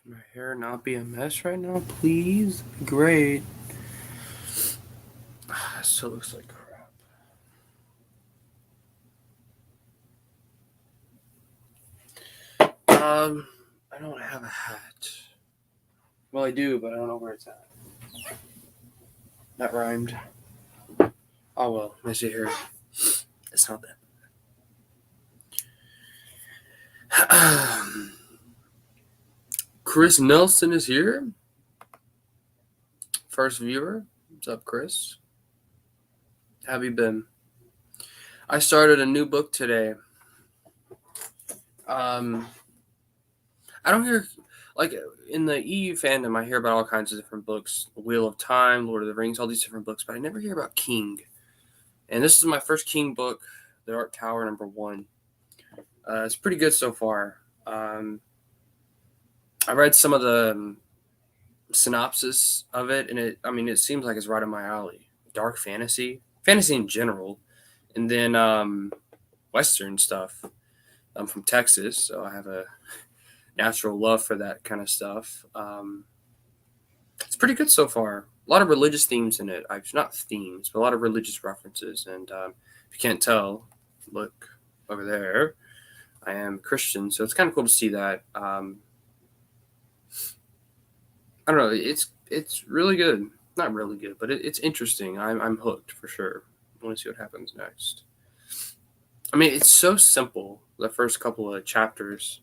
Can my hair not be a mess right now, please? Great. It still looks like crap. I don't have a hat. Well, I do, but I don't know where it's at. That rhymed. Oh well, let me see here. It's not that. Chris Nelson is here. First viewer. What's up, Chris? How have you been? I started a new book today. I don't hear, like, in the EU fandom, I hear about all kinds of different books. Wheel of Time, Lord of the Rings, all these different books, but I never hear about King. And this is my first King book, The Dark Tower #1. It's pretty good so far. I read some of the synopsis of it, and it seems like it's right up my alley. Dark fantasy in general, and then Western stuff. I'm from Texas, so I have a natural love for that kind of stuff. It's pretty good so far. A lot of religious themes in it. Not themes, but a lot of religious references. And if you can't tell, look over there. I am Christian, so it's kind of cool to see that. I don't know. It's really good. Not really good, but it's interesting. I'm hooked for sure. I want to see what happens next. I mean, it's so simple. The first couple of chapters.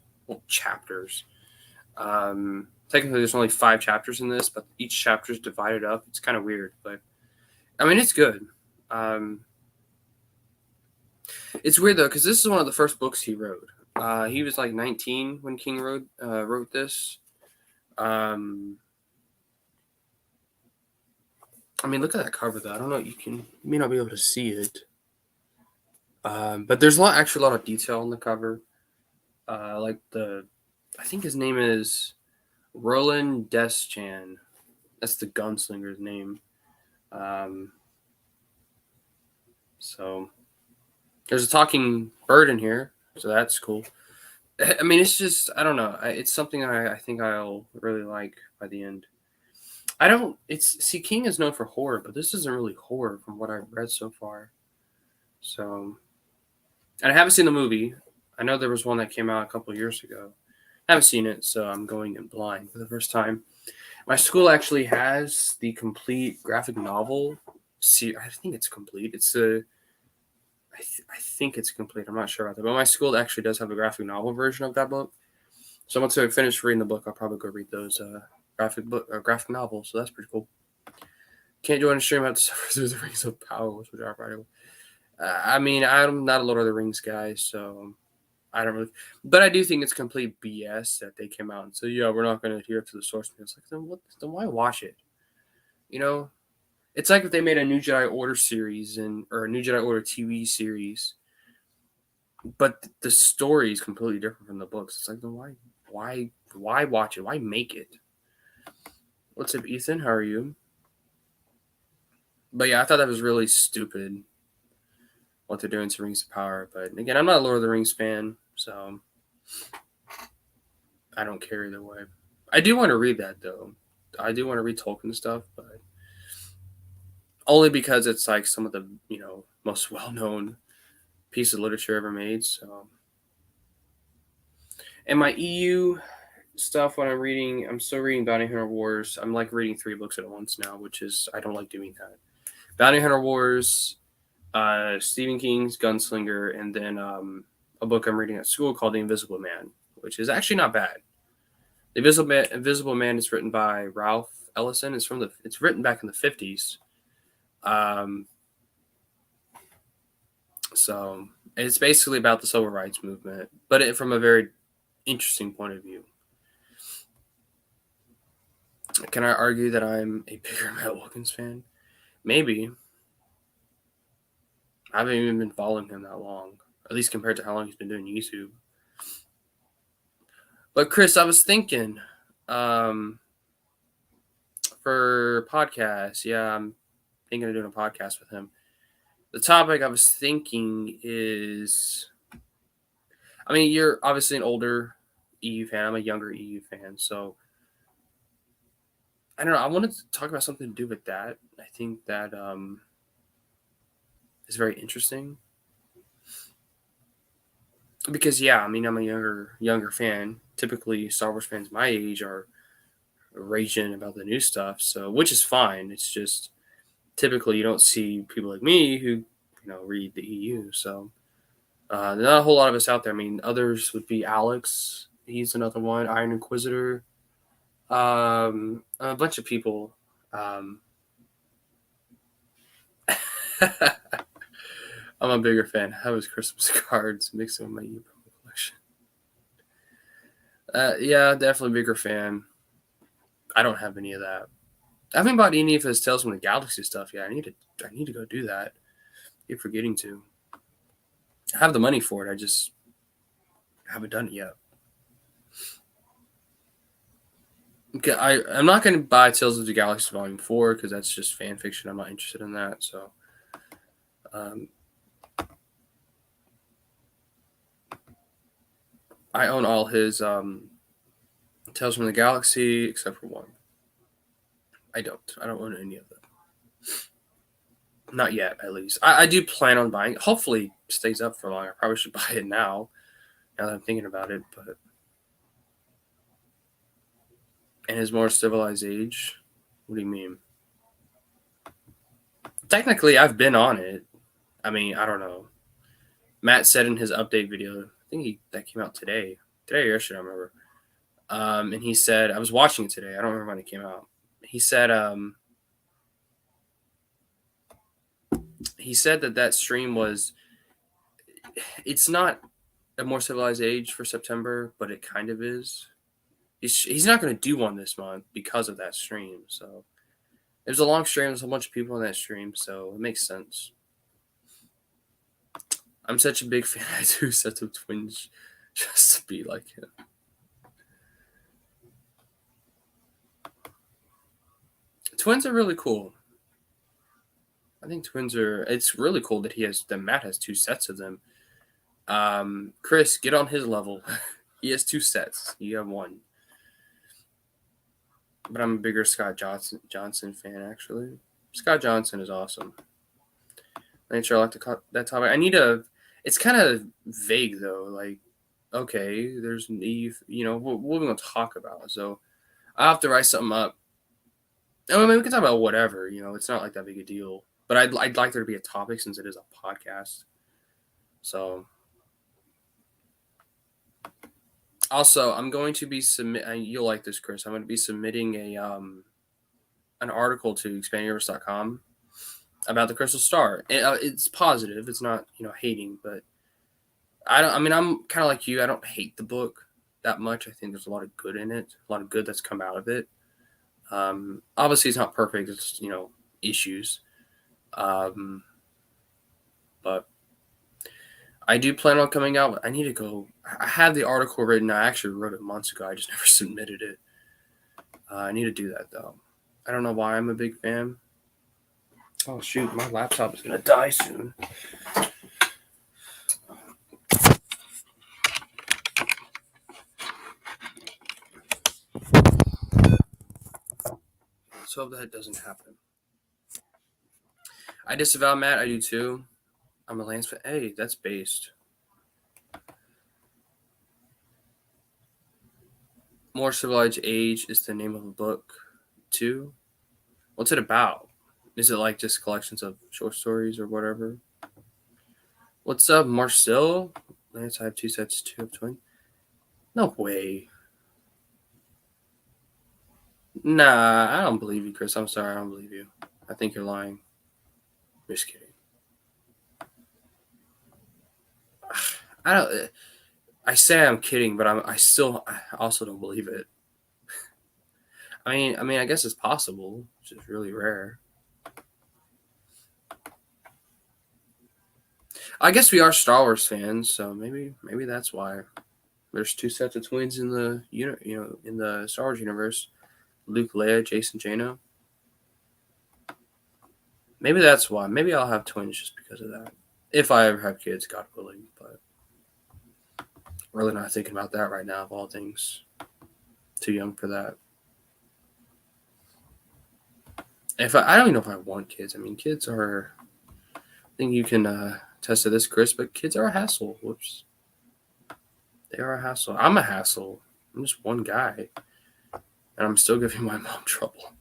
Technically, there's only 5 chapters in this, but each chapter is divided up. It's kind of weird, but I mean, it's good. It's weird though, because this is one of the first books he wrote. He was like 19 when King wrote this. I mean, look at that cover though. I don't know. You may not be able to see it, but there's actually a lot of detail on the cover. I think his name is Roland Deschan. That's the gunslinger's name. So there's a talking bird in here, so that's cool. I mean, it's just, I don't know. It's something I think I'll really like by the end. King is known for horror, but this isn't really horror from what I've read so far. So, and I haven't seen the movie. I know there was one that came out a couple years ago. I haven't seen it, so I'm going in blind for the first time. My school actually has the complete graphic novel. I think it's complete. I think it's complete. I'm not sure about that, but my school actually does have a graphic novel version of that book. So once I finish reading the book, I'll probably go read those graphic novels. So that's pretty cool. Can't join a stream about to suffer through the Rings of Power, which would drop right away. I mean, I'm not a Lord of the Rings guy, so I don't really. But I do think it's complete BS that they came out and said, "Yeah, we're not going to adhere to the source material." It's like, then why watch it? You know, it's like if they made a New Jedi Order series or a New Jedi Order TV series, but the story is completely different from the books. It's like, then why watch it? Why make it? What's up, Ethan? How are you? But yeah, I thought that was really stupid what they're doing to Rings of Power. But again, I'm not a Lord of the Rings fan, so I don't care either way. I do want to read that though. I do want to read Tolkien stuff, but only because it's like some of the most well-known piece of literature ever made. So, and my EU stuff when I'm still reading Bounty Hunter Wars. I'm like reading 3 books at once now, which is I don't like doing that. Bounty Hunter Wars, Stephen King's Gunslinger, and then a book I'm reading at school called The Invisible Man, which is actually not bad. The Invisible Man is written by Ralph Ellison. It's written back in the 50s. So it's basically about the civil rights movement, but from a very interesting point of view. Can I argue that I'm a bigger Matt Wilkins fan? Maybe. I haven't even been following him that long, at least compared to how long he's been doing YouTube. But Chris, I was thinking, for podcasts, yeah, I'm thinking of doing a podcast with him. The topic I was thinking is, I mean, you're obviously an older EU fan. I'm a younger EU fan, so I don't know. I wanted to talk about something to do with that. I think that is very interesting because yeah, I mean, I'm a younger fan. Typically, Star Wars fans my age are raging about the new stuff, so which is fine. It's just typically you don't see people like me who read the EU. So not a whole lot of us out there. I mean, others would be Alex. He's another one. Iron Inquisitor. A bunch of people. Um, I'm a bigger fan. How was Christmas cards mixed with my EU collection? Yeah, definitely bigger fan. I don't have any of that. I haven't bought any of his Tales from the Galaxy stuff yet. I need to go do that. I keep forgetting to. I have the money for it. I just haven't done it yet. Okay, I'm not going to buy Tales of the Galaxy Volume 4 because that's just fan fiction. I'm not interested in that. So, I own all his Tales from the Galaxy except for one. I don't own any of them. Not yet, at least. I do plan on buying it. Hopefully it stays up for long. I probably should buy it now that I'm thinking about it. But in his more civilized age, what do you mean? Technically, I've been on it. I mean, I don't know. Matt said in his update video, I think that came out today or yesterday, I don't remember. And he said, I was watching it today. I don't remember when it came out. He said that stream was, it's not a more civilized age for September, but it kind of is. He's not going to do one this month because of that stream. So it was a long stream. There's a bunch of people on that stream, so it makes sense. I'm such a big fan. I have 2 sets of twins just to be like him. Twins are really cool. I think twins are. It's really cool that Matt has 2 sets of them. Chris, get on his level. He has 2 sets. You have 1. But I'm a bigger Scott Johnson fan, actually. Scott Johnson is awesome. I'm sure I like that topic. I need a. It's kind of vague though. Like, okay, there's Eve. What are we gonna talk about? So I have to write something up. I mean, we can talk about whatever. It's not like that big a deal. But I'd like there to be a topic since it is a podcast. So. Also, I'm going to be you'll like this, Chris. I'm going to be submitting an article to expanduniverse.com about the Crystal Star. It's positive. It's not hating, but I'm kind of like you. I don't hate the book that much. I think there's a lot of good in it. A lot of good that's come out of it. Obviously, it's not perfect. It's issues, but I do plan on coming out. I need to go. I have the article written. I actually wrote it months ago. I just never submitted it. I need to do that, though. I don't know why I'm a big fan. Oh, shoot. My laptop is going to die soon. Let's hope that doesn't happen. I disavow Matt. I do, too. I'm a Lance fan. Hey, that's based. More Civilized Age is the name of a book, too. What's it about? Is it like just collections of short stories or whatever? What's up, Marcel? Lance, I have 2 sets, 2 of twin. No way. Nah, I don't believe you, Chris. I'm sorry, I don't believe you. I think you're lying. Just kidding. I say I'm kidding, but I also don't believe it. I mean, I guess it's possible. It's just really rare. I guess we are Star Wars fans, so maybe that's why. There's 2 sets of twins in the in the Star Wars universe. Luke, Leia, Jason, Jaina. Maybe that's why. Maybe I'll have twins just because of that. If I ever have kids, God willing. But really not thinking about that right now, of all things. Too young for that. I don't even know if I want kids. I mean, kids are. I think you can attest to this, Chris. But kids are a hassle. Whoops, they are a hassle. I'm a hassle. I'm just one guy, and I'm still giving my mom trouble.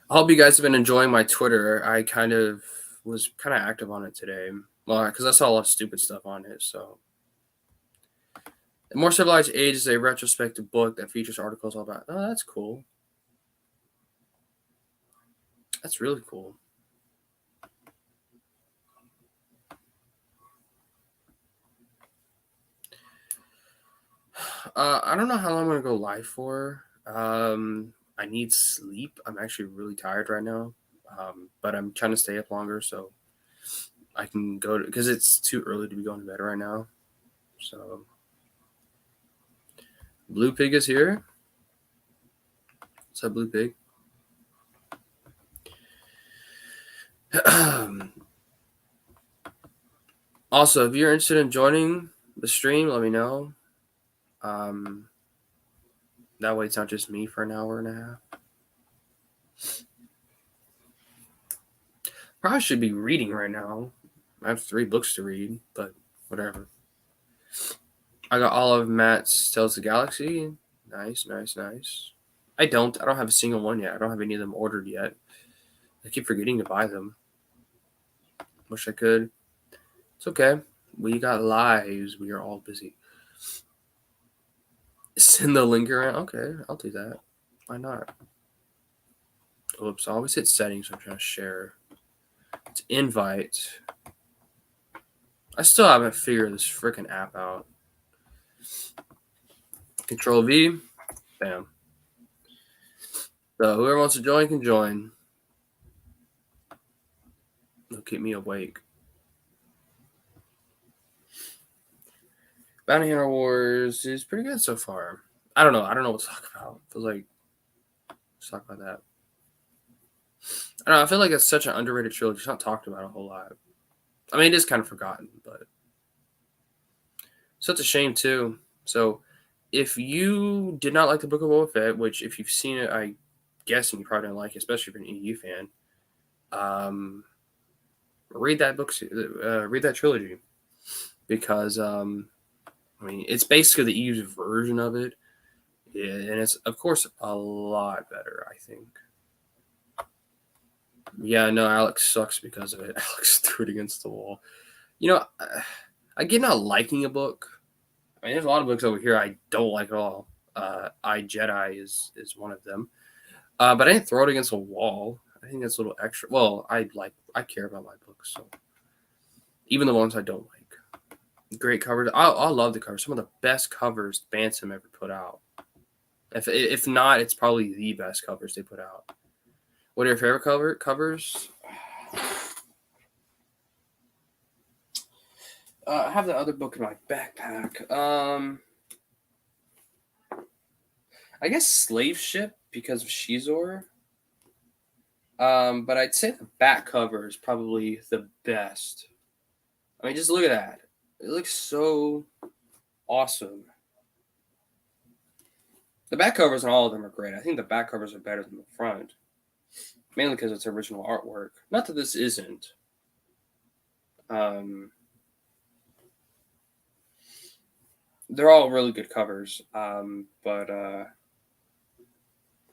I hope you guys have been enjoying my Twitter. I was kind of active on it today. Well, because I saw a lot of stupid stuff on it. So, The More Civilized Age is a retrospective book that features articles all about. Oh, that's cool. That's really cool. I don't know how long I'm gonna go live for. I need sleep. I'm actually really tired right now. But I'm trying to stay up longer so I can go to because it's too early to be going to bed right now. So Blue Pig is here. What's up, Blue Pig? Also, if you're interested in joining the stream, let me know. That way it's not just me for an hour and a half. Probably should be reading right now. I have 3 books to read, but whatever. I got all of Matt's Tales of the Galaxy. Nice. I don't have a single one yet. I don't have any of them ordered yet. I keep forgetting to buy them. Wish I could. It's okay. We got lives. We are all busy. Send the link around. Okay, I'll do that. Why not? Oops, I always hit settings when I'm trying to share. It's invite. I still haven't figured this freaking app out. Control V. Bam. So whoever wants to join can join. It'll keep me awake. Bounty Hunter Wars is pretty good so far. I don't know what to talk about. Feels like let's talk about that. I don't know. I feel like it's such an underrated trilogy. It's not talked about a whole lot. I mean, it is kind of forgotten, but such a shame too. So, if you did not like the Book of Boba Fett, which if you've seen it, I guess you probably don't like it, especially if you're an EU fan. Read that book. Read that trilogy because I mean, it's basically the EU's version of it, and it's of course a lot better, I think. Yeah, no, Alex sucks because of it. Alex threw it against the wall. You know, I get not liking a book. I mean, there's a lot of books over here I don't like at all. I Jedi is one of them. But I didn't throw it against a wall. I think that's a little extra. Well, I care about my books, so even the ones I don't like. Great covers. I love the covers. Some of the best covers Bantam ever put out. If not, it's probably the best covers they put out. What are your favorite covers? I have the other book in my backpack. I guess Slave Ship because of Shizor. But I'd say the back cover is probably the best. I mean, just look at that. It looks so awesome. The back covers on all of them are great. I think the back covers are better than the front. Mainly because it's original artwork. Not that this isn't. They're all really good covers. But I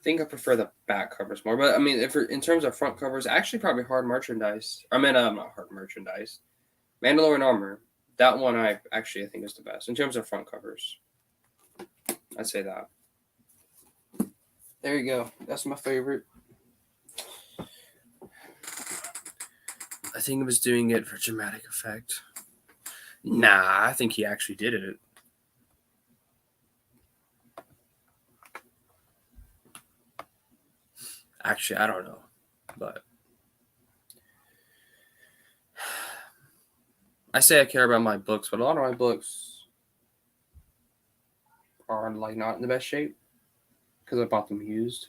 think I prefer the back covers more. But I mean, in terms of front covers, actually probably hard merchandise. I mean, not hard merchandise. Mandalorian Armor. That one I think is the best in terms of front covers. I'd say that. There you go. That's my favorite. I think he was doing it for dramatic effect. Nah, I think he actually did it. Actually, I don't know. But I say I care about my books, but a lot of my books are like not in the best shape because I bought them used.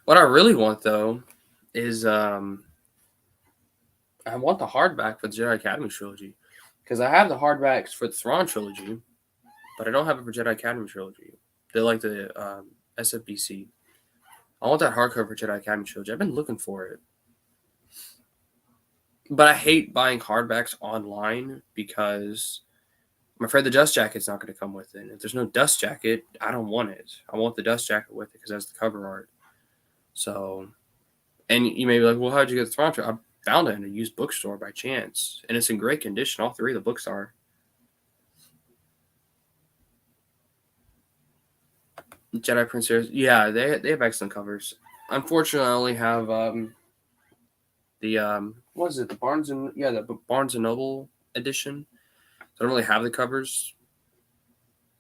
What I really want though is I want the hardback for the Jedi Academy trilogy. Because I have the hardbacks for the Thrawn trilogy, but I don't have it for Jedi Academy trilogy. They're like the SFBC. I want that hardcover for Jedi Academy trilogy. I've been looking for it. But I hate buying hardbacks online because I'm afraid the dust jacket's not going to come with it. If there's no dust jacket, I don't want it. I want the dust jacket with it because that's the cover art. So, and you may be like, well, how'd you get the Thrawn? I found it in a used bookstore by chance, and it's in great condition. All three of the books are. Jedi Princess, yeah, they have excellent covers. Unfortunately, I only have the what is it? The Barnes and Noble edition. So I don't really have the covers,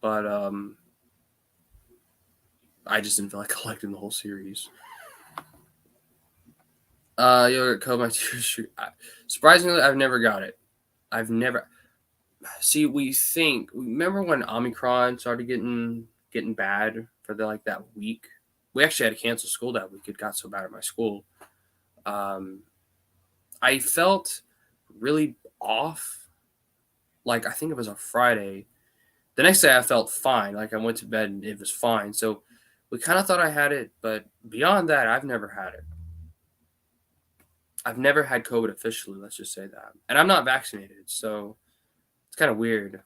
but I just didn't feel like collecting the whole series. Yogurt Code my tears. Surprisingly, I've never got it. I've never. See, remember when Omicron started getting bad for that week? We actually had to cancel school that week. It got so bad at my school. I felt really off. Like, I think it was a Friday. The next day I felt fine. Like, I went to bed and it was fine. So we kind of thought I had it, but beyond that, I've never had it. I've never had COVID officially, let's just say that. And I'm not vaccinated, so it's kind of weird.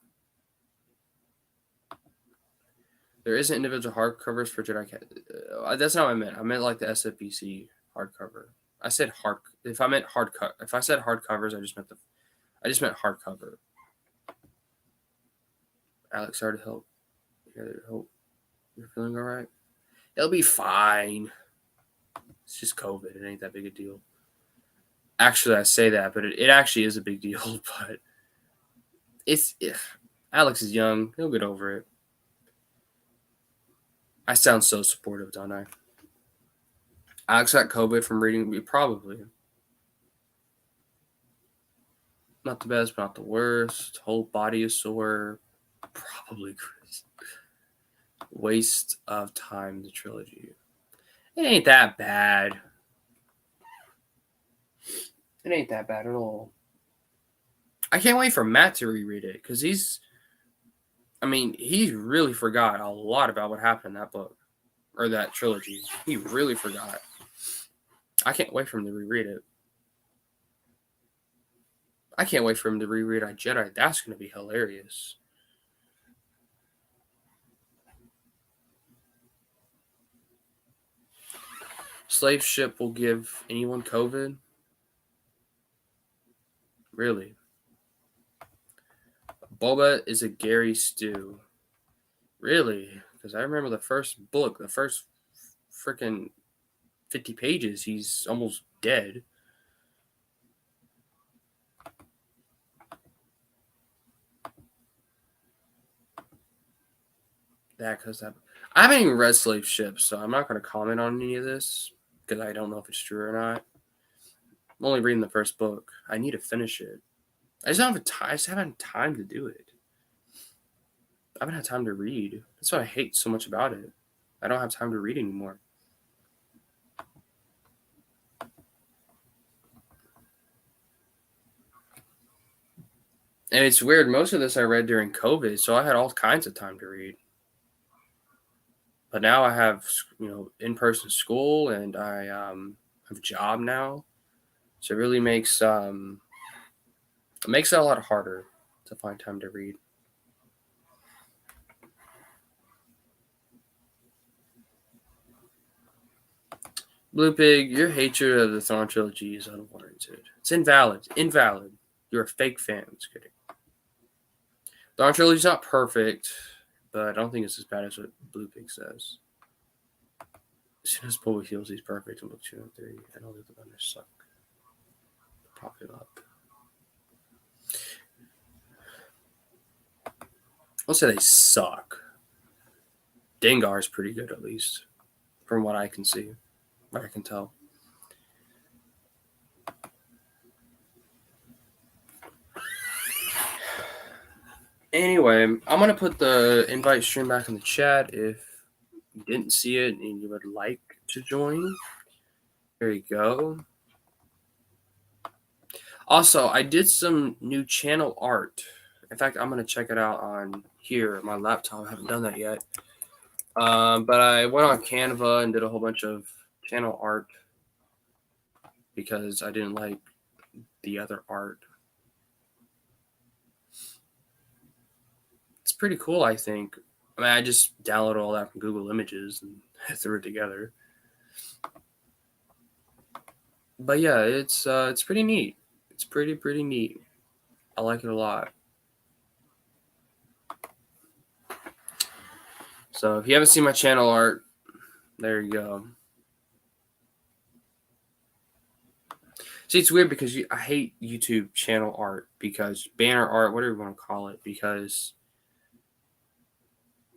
There isn't individual hardcovers for Jedi. That's not what I meant. I meant like the SFBC hardcover. I said hard. If I said hardcovers, I just meant hardcover. Alex, sorry to help. Hope you're feeling all right. It'll be fine. It's just COVID. It ain't that big a deal. Actually, I say that, but it actually is a big deal. But Alex is young. He'll get over it. I sound so supportive, don't I? Alex got COVID from reading me, probably. Not the best, but not the worst. Whole body is sore. Probably Chris. Waste of time, the trilogy. It ain't that bad. It ain't that bad at all. I can't wait for Matt to reread it because he really forgot a lot about what happened in that book or that trilogy. He really forgot. I can't wait for him to reread it. I can't wait for him to reread I Jedi. That's going to be hilarious. Slave ship will give anyone COVID? Really? Boba is a Gary stew. Really? Because I remember the first book, the first freaking 50 pages, he's almost dead. I haven't even read Slave Ship, so I'm not going to comment on any of this because I don't know if it's true or not. I'm only reading the first book. I need to finish it. I just haven't had time to do it. I haven't had time to read. That's what I hate so much about it. I don't have time to read anymore. And it's weird. Most of this I read during COVID, so I had all kinds of time to read. But now I have, in-person school, and I have a job now, so it really makes it a lot harder to find time to read. Blue Pig, your hatred of the Thrawn trilogy is unwarranted. It's invalid. Invalid. You're a fake fan. Just kidding. Thrawn trilogy's not perfect, but I don't think it's as bad as what Blue Pig says. As soon as Boba heals, he's perfect in Book 2 and 3. I know that the runners suck. Prop him up. I'll say they suck. Dengar's pretty good, at least, from what I can see, what I can tell. Anyway, I'm going to put the invite stream back in the chat if you didn't see it and you would like to join. There you go. Also, I did some new channel art. In fact, I'm gonna check it out on here, my laptop. I haven't done that yet. But I went on Canva and did a whole bunch of channel art because I didn't like the other art. It's pretty cool, I think. I mean, I just downloaded all that from Google Images and threw it together. But yeah, it's pretty neat. It's pretty neat. I like it a lot. So if you haven't seen my channel art, there you go. See, it's weird because I hate YouTube channel art because banner art, whatever you want to call it, because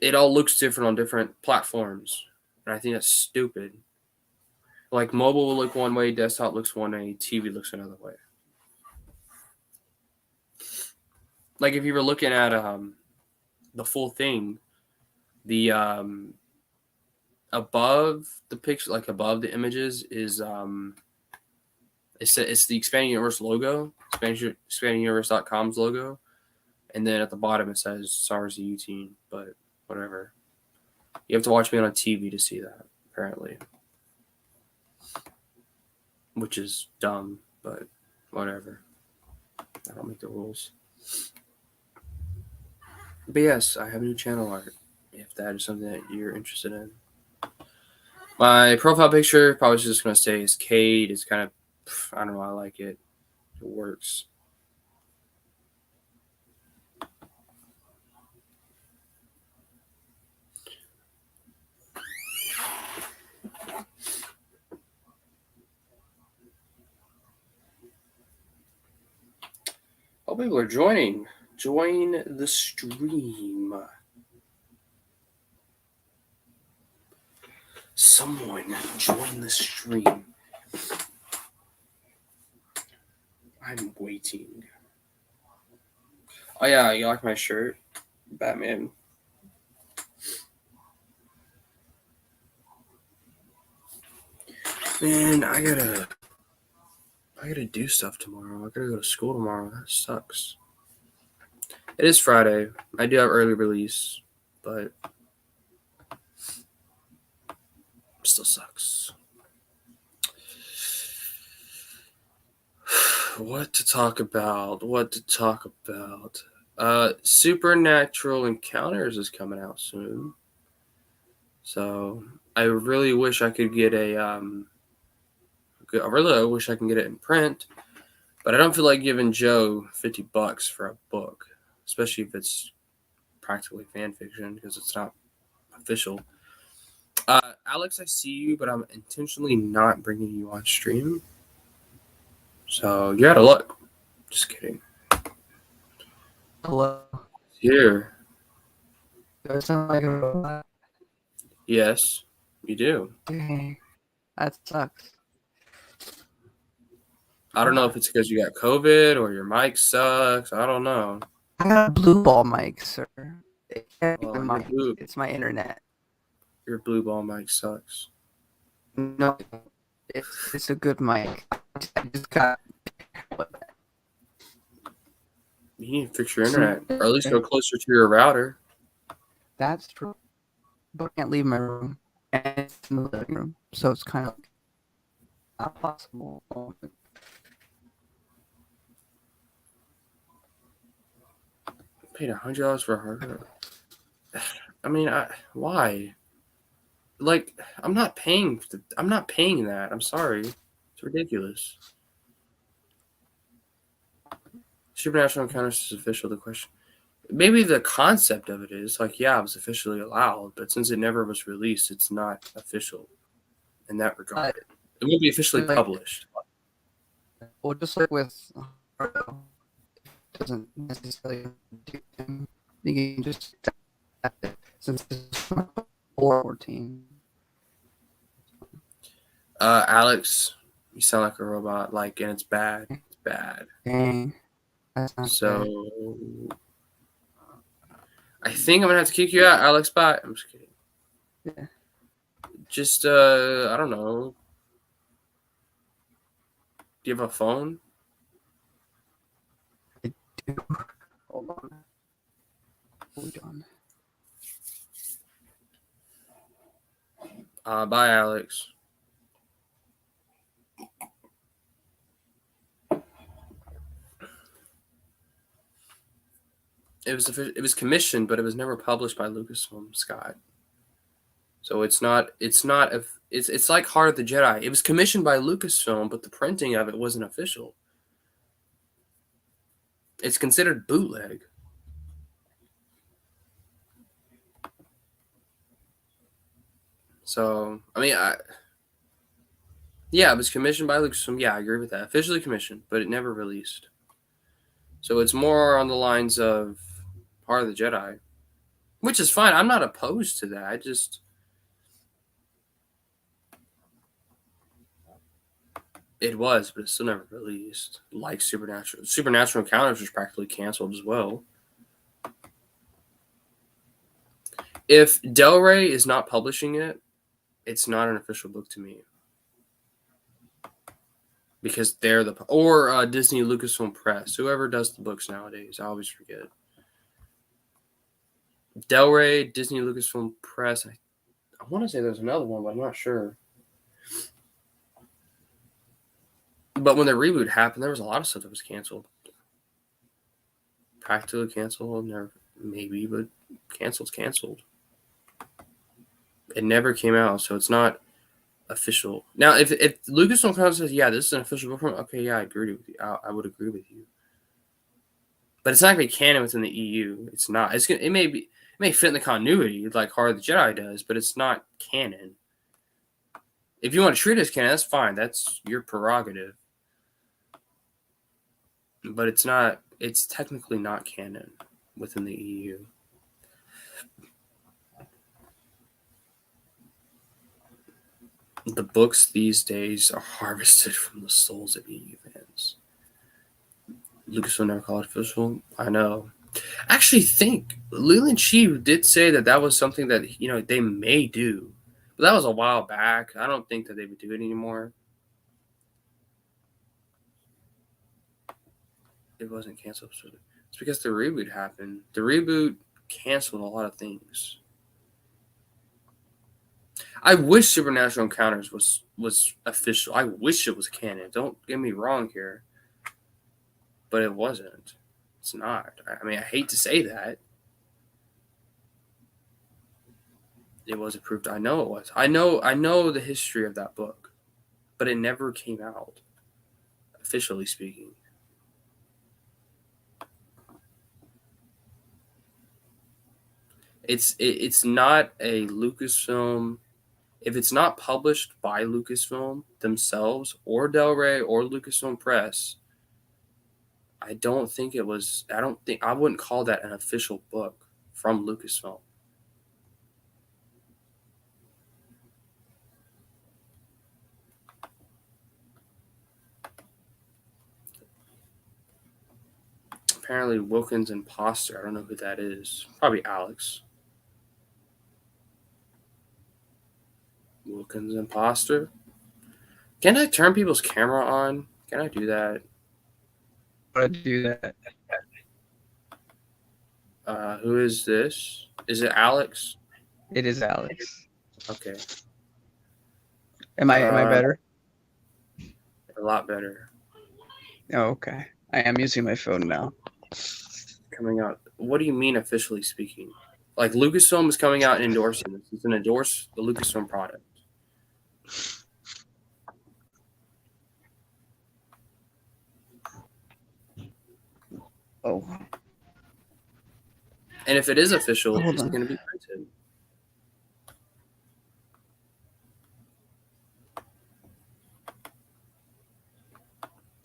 it all looks different on different platforms, and I think that's stupid. Like mobile will look one way, desktop looks one way, TV looks another way. Like if you were looking at the full thing, the above the picture, like above the images, is it's the Expanding Universe logo, expandinguniverse.com's logo, and then at the bottom it says SARS U-Teen, but whatever. You have to watch me on TV to see that, apparently. Which is dumb, but whatever. I don't make the rules. But yes, I have new channel art, if that is something that you're interested in. My profile picture probably just going to stay as Cade. It's kind of, I don't know, I like it. It works. Oh, people are joining. Join the stream. Someone join the stream. I'm waiting. Oh yeah, you like my shirt? Batman. Man, I gotta do stuff tomorrow. I gotta go to school tomorrow. That sucks. It is Friday. I do have early release, but still sucks. What to talk about? Supernatural Encounters is coming out soon. So I really wish I could get I wish I can get it in print, but I don't feel like giving Joe $50 for a book, especially if it's practically fan fiction because it's not official. Alex, I see you, but I'm intentionally not bringing you on stream. So you're out of luck. Just kidding. Hello. Here. Do I sound like a robot? Yes, you do. Dang, that sucks. I don't know if it's because you got COVID or your mic sucks. I don't know. I got a blue ball mic, sir. It can't be Well, my mic. blue. It's my internet. Your blue ball mic sucks. No, it's a good mic. I just got. You need to fix your internet, or at least go closer to your router. That's true. But I can't leave my room, and it's in the living room, so it's kind of not possible. Paid $100 for a hardware. I mean, why? Like, I'm not paying that. I'm sorry. It's ridiculous. Supernatural Encounters is official. The question, maybe the concept of it is like, yeah, it was officially allowed, but since it never was released, it's not official in that regard. It won't be officially published. Well, just like with it doesn't necessarily do anything. You can just since it's 14. Alex, you sound like a robot. Like, and it's bad. It's bad. Dang. So I think I'm gonna have to kick you out, Alex. Bye. I'm just kidding. Yeah. Just I don't know. Do you have a phone? Hold on. What are we doing? Bye, Alex. It was commissioned, but it was never published by Lucasfilm, Scott. So it's like Heart of the Jedi. It was commissioned by Lucasfilm, but the printing of it wasn't official. It's considered bootleg. So yeah, it was commissioned by Lucasfilm. Yeah, I agree with that. Officially commissioned, but it never released. So it's more on the lines of Heart of the Jedi, which is fine. I'm not opposed to that. It was, but it's still never released. Like Supernatural. Supernatural Encounters was practically canceled as well. If Del Rey is not publishing it, it's not an official book to me. Because they're or Disney Lucasfilm Press. Whoever does the books nowadays. I always forget. Del Rey, Disney Lucasfilm Press. I want to say there's another one, but I'm not sure. But when the reboot happened, there was a lot of stuff that was canceled. Practically canceled, never, maybe, but canceled's canceled. It never came out, so it's not official. Now, if Lucasfilm comes and says, "Yeah, this is an official book," okay, yeah, I agree with you. I would agree with you. But it's not gonna be canon within the EU. It's not. It may fit in the continuity like Heart of the Jedi does, but it's not canon. If you want to treat it as canon, that's fine. That's your prerogative. But it's not. It's technically not canon within the EU. The books these days are harvested from the souls of EU fans. Lucas will never call it official. I know. I actually think Leland Chi did say that was something that they may do, but that was a while back. I don't think that they would do it anymore. It wasn't canceled. It's because the reboot happened. The reboot canceled a lot of things. I wish Supernatural Encounters was official. I wish it was canon. Don't get me wrong here. But it wasn't. It's not. I mean, I hate to say that. It was approved. I know it was. I know the history of that book. But it never came out. Officially speaking. It's not a Lucasfilm. If it's not published by Lucasfilm themselves or Del Rey or Lucasfilm Press, I wouldn't call that an official book from Lucasfilm. Apparently Wilkins imposter. I don't know who that is. Probably Alex. Wilkins imposter. Can I turn people's camera on? Can I do that? I want to do that. Who is this? Is it Alex? It is Alex. Okay. Am I better? A lot better. Oh, okay. I am using my phone now. Coming out. What do you mean officially speaking? Like Lucasfilm is coming out and endorsing this. It's an endorse the Lucasfilm product. Oh. And if it is official, it's going to be printed.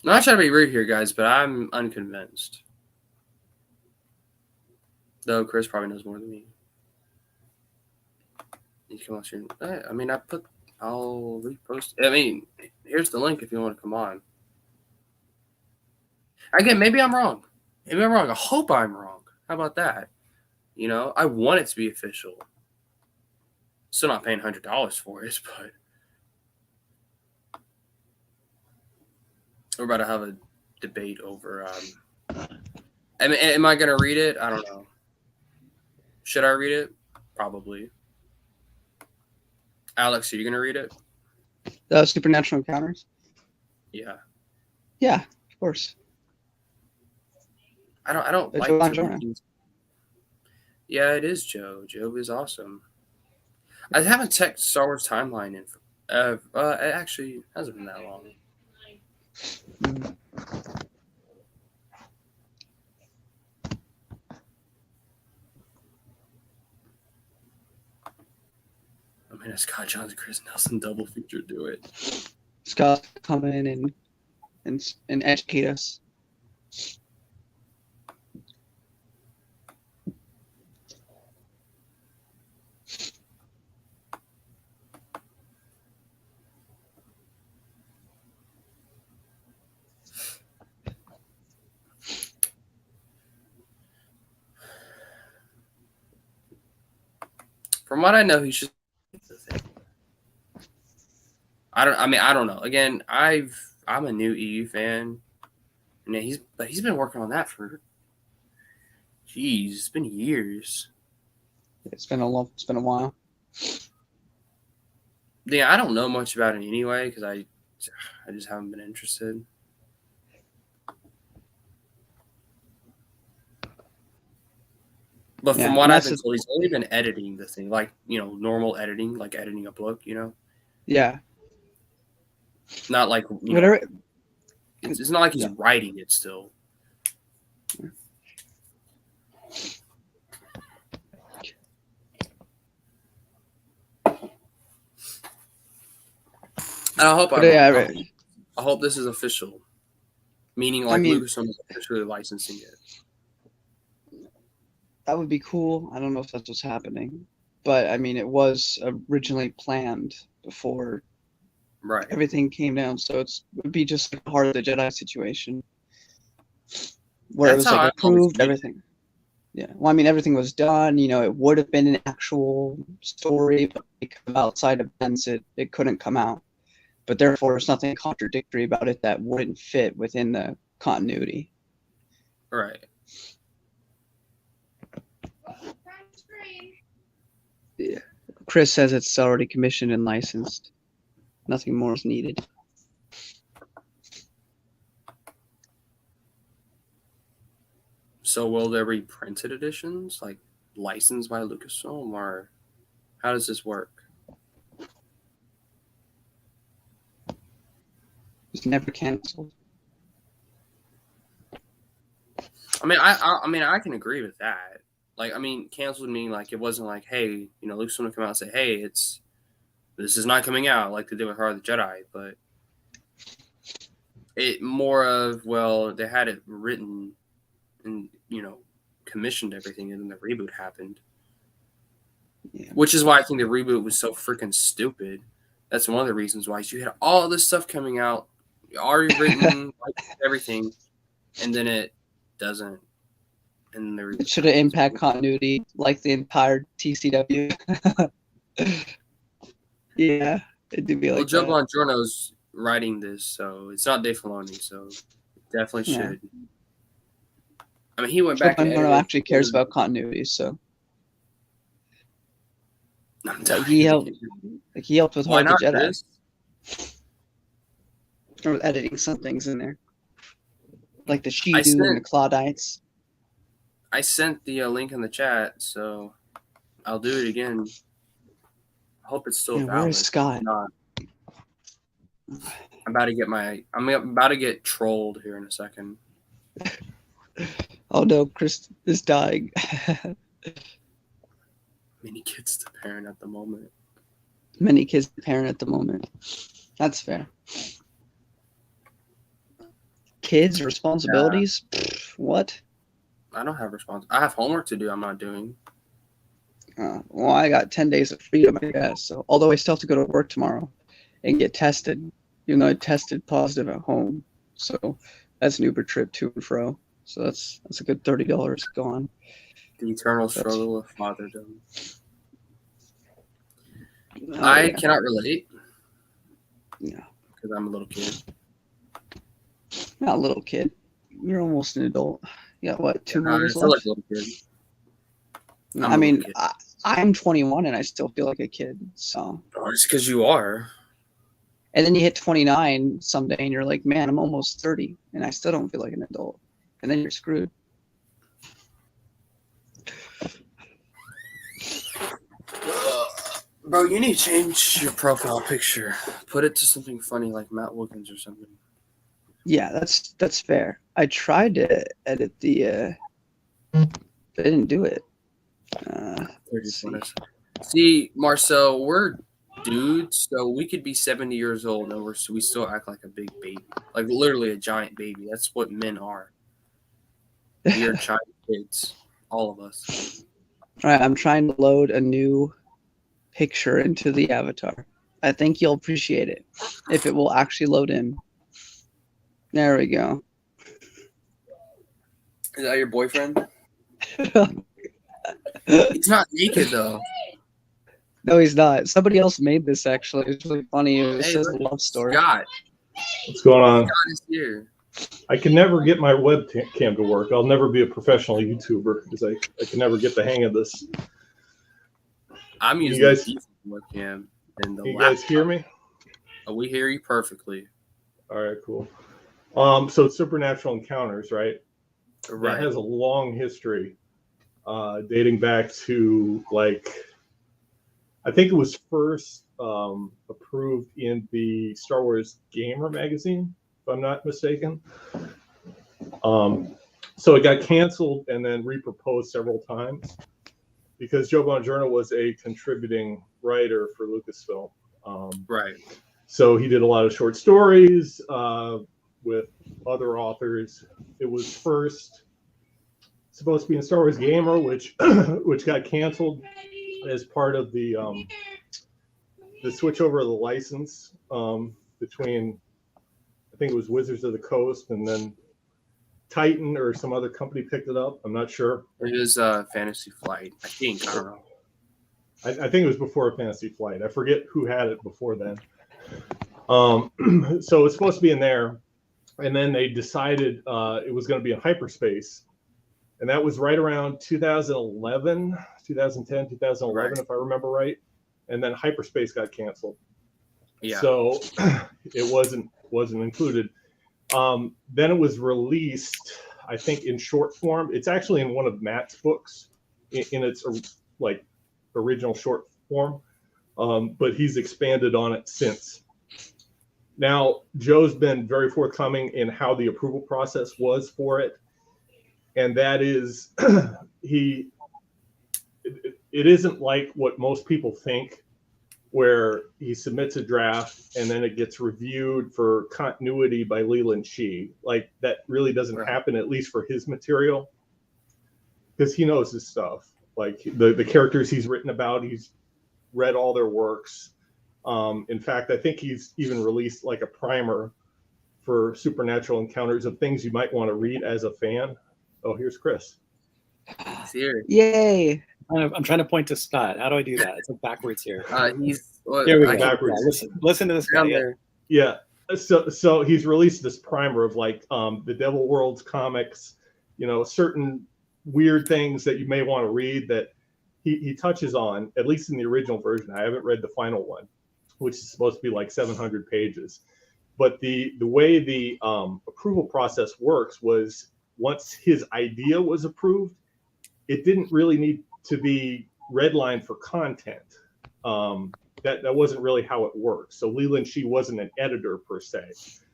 I'm not trying to be rude here, guys, but I'm unconvinced. Though Chris probably knows more than me. You come on stream. I mean, I'll repost. I mean, here's the link if you want to come on. Again, maybe I'm wrong. Maybe I'm wrong. I hope I'm wrong. How about that? I want it to be official. Still not paying $100 for it, but we're about to have a debate over I mean, am I gonna read it? I don't know. Should I read it? Probably. Alex, are you gonna read it? The Supernatural Encounters? Yeah. Yeah, of course. I don't But like Joe to Bongiorno. read these. Yeah, it is Joe. Joe is awesome. I haven't checked Star Wars timeline in. It actually hasn't been that long. Mm. I mean, Scott Johns and Chris Nelson double feature do it. Scott come in and educate us. From what I know, he should. I don't know. Again, I'm a new EU fan, and he's been working on that for. Jeez, it's been years. It's been a while. Yeah, I don't know much about it anyway because I just haven't been interested. But Yeah, from what and I've that's been told, he's only been editing the thing, like normal editing, like editing a book. yeah. Not like Whatever. It's not like he's Yeah. writing it still. And I hope I hope this is official, meaning like Lucasfilm is officially licensing it. That would be cool. I don't know if that's what's happening, but I mean, it was originally planned before Right. everything came down, so it would be just like Heart of the Jedi situation, where it was like approved everything. Yeah. Well, I mean, everything was done. It would have been an actual story, but because of outside events, it couldn't come out. But therefore, there's nothing contradictory about it that wouldn't fit within the continuity. Right. Yeah. Chris says it's already commissioned and licensed. Nothing more is needed. So will there be printed editions, like licensed by Lucasfilm, or how does this work? It's never canceled. I mean, I can agree with that. Like, I mean, canceled meaning like it wasn't like, hey, Lucasfilm would come out and say, hey, this is not coming out like they did with Heart of the Jedi, but it more of, well, they had it written and commissioned everything, and then the reboot happened. Yeah. Which is why I think the reboot was so freaking stupid. That's one of the reasons why you had all this stuff coming out, already written, everything, and then it doesn't. And it should have impact continuity like the entire TCW. Yeah, it'd be like. Well, Joe Bongiorno's writing this, so it's not Dave Filoni, so it definitely should. I mean, he went back and edited. Actually cares about continuity, so. He helped with Heart of the Jedi. Or with editing some things in there, like the Shidu and the Claudites. I sent the link in the chat, so I'll do it again. I hope it's still valid. Where's Scott? I'm about to get trolled here in a second. Oh no, Chris is dying. Many kids to parent at the moment. Many kids to parent at the moment. That's fair. Kids' responsibilities? Yeah. What? I don't have I have homework to do. I'm not doing. Well, I got 10 days of freedom, I guess. So, although I still have to go to work tomorrow and get tested, even though I tested positive at home. So that's an Uber trip to and fro. So that's a good $30 gone. The eternal struggle of fatherdom. I cannot relate. Yeah. Because I'm a little kid. Not a little kid. You're almost an adult. You got what, 2 I movies feel like left? a little kid. I mean, I'm 21 and I still feel like a kid. So Oh, it's because you are. and then you hit 29 someday and you're like, man, I'm almost 30 and I still don't feel like an adult. And then you're screwed. Bro, you need to change your profile picture. Put it to something funny like Matt Wilkins or something. Yeah, that's fair. I tried to edit the but I didn't do it. See, Marcel, we're dudes, so we could be 70 years old and we still act like a big baby. Like literally a giant baby. That's what men are. We are child kids. All of us. All right, I'm trying to load a new picture into the avatar. I think you'll appreciate it if it will actually load in. There we go. Is that your boyfriend? He's not naked though. No, he's not. Somebody else made this actually. It's really funny. It says look, a love story. Scott. What's going on? Scott is here. I can never get my webcam to work. I'll never be a professional YouTuber because I can never get the hang of this. I'm using guys, the webcam and the you laptop. guys hear me? We hear you perfectly. All right, cool. So it's Supernatural Encounters, right? Right. That has a long history, dating back to I think it was first approved in the Star Wars Gamer magazine, if I'm not mistaken. So it got canceled and then reproposed several times because Joe Bongiorno was a contributing writer for Lucasfilm. Right. So he did a lot of short stories with other authors. It was first supposed to be in Star Wars Gamer, which got canceled as part of the switch over of the license between, I think it was Wizards of the Coast, and then Titan or some other company picked it up. I'm not sure. It was Fantasy Flight, I think. I don't know. I think it was before Fantasy Flight. I forget who had it before then. So it's supposed to be in there, and then they decided it was going to be in hyperspace, and that was right around 2011, 2010, 2011, right, if I remember right. And then hyperspace got canceled. Yeah. So it wasn't included. Then it was released, I think, in short form. It's actually in one of Matt's books in its original short form, but he's expanded on it since. Now, Joe's been very forthcoming in how the approval process was for it, and that is it isn't like what most people think, where he submits a draft and then it gets reviewed for continuity by Leland Shee. Like, that really doesn't happen, at least for his material, because he knows his stuff. Like, the characters he's written about, he's read all their works. In fact, I think he's even released like a primer for Supernatural Encounters of things you might want to read as a fan. Oh, here's Chris. He's here. Yay! I'm trying to point to Scott. How do I do that? It's like backwards here. Here we go. Backwards. Yeah, listen to this guy. Yeah. So he's released this primer of the Devil Worlds comics, certain weird things that you may want to read that he touches on, at least in the original version. I haven't read the final one, which is supposed to be like 700 pages. But the way the approval process works was, once his idea was approved, it didn't really need to be redlined for content. That wasn't really how it worked. So Leland Shee wasn't an editor per se.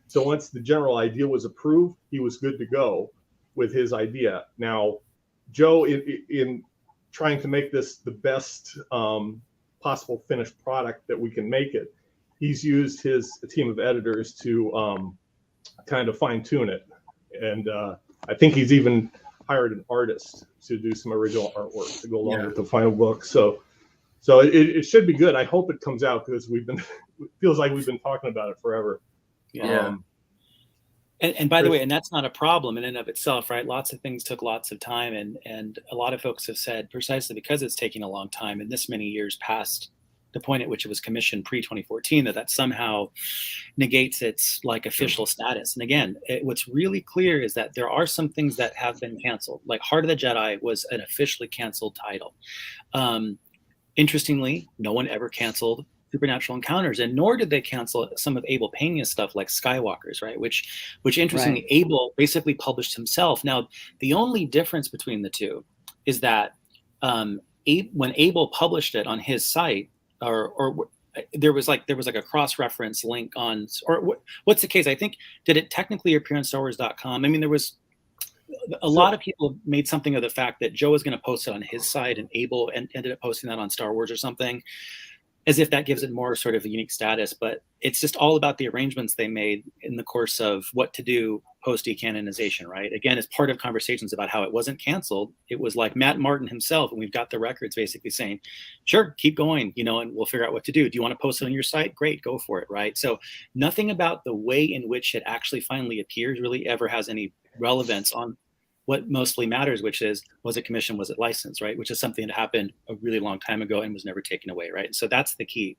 So once the general idea was approved, he was good to go with his idea. Now, Joe, in trying to make this the best possible finished product that we can make it, he's used his team of editors to kind of fine tune it. And I think he's even hired an artist to do some original artwork to go along with the final book. So it should be good. I hope it comes out, because it feels like we've been talking about it forever. Yeah. And by the way, and that's not a problem in and of itself, right? Lots of things took lots of time, and a lot of folks have said, precisely because it's taking a long time and this many years past the point at which it was commissioned pre-2014, that somehow negates its like official status. And again, what's really clear is that there are some things that have been canceled. Like Heart of the Jedi was an officially canceled title. Interestingly, no one ever canceled Supernatural Encounters, and nor did they cancel some of Abel Pena's stuff like Skywalkers, right? Which interestingly, Right. Abel basically published himself. Now, the only difference between the two is that when Abel published it on his site, or there was like a cross-reference link on, or what's the case? I think, did it technically appear on StarWars.com? I mean, there was a lot of people made something of the fact that Joe was going to post it on his site, and Abel ended up posting that on Star Wars or something, as if that gives it more sort of a unique status. But it's just all about the arrangements they made in the course of what to do post decanonization, right? Again, as part of conversations about how it wasn't canceled, it was like Matt Martin himself, and we've got the records basically saying, sure, keep going, and we'll figure out what to do. Do you want to post it on your site? Great, go for it, right? So nothing about the way in which it actually finally appears really ever has any relevance on what mostly matters, which is, was it commissioned, was it licensed, right? Which is something that happened a really long time ago and was never taken away, right? So that's the key.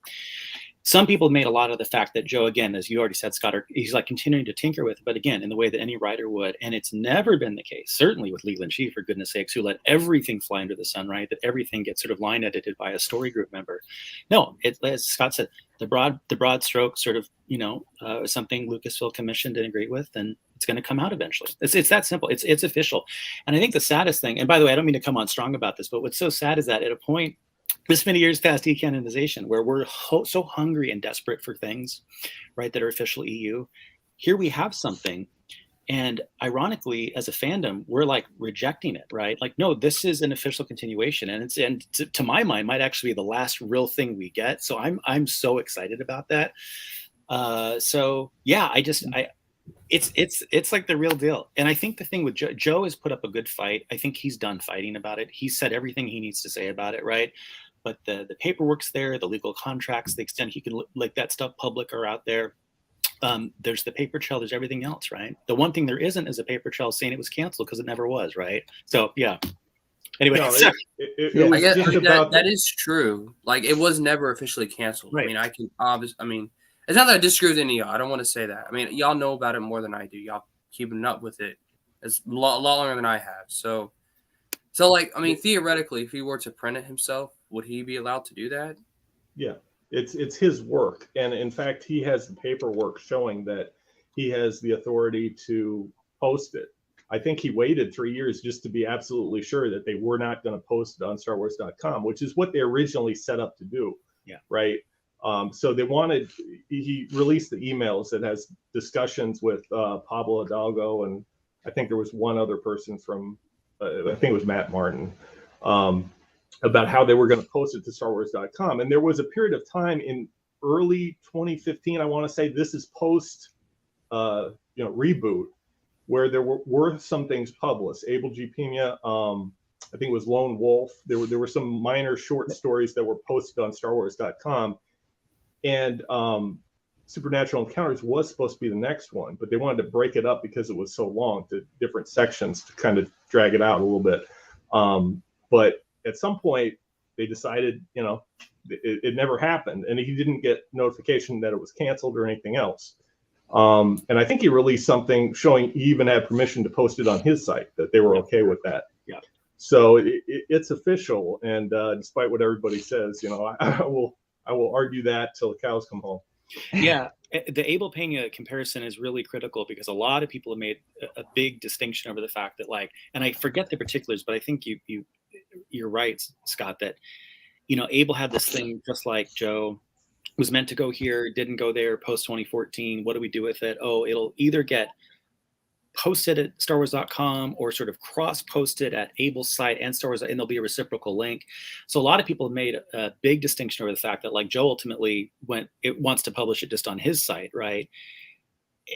Some people made a lot of the fact that Joe, again, as you already said, Scott, he's like continuing to tinker with it, but again, in the way that any writer would. And it's never been the case, certainly with Leland Shee, for goodness sakes, who let everything fly under the sun, right? That everything gets sort of line edited by a story group member. No, as Scott said, the broad stroke sort of, something Lucasfilm commissioned and agreed with, and it's going to come out eventually. It's that simple. It's official. And I think the saddest thing, and by the way, I don't mean to come on strong about this, but what's so sad is that at a point, this many years past decanonization, where we're so hungry and desperate for things, right, that are official EU, here we have something, and ironically, as a fandom, we're like rejecting it, right? Like, no, this is an official continuation, and to my mind, might actually be the last real thing we get. So I'm so excited about that. So yeah, it's like the real deal. And I think the thing with Joe has put up a good fight. I think he's done fighting about it. He's said everything he needs to say about it, right? But the paperwork's there, the legal contracts, the extent he can like that stuff public are out there. There's the paper trail, there's everything else, right? The one thing there isn't is a paper trail saying it was canceled, because it never was, right? So yeah. Anyway, No, sorry. it I guess just about that is true. Like, it was never officially canceled. Right. I mean, it's not that I disagree with any of y'all. I don't want to say that. I mean, y'all know about it more than I do. Y'all keeping up with it as a lot longer than I have. So like, I mean, theoretically, if he were to print it himself, would he be allowed to do that? Yeah, it's his work, and in fact, he has the paperwork showing that he has the authority to post it. I think he waited 3 years just to be absolutely sure that they were not going to post it on StarWars.com, which is what they originally set up to do. Yeah. Right. So he released the emails that has discussions with Pablo Hidalgo, and I think there was one other person from, I think it was Matt Martin, about how they were going to post it to StarWars.com. And there was a period of time in early 2015, I want to say, this is post, reboot, where there were some things published. Abel G. Pena, I think it was Lone Wolf. There were some minor short stories that were posted on StarWars.com. And Supernatural Encounters was supposed to be the next one, but they wanted to break it up because it was so long to different sections to kind of drag it out a little bit. But at some point, they decided, it never happened, and he didn't get notification that it was canceled or anything else. And I think he released something showing he even had permission to post it on his site, that they were okay with that. Yeah. So it's official, and despite what everybody says, I will argue that till the cows come home. Yeah, the Abel Pena comparison is really critical, because a lot of people have made a big distinction over the fact that, like, and I forget the particulars, but I think you're right, Scott, that Abel had this thing just like Joe, was meant to go here, didn't go there post 2014. What do we do with it? Oh, it'll either get posted at StarWars.com or sort of cross-posted at Abel's site and Star Wars, and there'll be a reciprocal link. So a lot of people have made a big distinction over the fact that, like, Joe ultimately wants to publish it just on his site, right?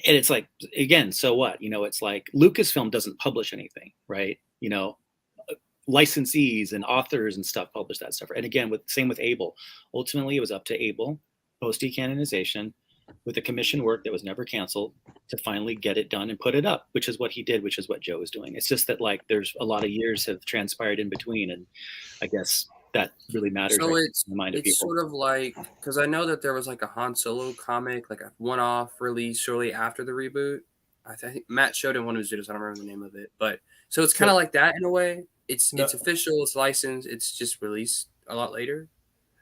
And it's like, again, so what? It's like Lucasfilm doesn't publish anything, right? Licensees and authors and stuff publish that stuff. And again, same with Abel. Ultimately, it was up to Abel, post-decanonization, with the commission work that was never canceled, to finally get it done and put it up, which is what he did, which is what Joe is doing. It's just that, like, there's a lot of years have transpired in between, and I guess that really matters So right it's in the mind of it's people. sort of like, because I know that there was like a Han Solo comic, like a one-off release shortly after the reboot. I think Matt showed in one of his videos. I don't remember the name of it, but so it's kind of like that in a way. It's No, official. It's licensed. It's just released a lot later.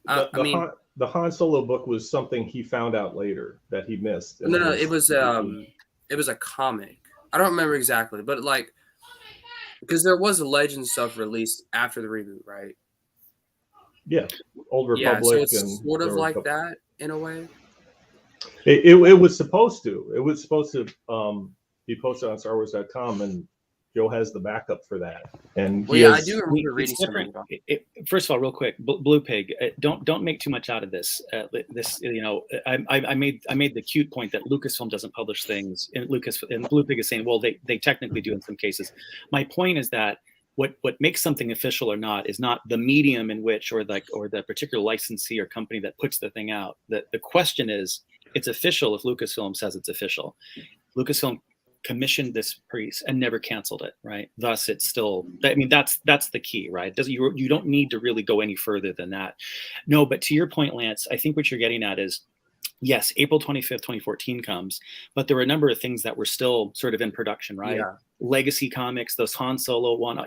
the I the mean, Han, the Han Solo book was something he found out later that he missed, and no, it no, was it was a comic. I don't remember exactly, but like because there was Legend stuff released after the reboot, right? yeah, Old Yeah, so Republic, it's and sort there of were a like couple. that in a way. It was supposed to. It was supposed to be posted on StarWars.com, and Joe has the backup for that. And Well, he yeah, I has. do remember It's reading something different. about. First of all, real quick, Blue Pig, don't make too much out of this. This, I made the cute point that Lucasfilm doesn't publish things, and Blue Pig is saying, well, they technically do in some cases. My point is that what makes something official or not is not the medium in which, or the particular licensee or company that puts the thing out. The question is, it's official if Lucasfilm says it's official. Lucasfilm commissioned this piece and never canceled it, right? Thus, it's still. I mean, that's the key, right? You don't need to really go any further than that. No, but to your point, Lance, I think what you're getting at is, yes, April 25th, 2014 comes, but there were a number of things that were still sort of in production, right? Yeah. Legacy comics, those Han Solo one,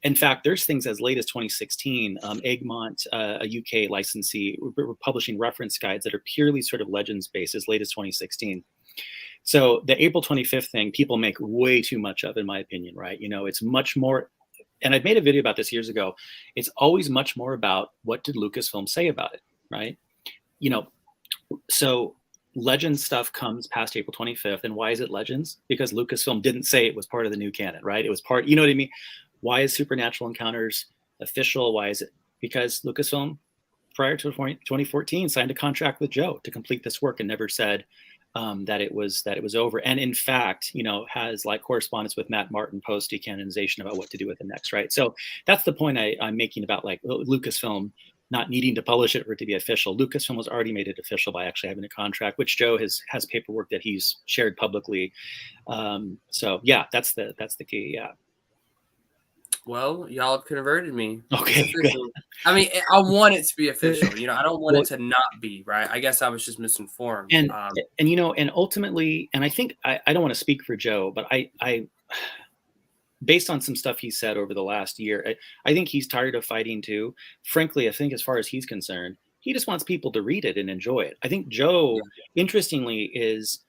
in fact, there's things as late as 2016. Egmont, a UK licensee, were publishing reference guides that are purely sort of legends based as late as 2016. So the April 25th thing, people make way too much of, in my opinion, right? It's much more, and I've made a video about this years ago. It's always much more about what did Lucasfilm say about it, right? So Legends stuff comes past April 25th. And why is it Legends? Because Lucasfilm didn't say it was part of the new canon, right? It was part, you know what I mean? Why is Supernatural Encounters official? Why is it? Because Lucasfilm, prior to 2014, signed a contract with Joe to complete this work and never said that it was over. And in fact, has like correspondence with Matt Martin post decanonization about what to do with it next, right? So that's the point I'm making about like Lucasfilm not needing to publish it for it to be official. Lucasfilm has already made it official by actually having a contract, which Joe has paperwork that he's shared publicly. So yeah, that's the key. Yeah. Well, y'all have converted me. Okay. I mean, I want it to be official. I don't want it to not be, right? I guess I was just misinformed. And ultimately, and I think I don't want to speak for Joe, but I based on some stuff he said over the last year, I think he's tired of fighting too. Frankly, I think as far as he's concerned, he just wants people to read it and enjoy it. I think Joe, interestingly, is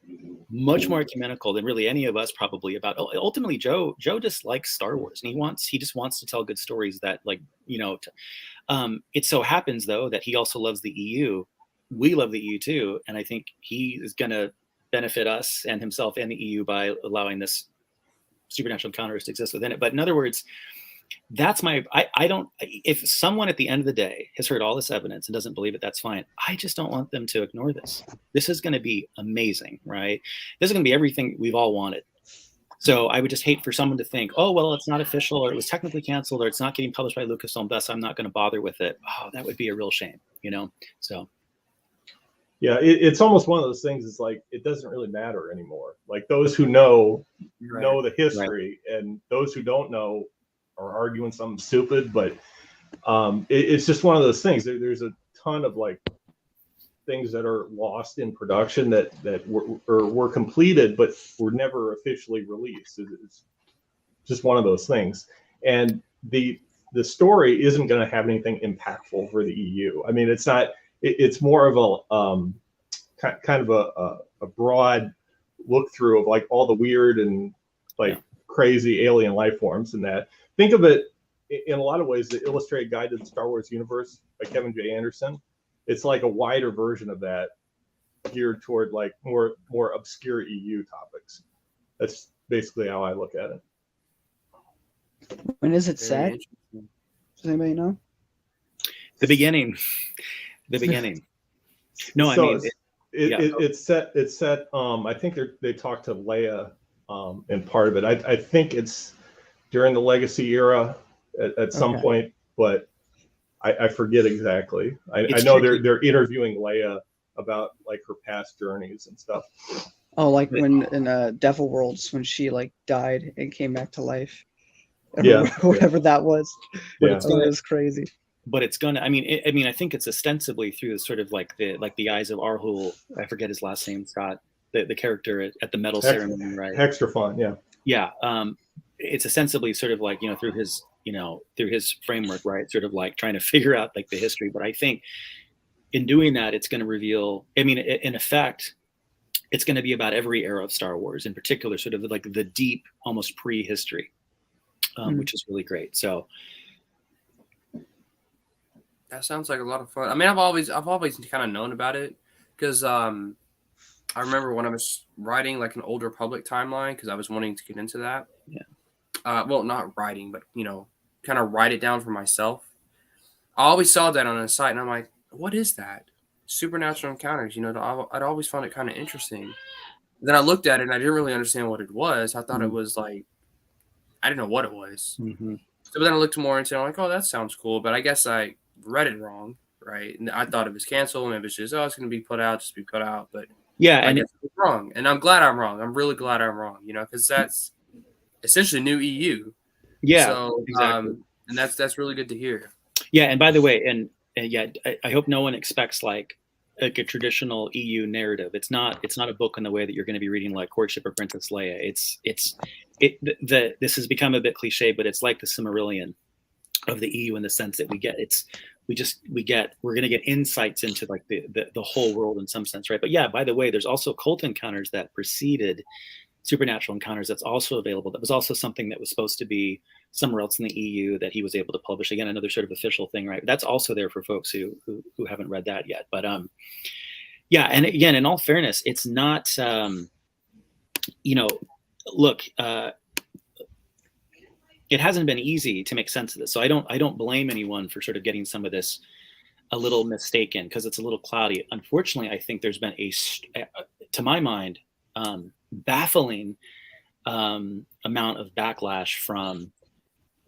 much more ecumenical than really any of us probably about. Ultimately, Joe just likes Star Wars, and he just wants to tell good stories that, like, it so happens though that he also loves the EU. We love the EU too, and I think he is going to benefit us and himself and the EU by allowing this Supernatural Encounters to exist within it. But in other words, that's I don't, if someone at the end of the day has heard all this evidence and doesn't believe it, that's fine. I just don't want them to ignore this. This is going to be amazing, right? This is going to be everything we've all wanted. So I would just hate for someone to think, oh, well, it's not official, or it was technically canceled, or it's not getting published by Lucasfilm, thus I'm not going to bother with it. Oh, that would be a real shame, so. Yeah, it's almost one of those things. It's like it doesn't really matter anymore. Like those who know the history, and those who don't know are arguing something stupid. But it's just one of those things. There's a ton of like things that are lost in production that were completed but were never officially released. It's just one of those things. And the story isn't going to have anything impactful for the EU. I mean, it's not. It's more of a kind of a broad look through of like all the weird and like crazy alien life forms and that. Think of it in a lot of ways, the Illustrated Guide to the Star Wars Universe by Kevin J. Anderson. It's like a wider version of that, geared toward like more obscure EU topics. That's basically how I look at it. When is it set? Does anybody know? The beginning. No, so I mean, it's set. I think they talked to Leia in part of it. I think it's during the Legacy era at some point, but I forget exactly. I know they're interviewing Leia about like her past journeys and stuff. Oh, like when in Devil Worlds, when she like died and came back to life. Yeah, whatever that was. Yeah, it was crazy. but it's gonna. I mean, I think it's ostensibly through the sort of like the eyes of Arhul. I forget his last name, Scott. The character at the medal ceremony, right? Extra fun, yeah. Yeah. It's ostensibly sort of like through his framework, right? Sort of like trying to figure out like the history. But I think in doing that, it's going to reveal. I mean, in effect, it's going to be about every era of Star Wars, in particular, sort of like the deep, almost prehistory, which is really great. So that sounds like a lot of fun. I mean, I've always kind of known about it because I remember when I was writing like an Old Republic timeline because I was wanting to get into that. Yeah. Well, not writing, but kind of write it down for myself. I always saw that on a site, and I'm like, what is that? Supernatural encounters. I'd always found it kind of interesting. Then I looked at it, and I didn't really understand what it was. I thought it was like, I didn't know what it was. Mm-hmm. So then I looked more into it. I'm like, oh, that sounds cool. But I guess I read it wrong, right? And I thought it was canceled. Maybe it's just, it's going to be put out, just be put out. But yeah, I guess it was wrong. And I'm glad I'm wrong. I'm really glad I'm wrong, because that's essentially new EU. Yeah, so, exactly. And that's really good to hear. Yeah, and by the way, and yeah, I hope no one expects like a traditional EU narrative. It's not a book in the way that you're going to be reading like Courtship of Princess Leia. This has become a bit cliche, but it's like the Silmarillion of the EU in the sense that we're going to get insights into like the whole world in some sense, right? But yeah, by the way, there's also cult encounters that preceded supernatural encounters that's also available. That was also something that was supposed to be somewhere else in the EU that he was able to publish. Again, another sort of official thing, right? That's also there for folks who haven't read that yet. But yeah, and again, in all fairness, it's not look, it hasn't been easy to make sense of this. So I don't blame anyone for sort of getting some of this a little mistaken because it's a little cloudy. Unfortunately, I think there's been to my mind, baffling amount of backlash from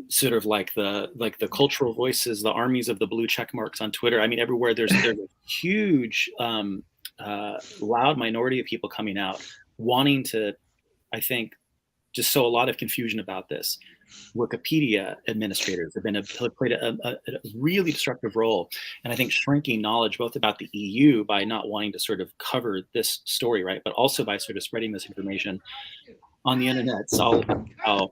sort of like the cultural voices, the armies of the blue check marks on Twitter. I mean, everywhere there's a huge loud minority of people coming out wanting to, I think, just sow a lot of confusion about this. Wikipedia administrators have played a really destructive role, and I think shrinking knowledge both about the EU by not wanting to sort of cover this story, right, but also by sort of spreading this information on the internet. It's all about how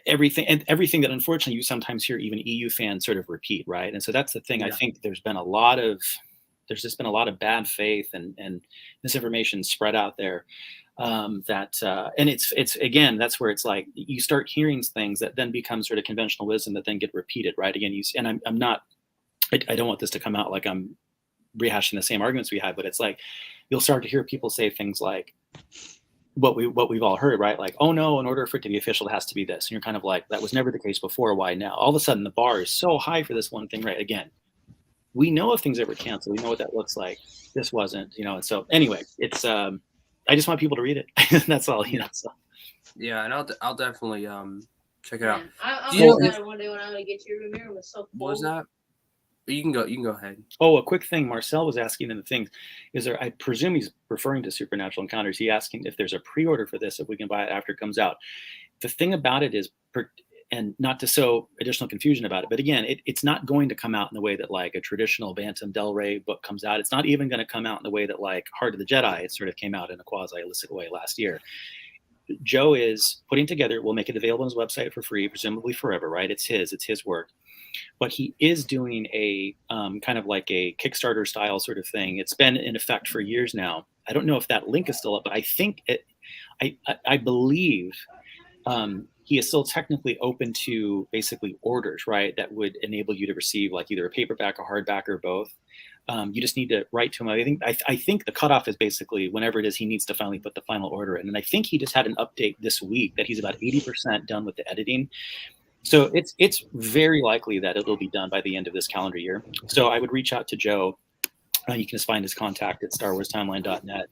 everything that unfortunately you sometimes hear even EU fans sort of repeat, right? And so that's the thing. Yeah. I think there's just been a lot of bad faith and misinformation spread out there. And it's again, that's where it's like you start hearing things that then become sort of conventional wisdom that then get repeated, right? Again, I don't want this to come out like I'm rehashing the same arguments we had, but it's like you'll start to hear people say things like what we've all heard, right? Like, oh no, in order for it to be official, it has to be this. And you're kind of like, that was never the case before. Why now? All of a sudden the bar is so high for this one thing, right? Again, we know if things ever canceled, we know what that looks like. This wasn't, and so anyway, it's I just want people to read it. That's all, So. Yeah, and I'll definitely check it out. I was one day when I would get your mirror was so full. What was that? You can go ahead. Oh, a quick thing. Marcel was asking in the things, is there? I presume he's referring to Supernatural Encounters. He asking if there's a pre-order for this, if we can buy it after it comes out. The thing about it is, and not to sow additional confusion about it, but again, it's not going to come out in the way that like a traditional Bantam Del Rey book comes out. It's not even going to come out in the way that like Heart of the Jedi, it sort of came out in a quasi-illicit way last year. Joe is putting together, we'll make it available on his website for free, presumably forever, right? It's his work. But he is doing a kind of like a Kickstarter style sort of thing. It's been in effect for years now. I don't know if that link is still up, but I think I believe he is still technically open to basically orders, right? That would enable you to receive like either a paperback, a hardback, or both. You just need to write to him. I think the cutoff is basically whenever it is he needs to finally put the final order in. And I think he just had an update this week that he's about 80% done with the editing. So it's very likely that it'll be done by the end of this calendar year. So I would reach out to Joe. You can just find his contact at starwarstimeline.net.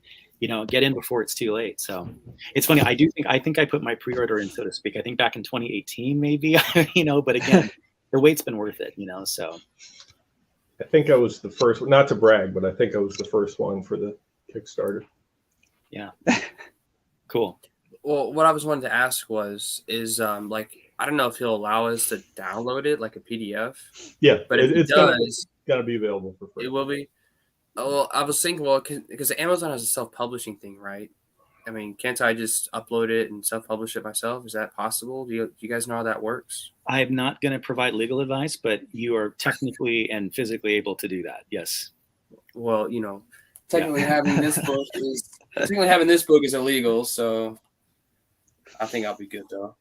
Get in before it's too late. So it's funny. I think I put my pre-order in, so to speak. I think back in 2018, maybe, but again, the wait's been worth it, so. I think I was the first, not to brag, but I think I was the first one for the Kickstarter. Yeah. Cool. Well, what I was wanting to ask is like, I don't know if he'll allow us to download it like a PDF. Yeah, But if he it's does, gonna be available for free. it will be. Oh, I was thinking, well, because Amazon has a self-publishing thing, right? I mean, can't I just upload it and self-publish it myself? Is that possible? Do you guys know how that works? I'm not going to provide legal advice, but you are technically and physically able to do that. Yes. Well, technically having this book is illegal, so I think I'll be good though.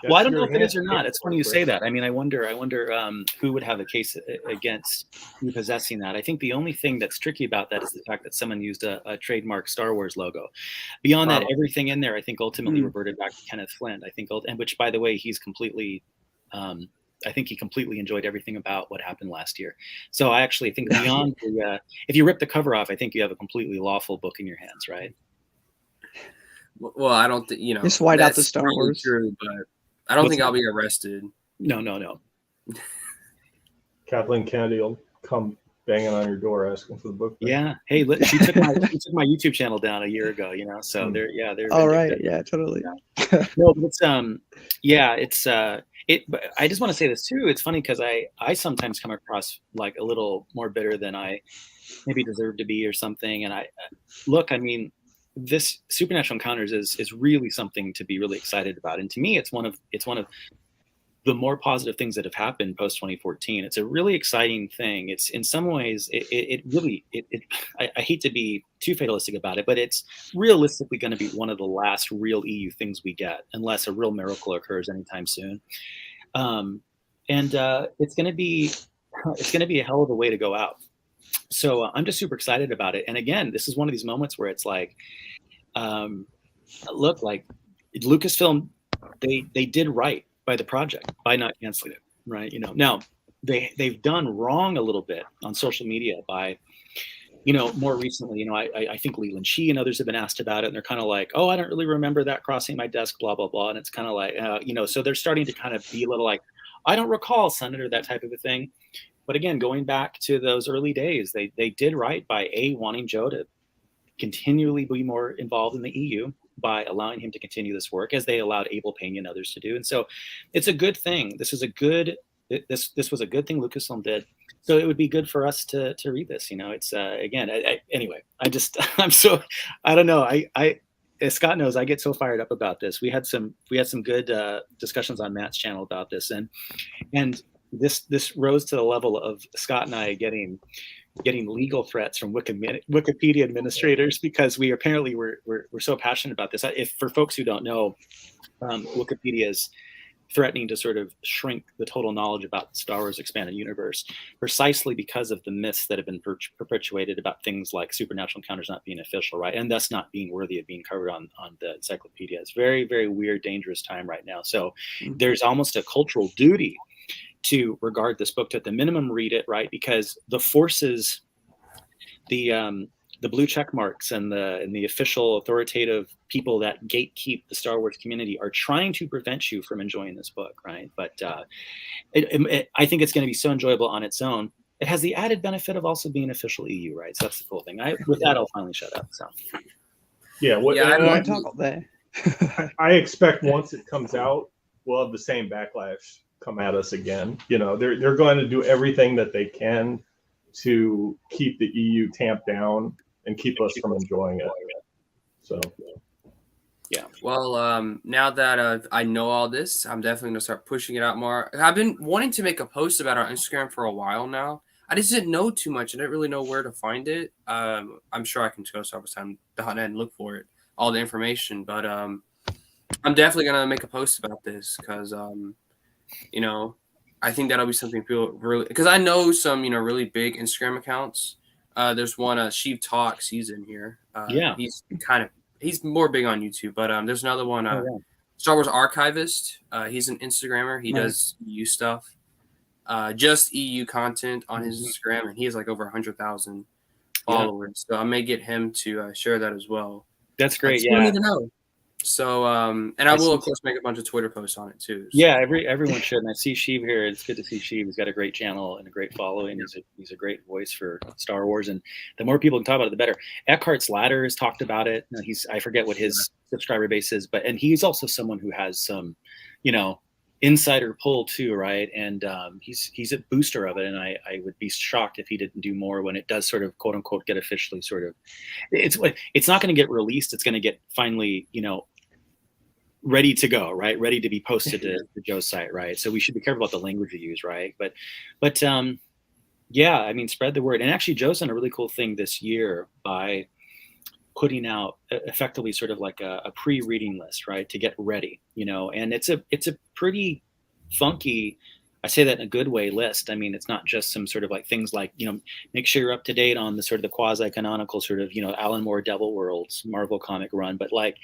Well, I don't know if it is or not. It's funny you say that. I mean, I wonder who would have a case against you possessing that. I think the only thing that's tricky about that is the fact that someone used a trademark Star Wars logo. Beyond that, everything in there, I think ultimately reverted back to Kenneth Flint. I think, and which, by the way, he's completely. I think he completely enjoyed everything about what happened last year. So I actually think beyond if you rip the cover off, I think you have a completely lawful book in your hands, right? Well, I don't think just white out the Star Wars. True, but I don't think I'll be arrested. No. Kathleen Kennedy will come banging on your door asking for the book. Yeah. Hey, she took my YouTube channel down a year ago. So they're. Oh right. Yeah. Totally. Yeah. No, but it's But I just want to say this too. It's funny because I sometimes come across like a little more bitter than I maybe deserve to be or something. And I mean, this Supernatural Encounters is really something to be really excited about. And to me, it's one of the more positive things that have happened post 2014. It's a really exciting thing. It's in some ways, it really, I hate to be too fatalistic about it, but it's realistically going to be one of the last real EU things we get, unless a real miracle occurs anytime soon. It's going to be a hell of a way to go out. So I'm just super excited about it. And again, this is one of these moments where it's like, look, like Lucasfilm, they did right by the project by not canceling it, right? Now they've done wrong a little bit on social media by, more recently, I think Leland Shee and others have been asked about it, and they're kind of like, oh, I don't really remember that crossing my desk, blah, blah, blah. And it's kind of like, so they're starting to kind of be a little like, I don't recall, Senator, that type of a thing. But again, going back to those early days, they did right by wanting Joe to continually be more involved in the EU by allowing him to continue this work, as they allowed Abel Pena and others to do. And so it's a good thing. This was a good thing Lucasfilm did. So it would be good for us to read this. It's again, anyway, I don't know. As Scott knows, I get so fired up about this. We had some good discussions on Matt's channel about this, and this rose to the level of Scott and I getting legal threats from Wikipedia administrators, because we apparently we're so passionate about this. If for folks who don't know, Wikipedia is threatening to sort of shrink the total knowledge about the Star Wars expanded universe, precisely because of the myths that have been perpetuated about things like Supernatural Encounters not being official, right, and thus not being worthy of being covered on the encyclopedia. It's very, very weird, dangerous time right now. So there's almost a cultural duty to regard this book, to at the minimum read it, right? Because the forces, the blue check marks and the official authoritative people that gatekeep the Star Wars community are trying to prevent you from enjoying this book, right? But I think it's going to be so enjoyable on its own. It has the added benefit of also being official EU, right? So that's the cool thing. With that, I'll finally shut up. So I talk all day. I expect once it comes out, we'll have the same backlash come at us again. They're going to do everything that they can to keep the EU tamped down and keep us from enjoying it. So yeah. Well, now that I know all this, I'm definitely gonna start pushing it out more. I've been wanting to make a post about our Instagram for a while now. I just didn't know too much. I didn't really know where to find it. I'm sure I can go sometime and look for it, all the information. But I'm definitely gonna make a post about this because I think that'll be something people really, because I know some really big Instagram accounts. There's one Sheev Talks. He's in here. He's more big on YouTube, but there's another one. Star Wars Archivist. He's an Instagrammer. He does EU stuff, just EU content on his Instagram, and he has like over 100,000 followers. So I may get him to share that as well. That's great. I need to know. So, and I will, of course, make a bunch of Twitter posts on it too. So. Yeah, everyone should. And I see Sheev here. It's good to see Sheev. He's got a great channel and a great following. He's a great voice for Star Wars, and the more people can talk about it, the better. Eckhart's Ladder has talked about it. I forget what his subscriber base is, and he's also someone who has some, insider pull too, right? And he's a booster of it, and I would be shocked if he didn't do more when it does sort of quote unquote get officially sort of. It's not going to get released. It's going to get finally, ready to go, right? Ready to be posted to Joe's site, right? So we should be careful about the language we use, right? But yeah, I mean, spread the word. And actually, Joe's done a really cool thing this year by putting out effectively sort of like a pre-reading list, right, to get ready, and it's a pretty funky, I say that in a good way, list. I mean, it's not just some sort of like things like, make sure you're up to date on the sort of the quasi-canonical sort of, Alan Moore Devil Worlds Marvel comic run, but like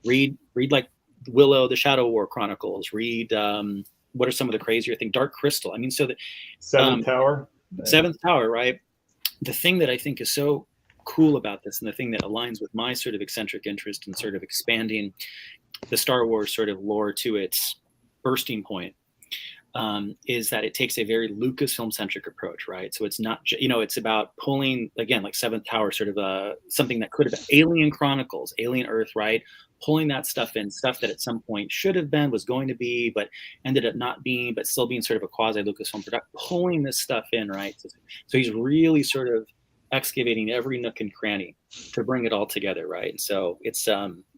read like Willow, the Shadow War Chronicles, read what are some of the crazier things, Dark Crystal. I mean, so that Seventh Tower, right? The thing that I think is so cool about this, and the thing that aligns with my sort of eccentric interest in sort of expanding the Star Wars sort of lore to its bursting point, is that it takes a very Lucasfilm centric approach, right? So it's not, it's about pulling, again, like Seventh Tower, sort of something that could have been Alien Chronicles, Alien Earth, right? Pulling that stuff in, stuff that at some point should have been, was going to be, but ended up not being, but still being sort of a quasi Lucasfilm product, pulling this stuff in, right? So he's really sort of excavating every nook and cranny to bring it all together, right? So it's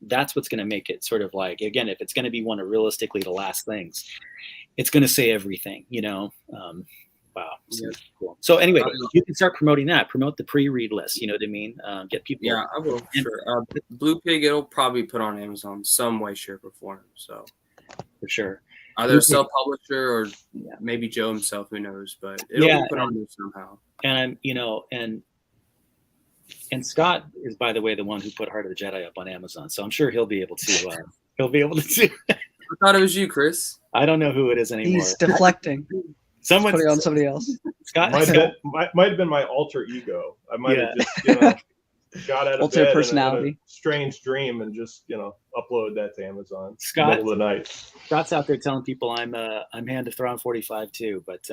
that's what's going to make it sort of like, again, if it's going to be one of realistically the last things, it's going to say everything, wow. So, cool. So anyway, you can start promoting that, promote the pre-read list, you know what I mean? Get people. Yeah, I will, sure. Blue Pig, it'll probably put on Amazon some way, shape, or form. So for sure. Either self-publisher or maybe Joe himself, who knows, but it'll be put on there somehow. And and Scott is, by the way, the one who put Heart of the Jedi up on Amazon, so I'm sure he'll be able to. I thought it was you, Chris. I don't know who it is anymore. He's deflecting. Someone's putting on somebody else. Scott might have been my alter ego. I might have just got out of bed personality. In a strange dream and just upload that to Amazon. Scott, middle of the night. Scott's out there telling people I'm Hand of Thrawn 45 too, but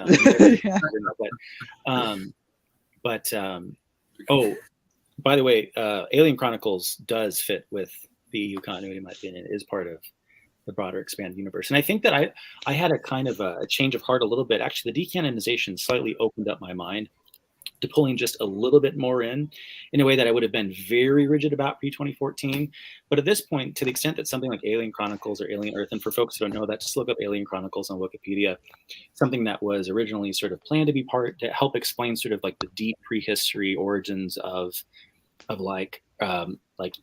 oh, by the way, Alien Chronicles does fit with the EU continuity, in my opinion. It is part of the broader expanded universe. And I think that I had a kind of a change of heart a little bit. Actually, the decanonization slightly opened up my mind to pulling just a little bit more in a way that I would have been very rigid about pre-2014. But at this point, to the extent that something like Alien Chronicles or Alien Earth, and for folks who don't know that, just look up Alien Chronicles on Wikipedia, something that was originally sort of planned to be part to help explain sort of like the deep prehistory origins of like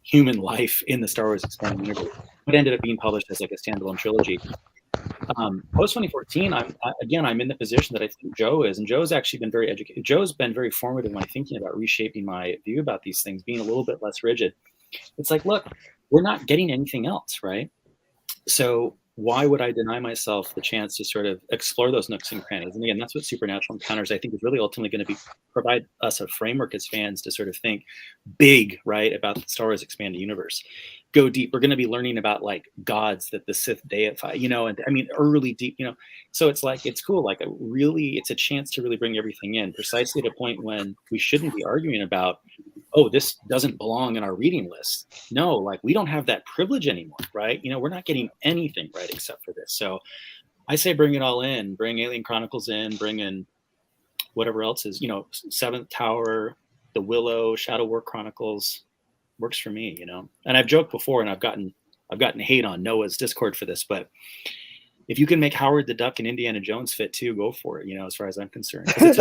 human life in the Star Wars expanded universe, but ended up being published as like a standalone trilogy. Post 2014, I'm in the position that I think Joe is, and Joe's actually been very educated. Joe's been very formative in my thinking about reshaping my view about these things, being a little bit less rigid. It's like, look, we're not getting anything else, right? So why would I deny myself the chance to sort of explore those nooks and crannies? And again, that's what Supernatural Encounters, I think, is really ultimately going to provide us a framework as fans to sort of think big, right, about the Star Wars expanded universe. Go deep. We're going to be learning about like gods that the Sith deify, and I mean, early deep, so it's like, it's cool. Like it's a chance to really bring everything in precisely at a point when we shouldn't be arguing about, oh, this doesn't belong in our reading list. No, like we don't have that privilege anymore, right? We're not getting anything right except for this. So I say bring it all in, bring Alien Chronicles in, bring in whatever else is, Seventh Tower, the Willow, Shadow War Chronicles. Works for me, and I've joked before, and I've gotten hate on Noah's Discord for this, but if you can make Howard the Duck and Indiana Jones fit too, go for it. As far as I'm concerned, there's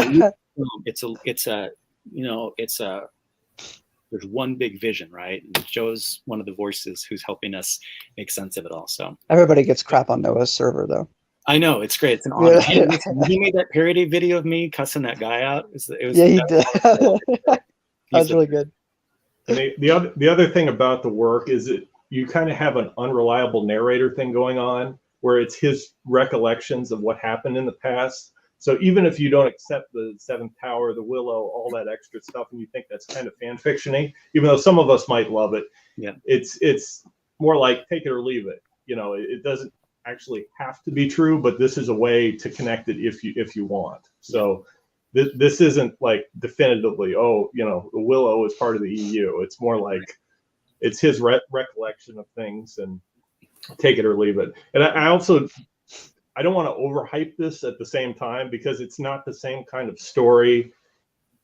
one big vision, right? And Joe's one of the voices who's helping us make sense of it all. So everybody gets crap on Noah's server, though. I know, it's great. It's an honor. Yeah. He made that parody video of me cussing that guy out. He did. That was really good. And the other thing about the work is that you kind of have an unreliable narrator thing going on, where it's his recollections of what happened in the past. So even if you don't accept the Seventh Tower, the Willow, all that extra stuff, and you think that's kind of fan fictiony, even though some of us might love it, it's more like take it or leave it. It doesn't actually have to be true, but this is a way to connect it if you want. So. This isn't like definitively, the Willow is part of the EU. It's more like it's his recollection of things, and take it or leave it. And I also I don't want to overhype this at the same time, because it's not the same kind of story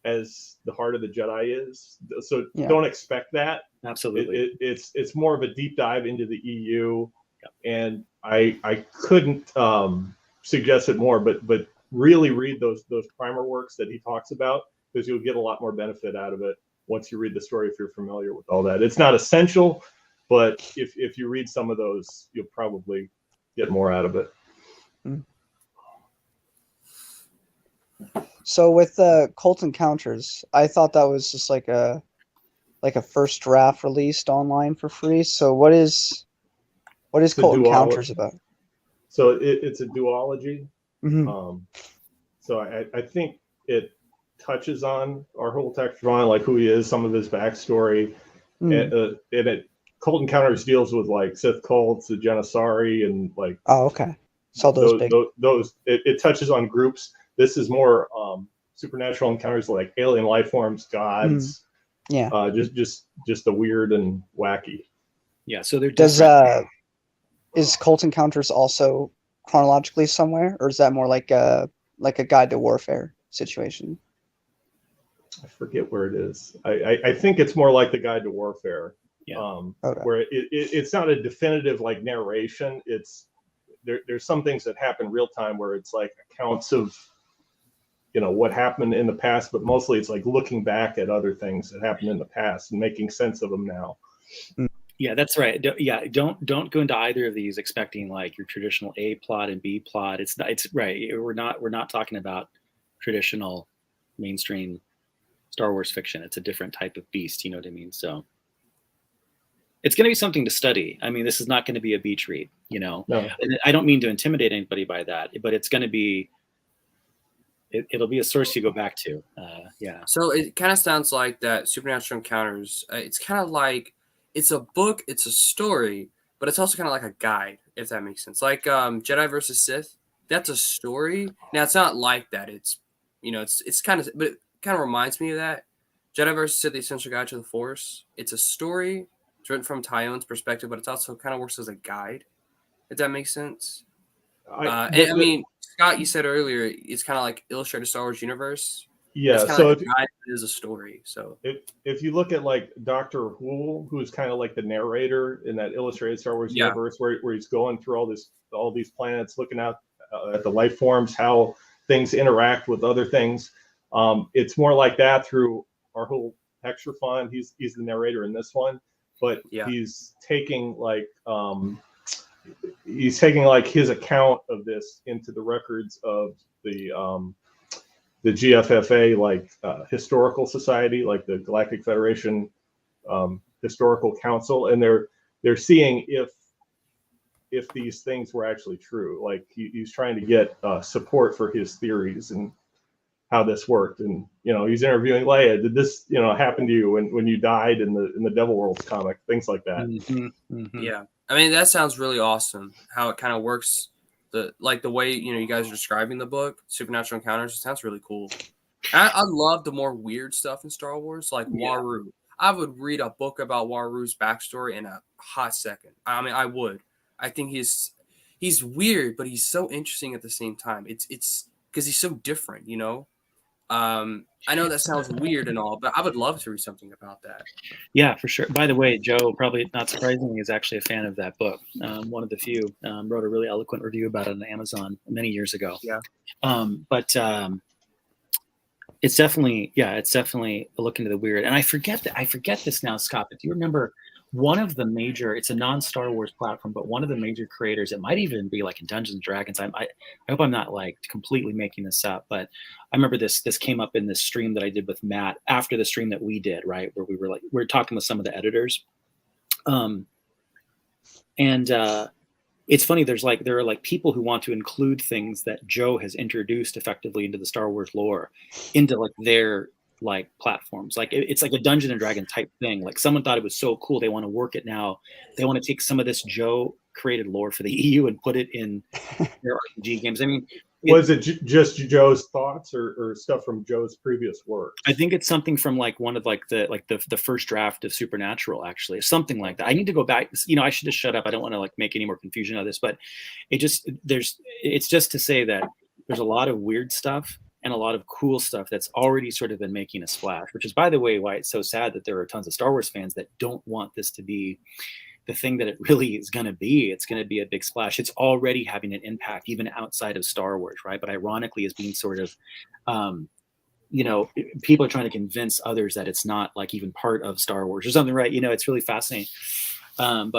as the Heart of the Jedi is. So don't expect that. Absolutely. It's more of a deep dive into the EU, and I couldn't suggest it more, but really read those primer works that he talks about, because you'll get a lot more benefit out of it once you read the story, if you're familiar with all that. It's not essential, but if you read some of those, you'll probably get more out of it. So with Cult Encounters, I thought that was just like a first draft released online for free. So what is Cult Encounters about? So it's a duology. Mm-hmm. So I think it touches on our whole Textron, like who he is, some of his backstory, and Cult Encounters deals with like Sith cults, the Janissari, and like okay, so it touches on groups. This is more supernatural encounters, like alien life forms, gods. Just the weird and wacky. Yeah. So there is Cult Encounters also chronologically somewhere, or is that more like a Guide to Warfare situation? I forget where it is. I think it's more like the Guide to Warfare. Yeah. Where it's not a definitive like narration. It's there's some things that happen real time where it's like accounts of what happened in the past, but mostly it's like looking back at other things that happened in the past and making sense of them now. Yeah, that's right. Don't go into either of these expecting like your traditional A plot and B plot. It's right. We're not talking about traditional mainstream Star Wars fiction. It's a different type of beast. You know what I mean? So it's going to be something to study. I mean, this is not going to be a beach read. No. And I don't mean to intimidate anybody by that, but it's going to be. It'll be a source you go back to. So it kind of sounds like that Supernatural Encounters. It's kind of like it's a book, it's a story, but it's also kind of like a guide, if that makes sense. Like Jedi versus Sith, that's a story. Now it's not like that. It's it's kind of, but it kind of reminds me of that. Jedi versus Sith: The Essential Guide to the Force. It's a story. It's written from Tyon's perspective, but it's also kind of works as a guide, if that makes sense. I mean, Scott, you said earlier it's kind of like Illustrated Star Wars Universe. Yeah, so like it is a story. So if you look at like Dr. Hoole, who's kind of like the narrator in that Illustrated Star Wars Universe, where he's going through all these planets, looking out at the life forms, how things interact with other things. It's more like that through our whole Extra Fund. He's the narrator in this one, but he's taking like his account of this into the records of the GFFA, like historical society, like the Galactic Federation Historical Council, and they're seeing if these things were actually true. Like he's trying to get support for his theories and how this worked. And he's interviewing Leia. Did this happen to you when you died in the Devil Worlds comic? Things like that. Mm-hmm, mm-hmm. Yeah, I mean that sounds really awesome. How it kind of works. The way you guys are describing the book, Supernatural Encounters, it sounds really cool. I love the more weird stuff in Star Wars, like Waru. I would read a book about Waru's backstory in a hot second. I mean, I would. I think he's weird, but he's so interesting at the same time. It's because he's so different, I know that sounds weird and all, but I would love to read something about that. Yeah, for sure. By the way, Joe, probably not surprisingly, is actually a fan of that book. One of the few. Wrote a really eloquent review about it on Amazon many years ago. Yeah. But it's definitely a look into the weird. And I forget this now, Scott, but do you remember one of the major, it's a non-Star Wars platform, but one of the major creators, it might even be like in Dungeons & Dragons. I hope I'm not like completely making this up, but I remember this came up in this stream that I did with Matt after the stream that we did, right? Where we were talking with some of the editors. It's funny, there are like people who want to include things that Joe has introduced effectively into the Star Wars lore into like their like platforms. Like it's like a Dungeon and Dragon type thing. Like someone thought it was so cool, they want to work it now. They want to take some of this Joe created lore for the EU and put it in their RPG games. I mean, was it just Joe's thoughts or stuff from Joe's previous work? I think it's something from like one of like the first draft of Supernatural, actually, something like that. I need to go back. I should just shut up. I don't want to like make any more confusion out of this, but it's just to say that there's a lot of weird stuff and a lot of cool stuff that's already sort of been making a splash, which is, by the way, why it's so sad that there are tons of Star Wars fans that don't want this to be the thing that it really is going to be. It's going to be a big splash. It's already having an impact even outside of Star Wars, right? But ironically, is being sort of, people are trying to convince others that it's not like even part of Star Wars or something, right? It's really fascinating. And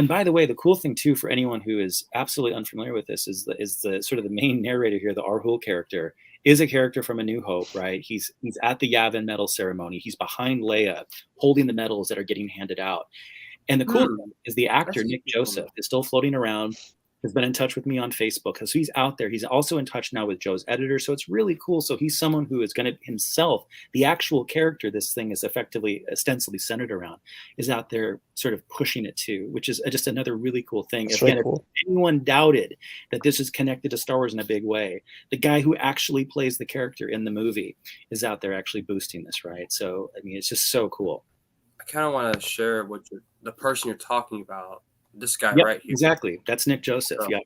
by the way, the cool thing too, for anyone who is absolutely unfamiliar with this, is the sort of the main narrator here, the Arhul character, is a character from A New Hope, right? He's at the Yavin medal ceremony. He's behind Leia, holding the medals that are getting handed out. And the cool thing is the actor, Nick Joseph, is still floating around, has been in touch with me on Facebook. So he's out there. He's also in touch now with Joe's editor. So it's really cool. So he's someone who is going to himself, the actual character this thing is ostensibly centered around, is out there sort of pushing it to, which is just another really cool thing. That's Again, really cool. if anyone doubted that this is connected to Star Wars in a big way, the guy who actually plays the character in the movie is out there actually boosting this, right? So, I mean, it's just so cool. I kind of want to share what the person you're talking about. This guy Yep, right here. Exactly. That's Nick Joseph. So, yeah.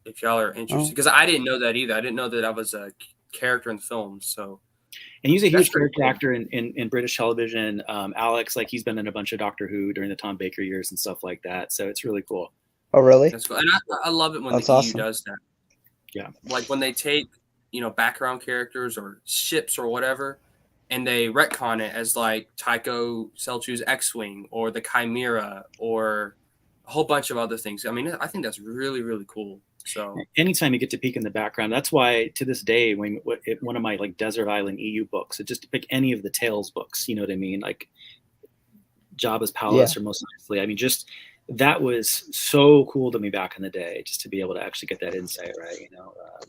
If y'all are interested, because I didn't know that either. I didn't know that I was a character in the film. So, and he's a huge character cool. actor in British television. Alex, like, he's been in a bunch of Doctor Who during the Tom Baker years and stuff like that. So it's really cool. Oh, really? That's cool. And I love it when That's the awesome. EU does that. Yeah. Like when they take, background characters or ships or whatever, and they retcon it as like Tycho Selchuk's X-Wing or the Chimera or a whole bunch of other things. I mean, I think that's really, really cool. So anytime you get to peek in the background, that's why to this day, when one of my like Desert Island EU books, just to pick any of the Tales books, you know what I mean? Like Jabba's Palace or Mos Eisley. I mean, just that was so cool to me back in the day, just to be able to actually get that insight, right?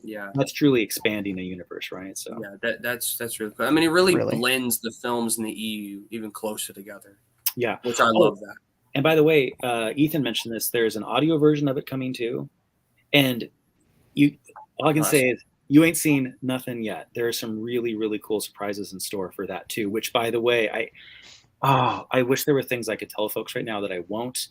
yeah, that's truly expanding the universe, right? So yeah, that's really cool. I mean, it really blends the films and the EU even closer together. Yeah, which I love that. And by the way, Ethan mentioned this. There's an audio version of it coming too, and all I can say is you ain't seen nothing yet. There are some really, really cool surprises in store for that too. Which, by the way, I wish there were things I could tell folks right now that I won't.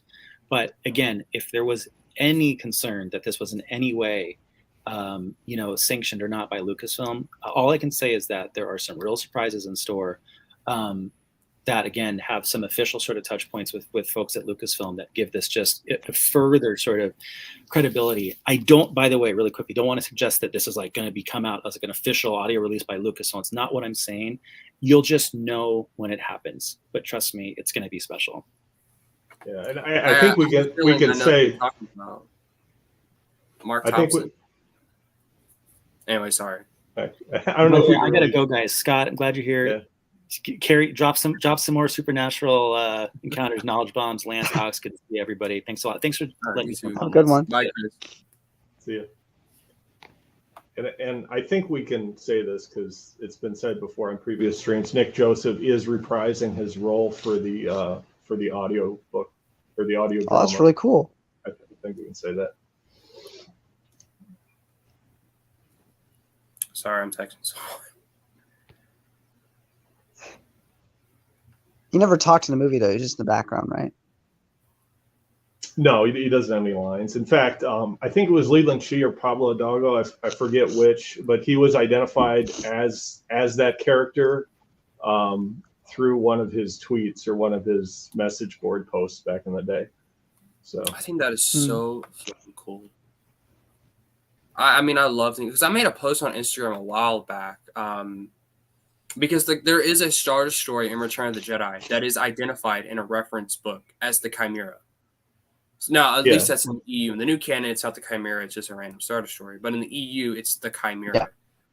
But again, if there was any concern that this was in any way, sanctioned or not by Lucasfilm, all I can say is that there are some real surprises in store that, again, have some official sort of touch points with folks at Lucasfilm that give this just a further sort of credibility. I don't, by the way, really quickly, don't want to suggest that this is like going to come out as like an official audio release by Lucasfilm. It's not what I'm saying. You'll just know when it happens. But trust me, it's going to be special. Yeah, and I think we can say Mark Thompson. Anyway, sorry. I don't know. I gotta go, guys. Scott, I'm glad you're here. Yeah. Drop some more Supernatural encounters, knowledge bombs. Lance, Alex, good to see everybody. Thanks a lot. Thanks for letting me come. Good one. Bye, Chris. See you. And I think we can say this because it's been said before on previous streams. Nick Joseph is reprising his role for the audio book or the audio drama. Oh, that's really cool. I think we can say that. Sorry, I'm texting someone. He never talked in the movie though. He's just in the background, right? No, he doesn't have any lines. In fact, I think it was Leland Shee or Pablo Hidalgo. I forget which, but he was identified as that character through one of his tweets or one of his message board posts back in the day. So I think that is so fucking cool. I mean, I love things because I made a post on Instagram a while back because there is a Star Destroyer in Return of the Jedi that is identified in a reference book as the Chimera. So now, at least that's in the EU. In the new canon, it's not the Chimera; it's just a random Star Destroyer. But in the EU, it's the Chimera. Yeah.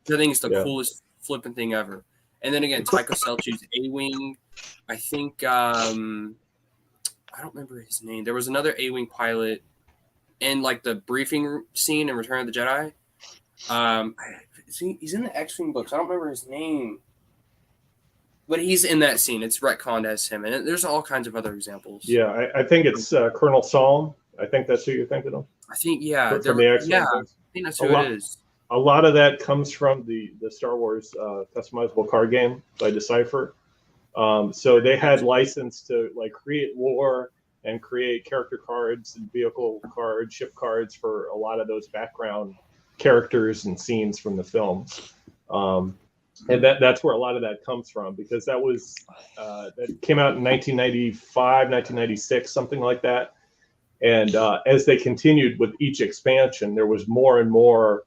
So I think it's the coolest flipping thing ever. And then again, Tycho Selchuk's A-Wing. I think I don't remember his name. There was another A-Wing pilot in like the briefing scene in Return of the Jedi. He's in the X-Wing books. I don't remember his name. But he's in that scene. It's retconned as him. And there's all kinds of other examples. Yeah, I think it's Colonel Salm. I think that's who you're thinking of. I think, yeah. From the X-Men. I think that's who it is. a lot of that comes from the Star Wars customizable card game by Decipher. So they had license to like create lore and create character cards and vehicle cards, ship cards for a lot of those background characters and scenes from the films. And that's where a lot of that comes from, because that was that came out in 1995, 1996, something like that. And as they continued with each expansion, there was more and more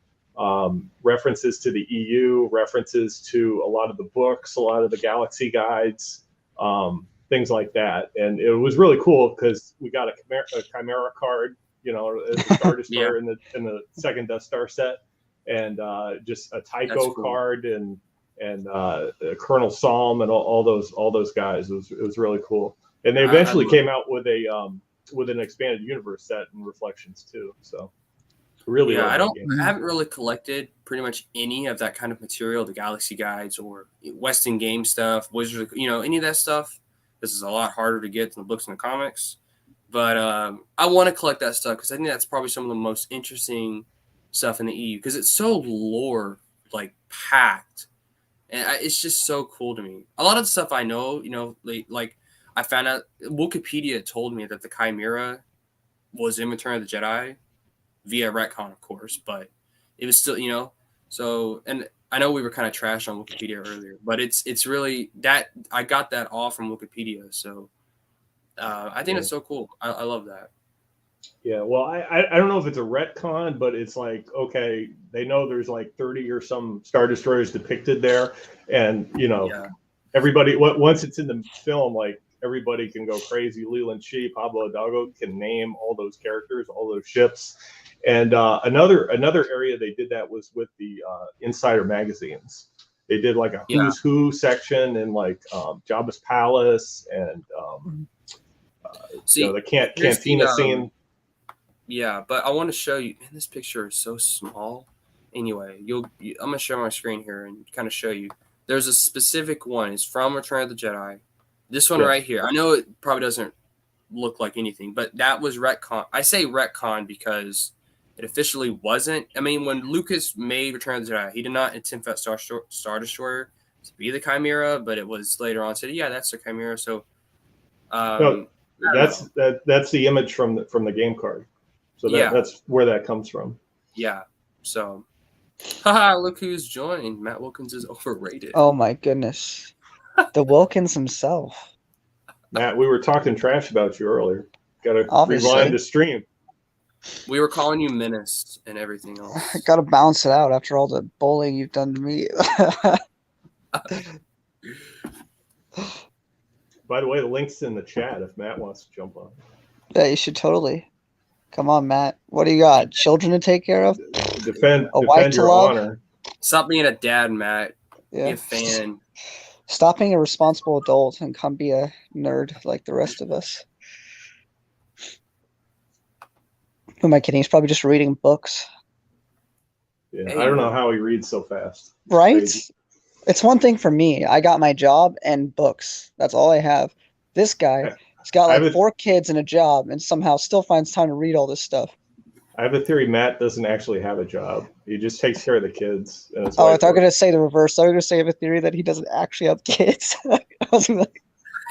references to the EU, references to a lot of the books, a lot of the galaxy guides, things like that. And it was really cool because we got a Chimera card, you know, as the Star Destroyer in the second Death Star set, and just a Tycho card and Colonel Salm and all those guys. It was really cool. And they eventually came out with an expanded universe set and Reflections too. So really, I haven't really collected pretty much any of that kind of material, the Galaxy Guides or Weston Game stuff, Wizards, you know, any of that stuff. This is a lot harder to get than the books and the comics. But I want to collect that stuff because I think that's probably some of the most interesting stuff in the EU because it's so lore like packed, and it's just so cool to me. A lot of the stuff I know, you know, like I found out Wikipedia told me that the Chimera was in Return of the Jedi via retcon, of course, but it was still, you know, so, and I know we were kind of trash on Wikipedia earlier, but it's really that I got that all from Wikipedia. So I think it's so cool. I love that. Yeah. Well, I don't know if it's a retcon, but it's like, okay, they know there's like 30 or some Star Destroyers depicted there. And, you know, everybody, once it's in the film, like everybody can go crazy. Leland Shee, Pablo Hidalgo can name all those characters, all those ships. And another area they did that was with the Insider magazines. They did like a Who's Who section in like Jabba's Palace and you know, the cantina scene. Yeah, but I want to show you. Man, this picture is so small. Anyway, I'm gonna share my screen here and kind of show you. There's a specific one. It's from Return of the Jedi. This one right here. I know it probably doesn't look like anything, but that was retcon. I say retcon because it officially wasn't. I mean, when Lucas made Return of the Jedi, he did not intend for that Star Destroyer to be the Chimera, but it was later on said, yeah, that's the Chimera. So, no, that's the image from the game card. So that's where that comes from. Yeah. So, haha, look who's joined. Matt Wilkins is overrated. Oh my goodness, the Wilkins himself. Matt, we were talking trash about you earlier. Got to rewind the stream. We were calling you menace and everything else. I gotta balance it out after all the bullying you've done to me. By the way, the link's in the chat if Matt wants to jump on. Yeah, you should totally. Come on, Matt. What do you got? Children to take care of? Defend wife to your love? honor. Stop being a dad, Matt. Yeah. Be a fan. Stop being a responsible adult and come be a nerd like the rest of us. Who am I kidding? He's probably just reading books. Yeah, I don't know how he reads so fast. Right? Crazy. It's one thing for me. I got my job and books. That's all I have. This guy has got like 4 kids and a job and somehow still finds time to read all this stuff. I have a theory Matt doesn't actually have a job. He just takes care of the kids. And I thought you were going to say the reverse. I was going to say I have a theory that he doesn't actually have kids. I was like,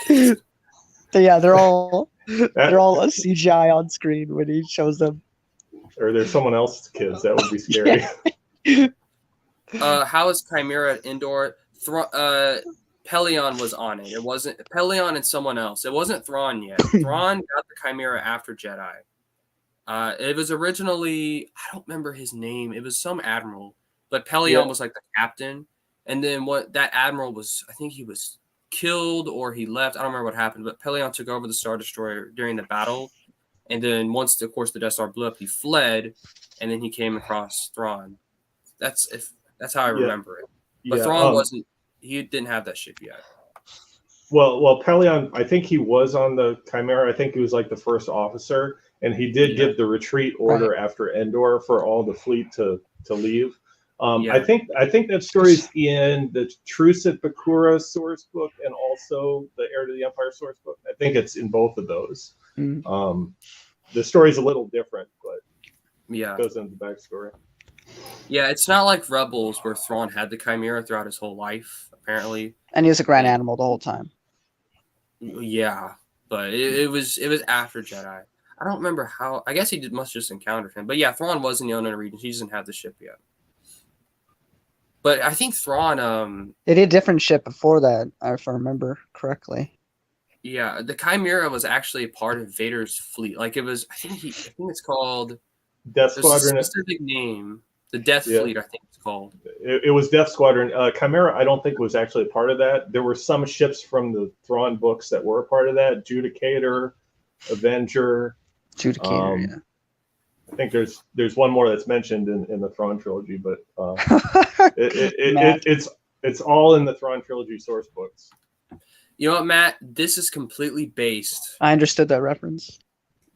so yeah, they're all a CGI on screen when he shows them. Or there's someone else's kids. That would be scary. How is Chimera Endor? Pelion was on it. It wasn't Pelion and someone else. It wasn't Thrawn yet. Thrawn got the Chimera after Jedi. It was originally, I don't remember his name. It was some admiral, but Pelion was like the captain. And then that admiral was, I think he was killed or he left. I don't remember what happened, but Pelion took over the Star Destroyer during the battle. And then once, of course, the Death Star blew up, he fled, and then he came across Thrawn. That's how I remember it. But Thrawn wasn't. He didn't have that ship yet. Well, Pelion, I think he was on the Chimera. I think he was like the first officer, and he did give the retreat order after Endor for all the fleet to leave. I think that story's in the Truce at Bakura source book and also the Heir to the Empire source book. I think it's in both of those. The story's a little different, but it goes into the backstory. Yeah, it's not like Rebels where Thrawn had the Chimera throughout his whole life, apparently. And he was a grand animal the whole time. Yeah, but it was after Jedi. I don't remember how. I guess must just encountered him. But yeah, Thrawn was in the unknown region. He doesn't have the ship yet. But I think Thrawn. They did a different ship before that, if I remember correctly. Yeah, the Chimera was actually a part of Vader's fleet. Like it was. I think it's called Death there's a Squadron. specific name. The Death Fleet, I think it's called. It was Death Squadron. Chimera, I don't think was actually a part of that. There were some ships from the Thrawn books that were a part of that. Judicator, Avenger. Judicator, yeah. I think there's one more that's mentioned in the Thrawn trilogy, but it's all in the Thrawn trilogy source books. You know what, Matt? This is completely based. I understood that reference.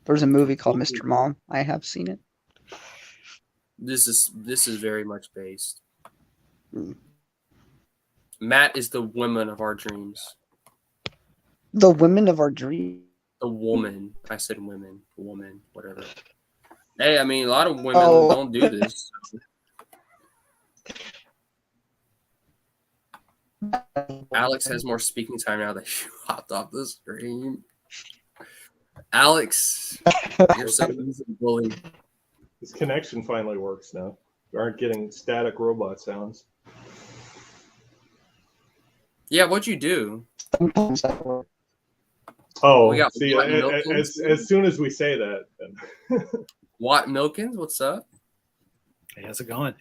There's a movie called Mr. Mom. I have seen it. This is very much based. Matt is the woman of our dreams. The women of our dreams. The woman. I said women. Woman. Whatever. Hey, I mean, a lot of women don't do this. Alex has more speaking time now that you hopped off the stream. Alex, you're so easy to bully. This connection finally works now. We aren't getting static robot sounds. Yeah, what'd you do? Sometimes that works. Oh, We got see, Watt Milkins. as soon as we say that, then. Watt Milkins, what's up? Hey, how's it going?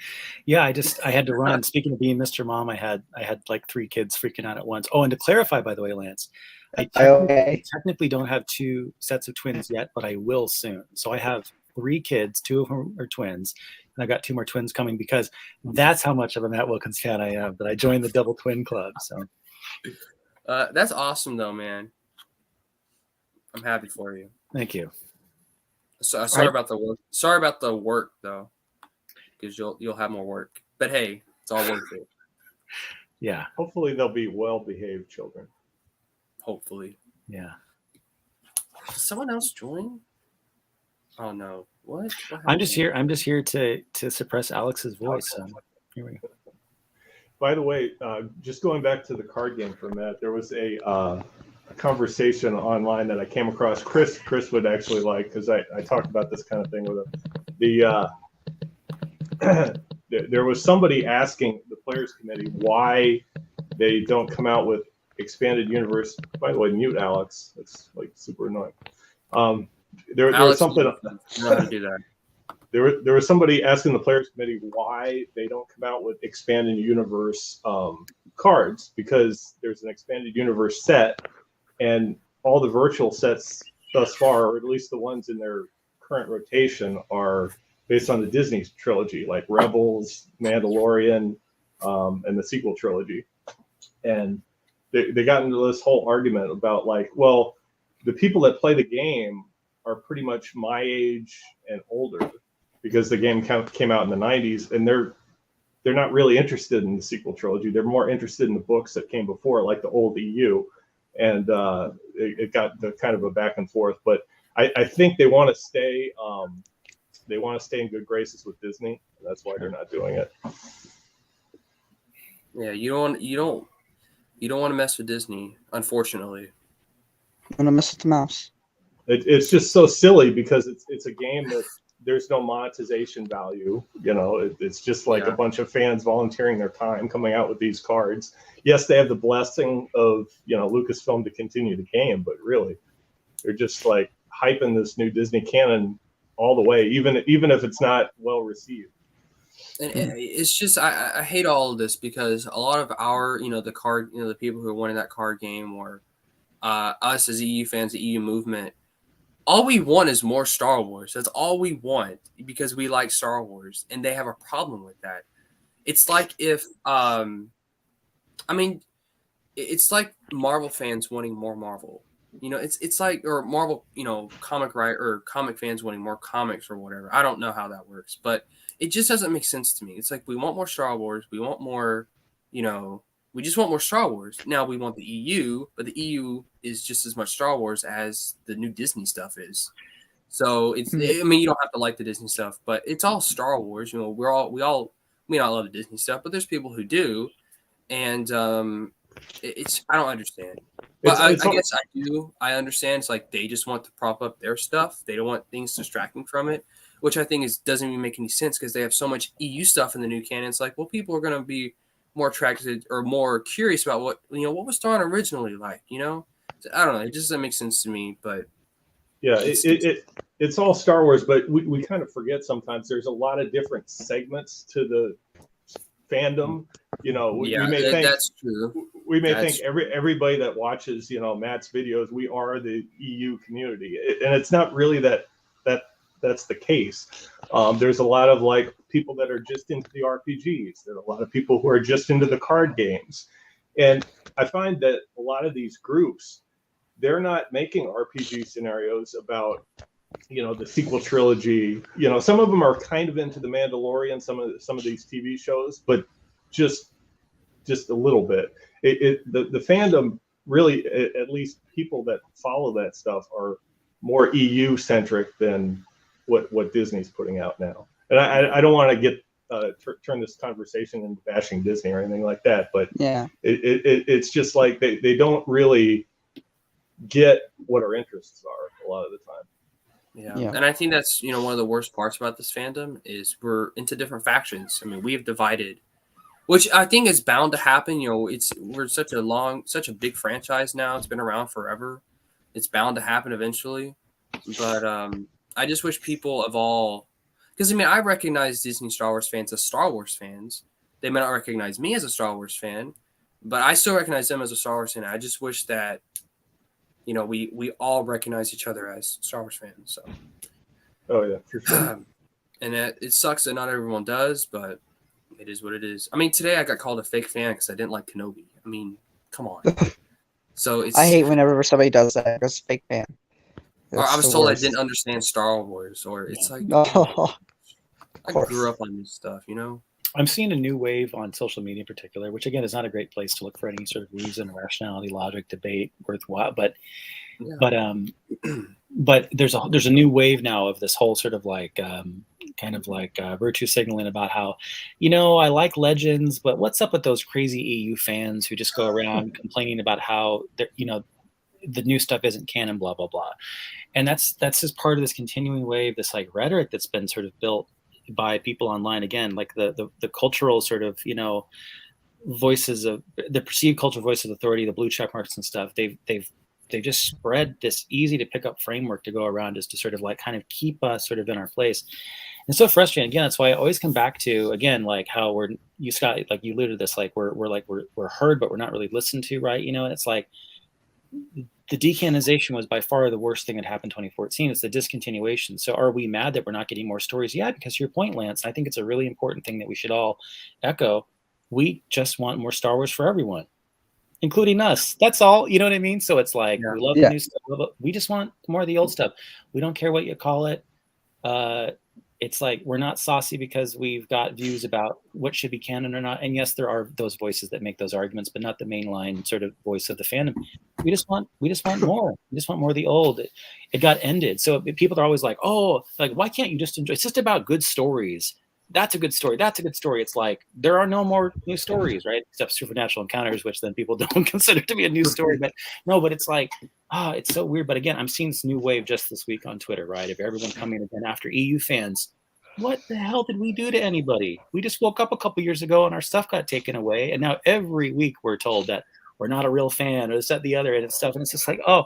Yeah, I had to run. Speaking of being Mr. Mom, I had like 3 kids freaking out at once. Oh, and to clarify, by the way, Lance, I technically don't have 2 sets of twins yet, but I will soon. So I have 3 kids, 2 of them are twins, and I got 2 more twins coming because that's how much of a Matt Wilkins fan I am. That I joined the double twin club. So that's awesome, though, man. I'm happy for you. Thank you. So sorry about the work. Sorry about the work, though, because you'll have more work. But hey, it's all worth it. Yeah. Hopefully, they'll be well-behaved children. Hopefully. Yeah. Did someone else join? Oh no! What I'm just here to suppress Alex's voice. So here we go. By the way, just going back to the card game for a minute, there was a conversation online that I came across. Chris would actually like, because I talked about this kind of thing with him. There was somebody asking the Players Committee why they don't come out with expanded universe. By the way, mute Alex. That's like super annoying. There was something. Know how to do that. There was somebody asking the Players Committee why they don't come out with expanded universe cards, because there's an expanded universe set, and all the virtual sets thus far, or at least the ones in their current rotation, are based on the Disney trilogy, like Rebels, Mandalorian, and the sequel trilogy. And they got into this whole argument about, like, well, the people that play the game are pretty much my age and older, because the game came out in the 90s, and they're not really interested in the sequel trilogy. They're more interested in the books that came before, like the old EU. And it got the kind of a back and forth. But I think they want to stay in good graces with Disney. That's why they're not doing it. Yeah, you don't want to mess with Disney, unfortunately. I'm gonna mess with the mouse. It's just so silly, because it's a game that there's no monetization value. You know, it's just like a bunch of fans volunteering their time coming out with these cards. Yes, they have the blessing of, Lucasfilm to continue the game, but really, they're just like hyping this new Disney canon all the way, even if it's not well received. And it's just I hate all of this, because a lot of our the people who are winning that card game, or us as EU fans, the EU movement, all we want is more Star Wars. That's all we want, because we like Star Wars, and they have a problem with that. It's like if it's like Marvel fans wanting more Marvel. It's like, or Marvel, comic fans wanting more comics or whatever. I don't know how that works, but it just doesn't make sense to me. It's like, we want more Star Wars. We want more, we just want more Star Wars. Now we want the EU, but the EU is just as much Star Wars as the new Disney stuff is. So it's, I mean, you don't have to like the Disney stuff, but it's all Star Wars. You know, we all may not love the Disney stuff, but there's people who do, and it's I don't understand. But I guess I do. I understand. It's like they just want to prop up their stuff. They don't want things distracting from it, which I think doesn't even make any sense because they have so much EU stuff in the new canon. It's like, well, people are going to be more attracted or more curious about what was Star Wars originally like. You know, so, I don't know. It just doesn't make sense to me. But yeah, it's all Star Wars, but we kind of forget sometimes there's a lot of different segments to the fandom. You know, we may think that's true. We may think everybody that watches, you know, Matt's videos, we are the EU community, and it's not really that's the case. There's a lot of like people that are just into the RPGs. There are a lot of people who are just into the card games, and I find that a lot of these groups, they're not making RPG scenarios about, you know, the sequel trilogy. You know, some of them are kind of into the Mandalorian, some of these TV shows, but just a little bit. The fandom really, at least people that follow that stuff, are more EU centric than what Disney's putting out now. And I don't want to get turn this conversation into bashing Disney or anything like that, but yeah, it's just like they don't really get what our interests are a lot of the time. Yeah. And I think that's, you know, one of the worst parts about this fandom is we're into different factions. I mean, we have divided, which I think is bound to happen. You know, we're such a big franchise now. It's been around forever. It's bound to happen eventually. But I just wish people of all, because I mean, I recognize Disney Star Wars fans as Star Wars fans. They may not recognize me as a Star Wars fan, but I still recognize them as a Star Wars fan. I just wish that, you know, we all recognize each other as Star Wars fans. So, oh yeah, for sure. And it sucks that not everyone does, but it is what it is. I mean, today I got called a fake fan because I didn't like Kenobi. I mean, come on. So I hate whenever somebody does that. It's a fake fan. Or I was told I didn't understand Star Wars, or it's like, I grew up on this stuff, you know. I'm seeing a new wave on social media in particular, which again is not a great place to look for any sort of reason, rationality, logic, debate worthwhile. But there's a new wave now of this whole sort of like virtue signaling about how, you know, I like Legends, but what's up with those crazy EU fans who just go around complaining about how, you know, the new stuff isn't canon, blah blah blah. And that's just part of this continuing wave, this like rhetoric that's been sort of built by people online, again, like the cultural sort of, you know, voices of the perceived cultural voice of authority, the blue check marks and stuff. They've just spread this easy to pick up framework to go around as to sort of like kind of keep us sort of in our place. And so frustrating. Again, that's why I always come back to, again, like how Scott, like you alluded to this, like we're heard, but we're not really listened to, right? You know, and it's like the decanonization was by far the worst thing that happened in 2014. It's the discontinuation. So are we mad that we're not getting more stories? Yeah, because to your point, Lance, I think it's a really important thing that we should all echo. We just want more Star Wars for everyone, including us. That's all. You know what I mean? So it's like, we love the new stuff. We just want more of the old stuff. We don't care what you call it. It's like, we're not saucy because we've got views about what should be canon or not. And yes, there are those voices that make those arguments, but not the mainline sort of voice of the fandom. We just want more. We just want more of the old. It got ended. So people are always like, oh, like, why can't you just enjoy? It's just about good stories. That's a good story. That's a good story. It's like, there are no more new stories, right? Except Supernatural Encounters, which then people don't consider to be a new story. But no, but it's like, it's so weird. But again, I'm seeing this new wave just this week on Twitter, right? Of everyone coming again after EU fans. What the hell did we do to anybody? We just woke up a couple years ago and our stuff got taken away. And now every week we're told that we're not a real fan or this, that, the other, and stuff. And it's just like, oh,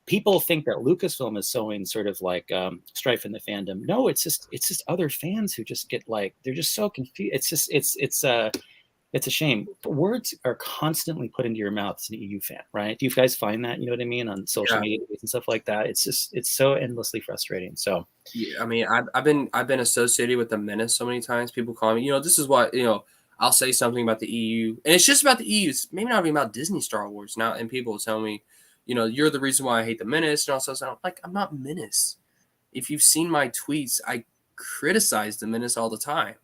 people think that Lucasfilm is sowing sort of like strife in the fandom. No, it's just other fans who just get like, they're just so confused. It's a shame. Words are constantly put into your mouth as an EU fan, right? Do you guys find that? You know what I mean? On social media and stuff like that. It's so endlessly frustrating. So yeah, I mean, I've been associated with the Menace so many times. People call me, you know, this is what, you know, I'll say something about the EU, and it's just about the EU. It's maybe not even about Disney Star Wars now. And people will tell me, you know, you're the reason why I hate the Menace, and also I'm like, I'm not Menace. If you've seen my tweets, I criticize the Menace all the time.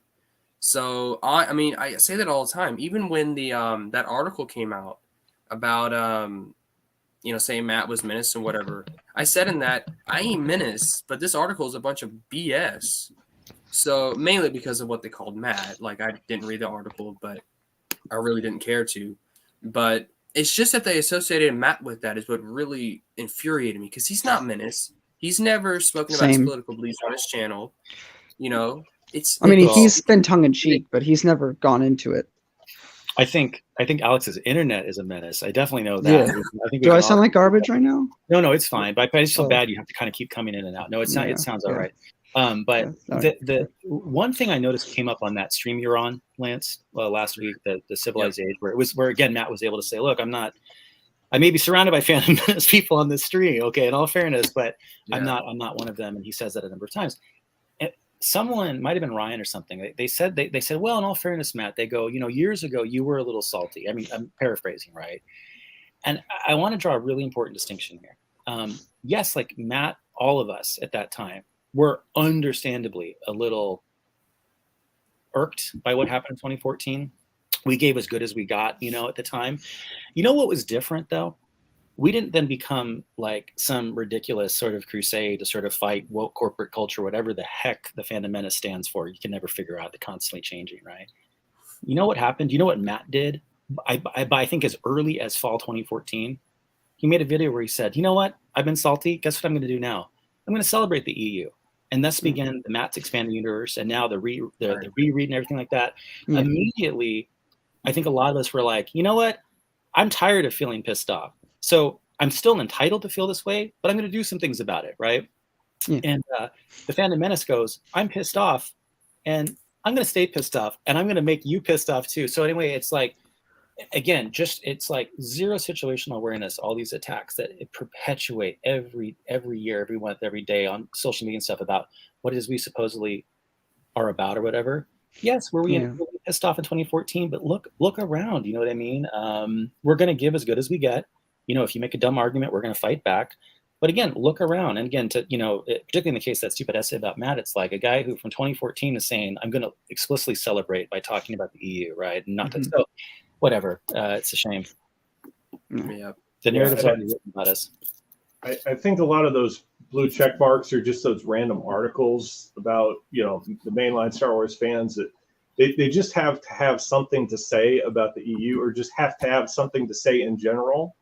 So I mean, I say that all the time. Even when the that article came out about saying Matt was Menace and whatever. I said in that, I ain't Menace, but this article is a bunch of BS. So mainly because of what they called Matt. Like, I didn't read the article, but I really didn't care to. But it's just that they associated Matt with that is what really infuriated me, because he's not Menace. He's never spoken about his Same. political beliefs on his channel. It's. I mean, it's- he's been tongue in cheek, but he's never gone into it. I think Alex's internet is a menace. I definitely know that. Yeah. I think Do I sound like garbage right now? No, it's fine. But I just feel Oh. bad. You have to kind of keep coming in and out. No, it's not. Yeah, It sounds all yeah. right. But Yeah, the one thing I noticed came up on that stream you're on, Lance, last week, the Civilized Age, where again Matt was able to say, "Look, I may be surrounded by Phantom Menace people on this stream, okay, in all fairness, but Yeah. I'm not one of them." And he says that a number of times. And someone might have been Ryan or something. They said, well, in all fairness, Matt, they go, years ago you were a little salty. I mean, I'm paraphrasing, right? And I want to draw a really important distinction here. Yes, like Matt, all of us at that time were understandably a little irked by what happened in 2014. We gave as good as we got, at the time. You know what was different, though? We didn't then become like some ridiculous sort of crusade to sort of fight woke corporate culture, whatever the heck the Phantom Menace stands for. You can never figure out. They're constantly changing, right? You know what happened? You know what Matt did? I think as early as fall 2014, he made a video where he said, "You know what? I've been salty. Guess what I'm going to do now? I'm going to celebrate the EU." And thus began the Matt's Expanded Universe, and now the reread and everything like that. Yeah. Immediately, I think a lot of us were like, you know what? I'm tired of feeling pissed off. So I'm still entitled to feel this way, but I'm going to do some things about it, right? Yeah. And the Phantom Menace goes, I'm pissed off, and I'm going to stay pissed off, and I'm going to make you pissed off too. So anyway, it's like, again, it's like zero situational awareness, all these attacks that it perpetuate every year, every month, every day on social media and stuff about what it is we supposedly are about or whatever. Yes, were we pissed off in 2014, but look around, you know what I mean? We're going to give as good as we get. If you make a dumb argument, we're going to fight back. But again, look around. And again, particularly in the case of that stupid essay about Matt, it's like a guy who from 2014 is saying, I'm going to explicitly celebrate by talking about the EU, right? And not to, so whatever. It's a shame. Yeah. The narrative's already written about us. I think a lot of those blue check marks are just those random articles about, the mainline Star Wars fans that they just have to have something to say about the EU, or just have to have something to say in general,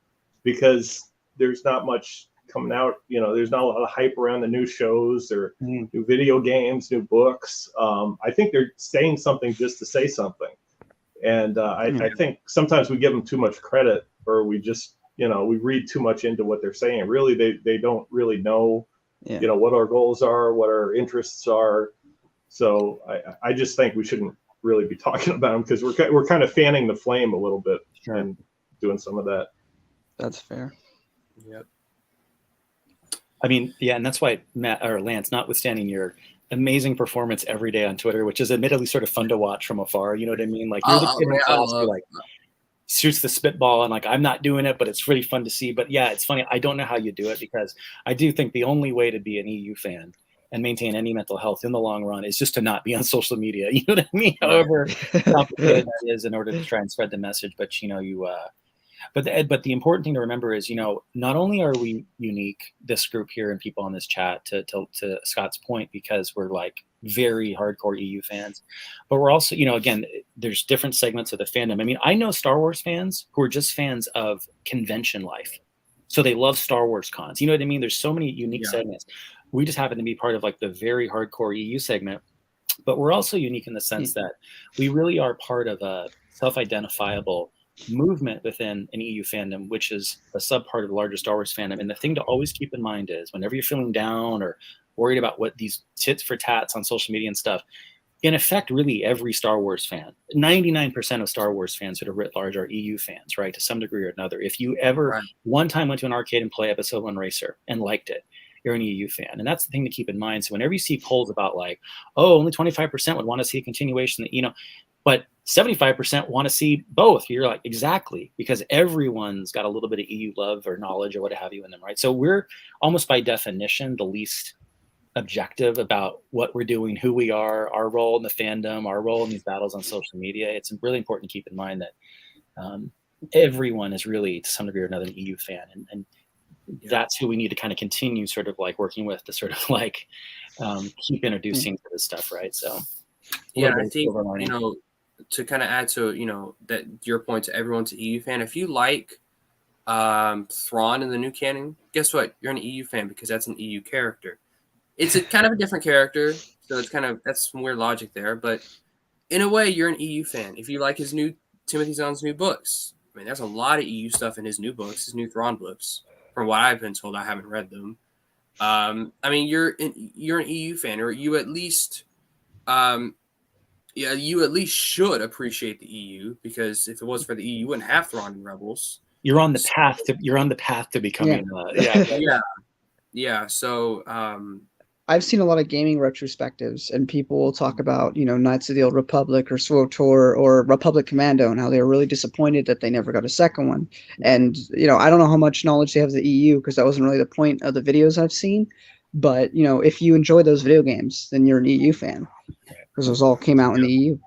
because there's not much coming out. There's not a lot of hype around the new shows or new video games, new books. I think they're saying something just to say something. And I think sometimes we give them too much credit, or we just, we read too much into what they're saying. Really, they don't really know, what our goals are, what our interests are. So I just think we shouldn't really be talking about them, because we're kind of fanning the flame a little bit and doing some of that. That's fair. Yep. I mean, yeah, and that's why Matt or Lance, notwithstanding your amazing performance every day on Twitter, which is admittedly sort of fun to watch from afar. You know what I mean? Like you're the kid in class who like shoots the spitball, and like I'm not doing it, but it's really fun to see. But yeah, it's funny. I don't know how you do it, because I do think the only way to be an EU fan and maintain any mental health in the long run is just to not be on social media. You know what I mean? However complicated that is in order to try and spread the message. But but the important thing to remember is, not only are we unique, this group here and people on this chat, to Scott's point, because we're like very hardcore EU fans, but we're also, again, there's different segments of the fandom. I mean, I know Star Wars fans who are just fans of convention life. So they love Star Wars cons. You know what I mean? There's so many unique segments. We just happen to be part of like the very hardcore EU segment, but we're also unique in the sense that we really are part of a self-identifiable movement within an EU fandom, which is a subpart of the larger Star Wars fandom. And the thing to always keep in mind is, whenever you're feeling down or worried about what these tits for tats on social media and stuff, in effect, really every Star Wars fan, 99% of Star Wars fans that are writ large are EU fans, right? To some degree or another. If you ever one time went to an arcade and play Episode 1 Racer and liked it, you're an EU fan. And that's the thing to keep in mind. So whenever you see polls about like, oh, only 25% would want to see a continuation, but 75% want to see both. You're like, exactly, because everyone's got a little bit of EU love or knowledge or what have you in them, right? So we're almost by definition the least objective about what we're doing, who we are, our role in the fandom, our role in these battles on social media. It's really important to keep in mind that everyone is really to some degree or another an EU fan, and Yeah. that's who we need to kind of continue sort of like working with to sort of like keep introducing to this stuff, right? So Yeah, I think, to kind of add to, that your point to everyone's an EU fan, if you like Thrawn in the new canon, guess what? You're an EU fan because that's an EU character. It's a kind of a different character, so it's that's some weird logic there, but in a way, you're an EU fan. If you like his new Timothy Zahn's new books, I mean, there's a lot of EU stuff in his new books, his new Thrawn books. From what I've been told, I haven't read them. I mean, you're an EU fan, or you at least, you at least should appreciate the EU, because if it was for the EU, you wouldn't have Thrawn and Rebels. You're on the path to becoming. Yeah. So I've seen a lot of gaming retrospectives, and people will talk about, Knights of the Old Republic or SWTOR or Republic Commando, and how they were really disappointed that they never got a second one. And, I don't know how much knowledge they have of the EU, because that wasn't really the point of the videos I've seen. But, if you enjoy those video games, then you're an EU fan, because those all came out in the EU.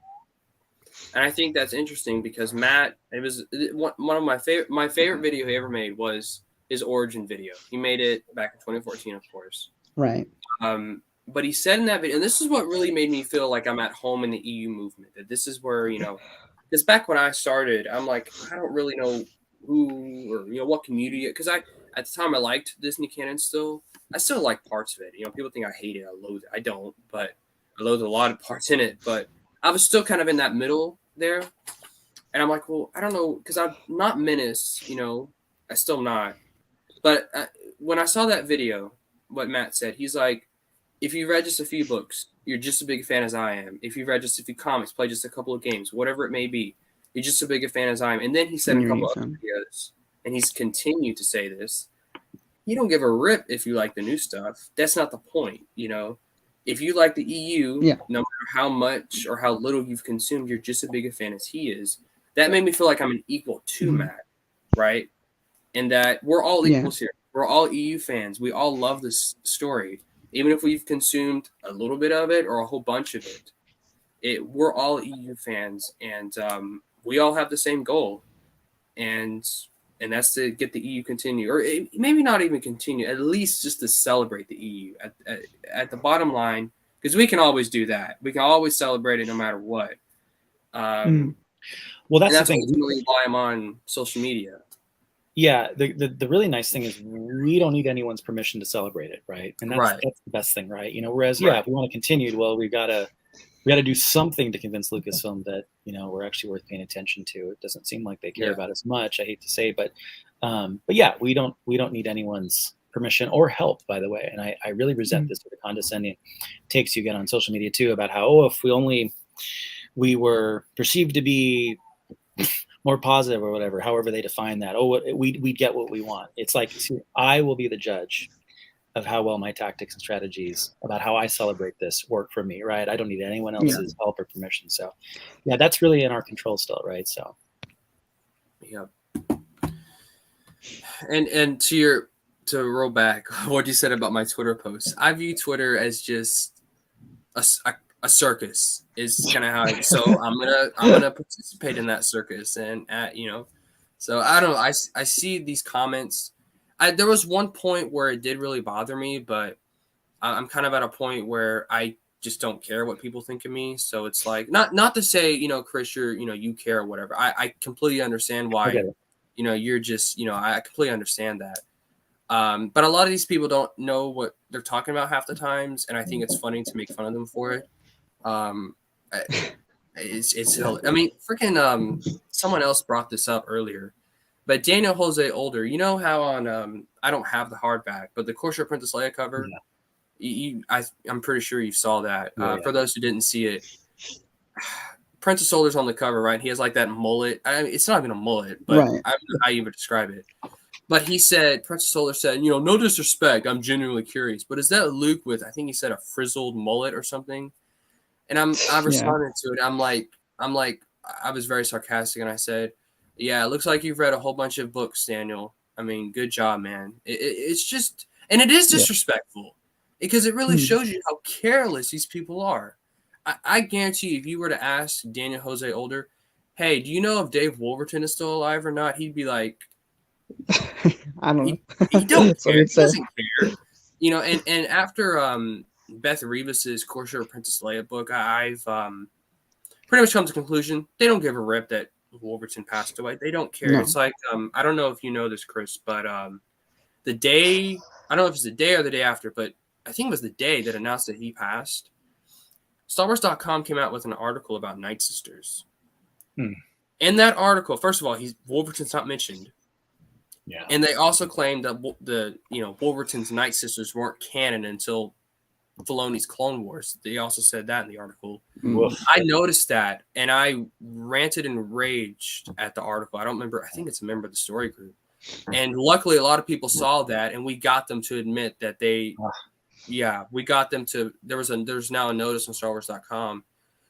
And I think that's interesting because Matt, it was one of my favorite video he ever made was his origin video. He made it back in 2014, of course. Right. But he said in that video, and this is what really made me feel like I'm at home in the EU movement, that this is where, because back when I started, I'm like, I don't really know who or, what community, because at the time I liked Disney canon still. I still like parts of it. People think I hate it, I loathe it. I don't, but I loathe a lot of parts in it. But I was still kind of in that middle there. And I'm like, well, I don't know, because I'm not Menace, I still not. But when I saw that video, what Matt said, he's like, if you read just a few books, you're just a big fan as I am. If you read just a few comics, play just a couple of games, whatever it may be, you're just a big a fan as I am. And then he said in a couple other videos, and he's continued to say this, you don't give a rip if you like the new stuff. That's not the point, If you like the EU, no matter how much or how little you've consumed, you're just as big a fan as he is. That made me feel like I'm an equal to Matt, right? And that we're all equals here. We're all EU fans. We all love this story. Even if we've consumed a little bit of it or a whole bunch of it, we're all EU fans, and we all have the same goal, and that's to get the EU continue, or maybe not even continue, at least just to celebrate the EU at the bottom line, because we can always do that. We can always celebrate it no matter what. Well, that's the thing. Ultimately why I'm on social media. Yeah, the really nice thing is we don't need anyone's permission to celebrate it, right? And that's the best thing, right? Whereas if we want to continue, well, we gotta do something to convince Lucasfilm that we're actually worth paying attention to. It doesn't seem like they care about as much. I hate to say, but yeah, we don't need anyone's permission or help, by the way. And I really resent this sort of condescending takes you get on social media too about how if we were perceived to be more positive or whatever, however they define that. We'd get what we want. It's like, see, I will be the judge of how well my tactics and strategies about how I celebrate this work for me, right? I don't need anyone else's help or permission. So yeah, that's really in our control still, right? So yeah. And to roll back what you said about my Twitter posts, I view Twitter as just a circus is kind of how so I'm gonna participate in that circus, and so I don't know, I see these comments. There was one point where it did really bother me, but I'm kind of at a point where I just don't care what people think of me. So it's like not to say Chris, you care or whatever. I completely understand why you're just I completely understand that. But a lot of these people don't know what they're talking about half the times, and I think it's funny to make fun of them for it. It's I mean, freaking someone else brought this up earlier, but Daniel Jose Older, how on I don't have the hardback, but the Corsair Princess Leia cover, I'm pretty sure you saw that. For those who didn't see it, Princess Older's on the cover, right? He has like that mullet. I mean, it's not even a mullet, but I don't know how you would describe it. But he said, Princess Older said, no disrespect, I'm genuinely curious, but is that Luke with, I think he said, a frizzled mullet or something? And I responded to it. I'm like, I was very sarcastic, and I said, yeah, it looks like you've read a whole bunch of books, Daniel. I mean, good job, man. It's just, and it is disrespectful because it really shows you how careless these people are. I guarantee you, if you were to ask Daniel Jose Older, "Hey, do you know if Dave Wolverton is still alive or not?" He'd be like, I don't know. he don't That's what care. he'd He say. doesn't care. You know, and after Beth Revis's Courtship of Princess Leia book, I've pretty much come to the conclusion they don't give a rip that Wolverton passed away. They don't care. No. It's like I don't know if you know this, Chris, but the day, I don't know if it's the day or the day after, but I think it was the day that announced that he passed. StarWars.com came out with an article about Night Sisters. In that article, first of all, Wolverton's not mentioned. Yeah. And they also claimed that Wolverton's Night Sisters weren't canon until Filoni's Clone Wars. They also said that in the article. I noticed that, and I ranted and raged at the article. I don't remember. I think it's a member of the story group. And luckily, a lot of people saw that, and we got them to admit that we got them to. There's now a notice on StarWars.com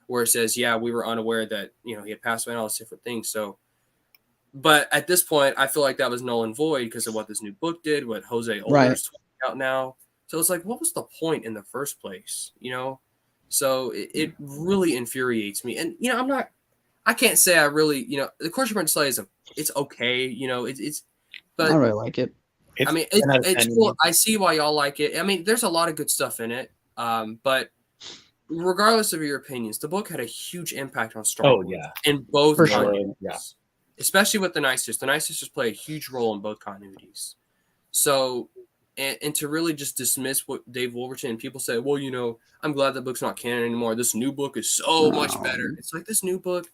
where it says, we were unaware that he had passed away and all these different things. So, but at this point, I feel like that was null and void because of what this new book did, what Jose Older's tweeting out now. So it's like, what was the point in the first place? So it really infuriates me, and I can't say I really, the Courtship of Princess Leia it's okay, but I really like it. It's cool. I see why y'all like it. I mean, there's a lot of good stuff in it, but regardless of your opinions, the book had a huge impact on Star Wars in both continuities, especially with the Night Sisters. The Night Sisters play a huge role in both continuities. So, and to really just dismiss what Dave Wolverton and people say, well, I'm glad that book's not canon anymore. This new book is so much better. It's like this new book.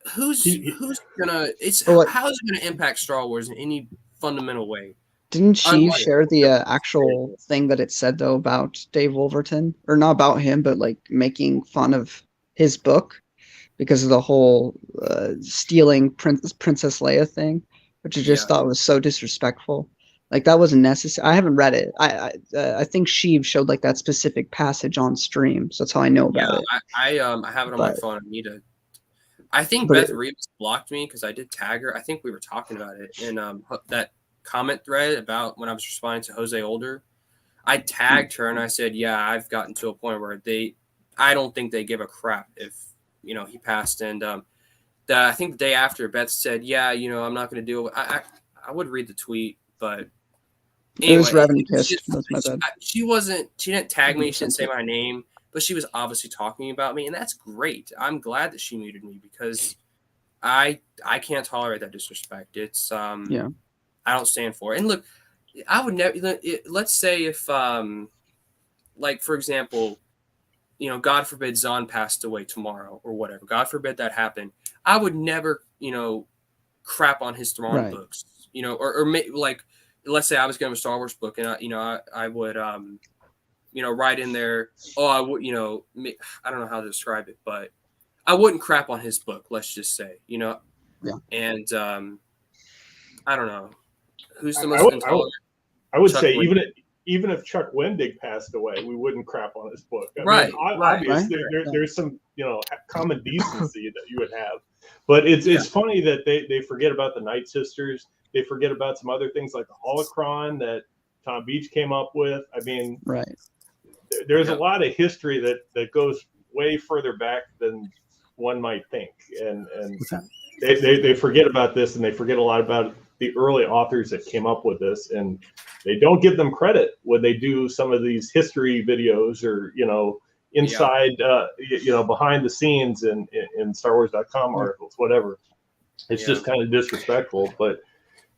How's it gonna impact Star Wars in any fundamental way? Didn't she share the actual thing that it said though about Dave Wolverton, or not about him, but like making fun of his book because of the whole stealing Princess Leia thing, which I just thought was so disrespectful. Like that wasn't necessary. I haven't read it. I think Sheev showed like that specific passage on stream, so that's how I know about it. I have it on my phone. I think Beth Reeves blocked me because I did tag her. I think we were talking about it in that comment thread about when I was responding to Jose Older. I tagged her and I said, I've gotten to a point where I don't think they give a crap if he passed. And I think the day after, Beth said, I'm not going to deal with. I would read the tweet, but anyway, it was Reverend Kist. That's my bad. She didn't tag me. She didn't say my name, but she was obviously talking about me, and that's great. I'm glad that she muted me because I can't tolerate that disrespect. It's I don't stand for it. And look, I would never. Let's say if like for example, God forbid Zahn passed away tomorrow or whatever. God forbid that happened. I would never, crap on his Thrawn books. Or like, let's say I was going to have a Star Wars book, and I would, write in there. Oh, I would, I don't know how to describe it, but I wouldn't crap on his book. Let's just say, and I don't know who's the most intolerant. I would say even if Chuck Wendig passed away, we wouldn't crap on his book. I mean, obviously, there's some common decency that you would have, but it's funny that they forget about the Night Sisters. They forget about some other things like the holocron that Tom Beach came up with. I mean, there's a lot of history that goes way further back than one might think, and they forget about this, and they forget a lot about the early authors that came up with this, and they don't give them credit when they do some of these history videos or inside behind the scenes in StarWars.com articles, whatever. It's just kind of disrespectful, but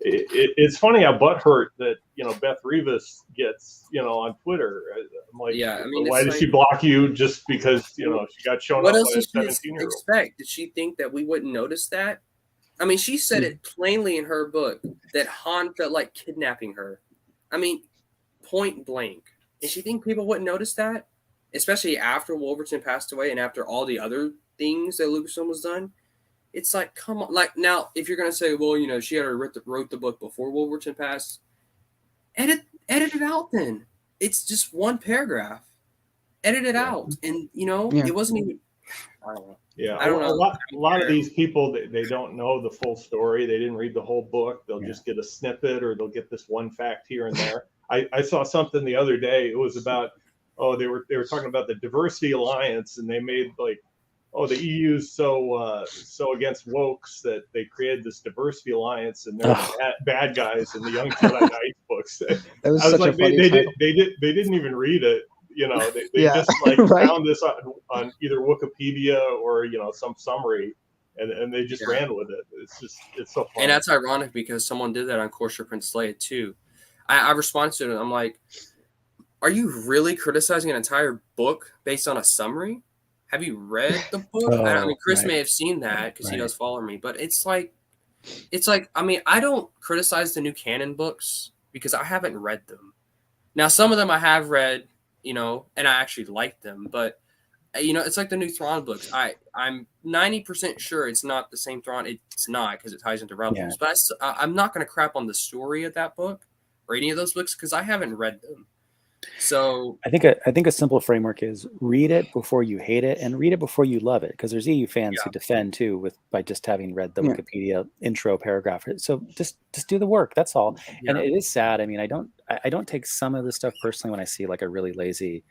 it's funny how butthurt that Beth Revis gets on Twitter. I'm like, why did she block you just because she got shown up by a 17-year-old? Expect? Did she think that we wouldn't notice that? I mean, she said it plainly in her book that Han felt like kidnapping her. I mean, point blank. Did she think people wouldn't notice that? Especially after Wolverton passed away and after all the other things that Lucasfilm was done? It's like, come on. Like, now, if you're going to say, well, she already wrote the book before Wolverton passed, edit it out then. It's just one paragraph. Edit it out. And, it wasn't even, I don't know. Yeah, I don't know. A lot of these people, they don't know the full story. They didn't read the whole book. They'll just get a snippet, or they'll get this one fact here and there. I saw something the other day. It was about, they were talking about the Diversity Alliance, and they made like, the EU's so against wokes that they created this diversity alliance, and they're the bad guys in the Young Jedi Knights books. That was such a funny title. They didn't even read it. They Yeah, just like right? found this on either Wikipedia or some summary, and they just ran with it. It's so funny. And that's ironic because someone did that on Courser Prince Leia too. I responded to it. I'm like, are you really criticizing an entire book based on a summary? Have you read the book? I mean, Chris may have seen that because he does follow me, but it's like, I mean, I don't criticize the new canon books because I haven't read them. Now, some of them I have read, and I actually like them, but it's like the new Thrawn books. I'm 90% sure it's not the same Thrawn. It's not because it ties into Rebels, but I'm not going to crap on the story of that book or any of those books because I haven't read them. So I think a simple framework is read it before you hate it and read it before you love it, because there's EU fans who defend too by just having read the Wikipedia intro paragraph. So just do the work. That's all. Yeah. And it is sad. I mean, I don't take some of this stuff personally when I see like a really lazy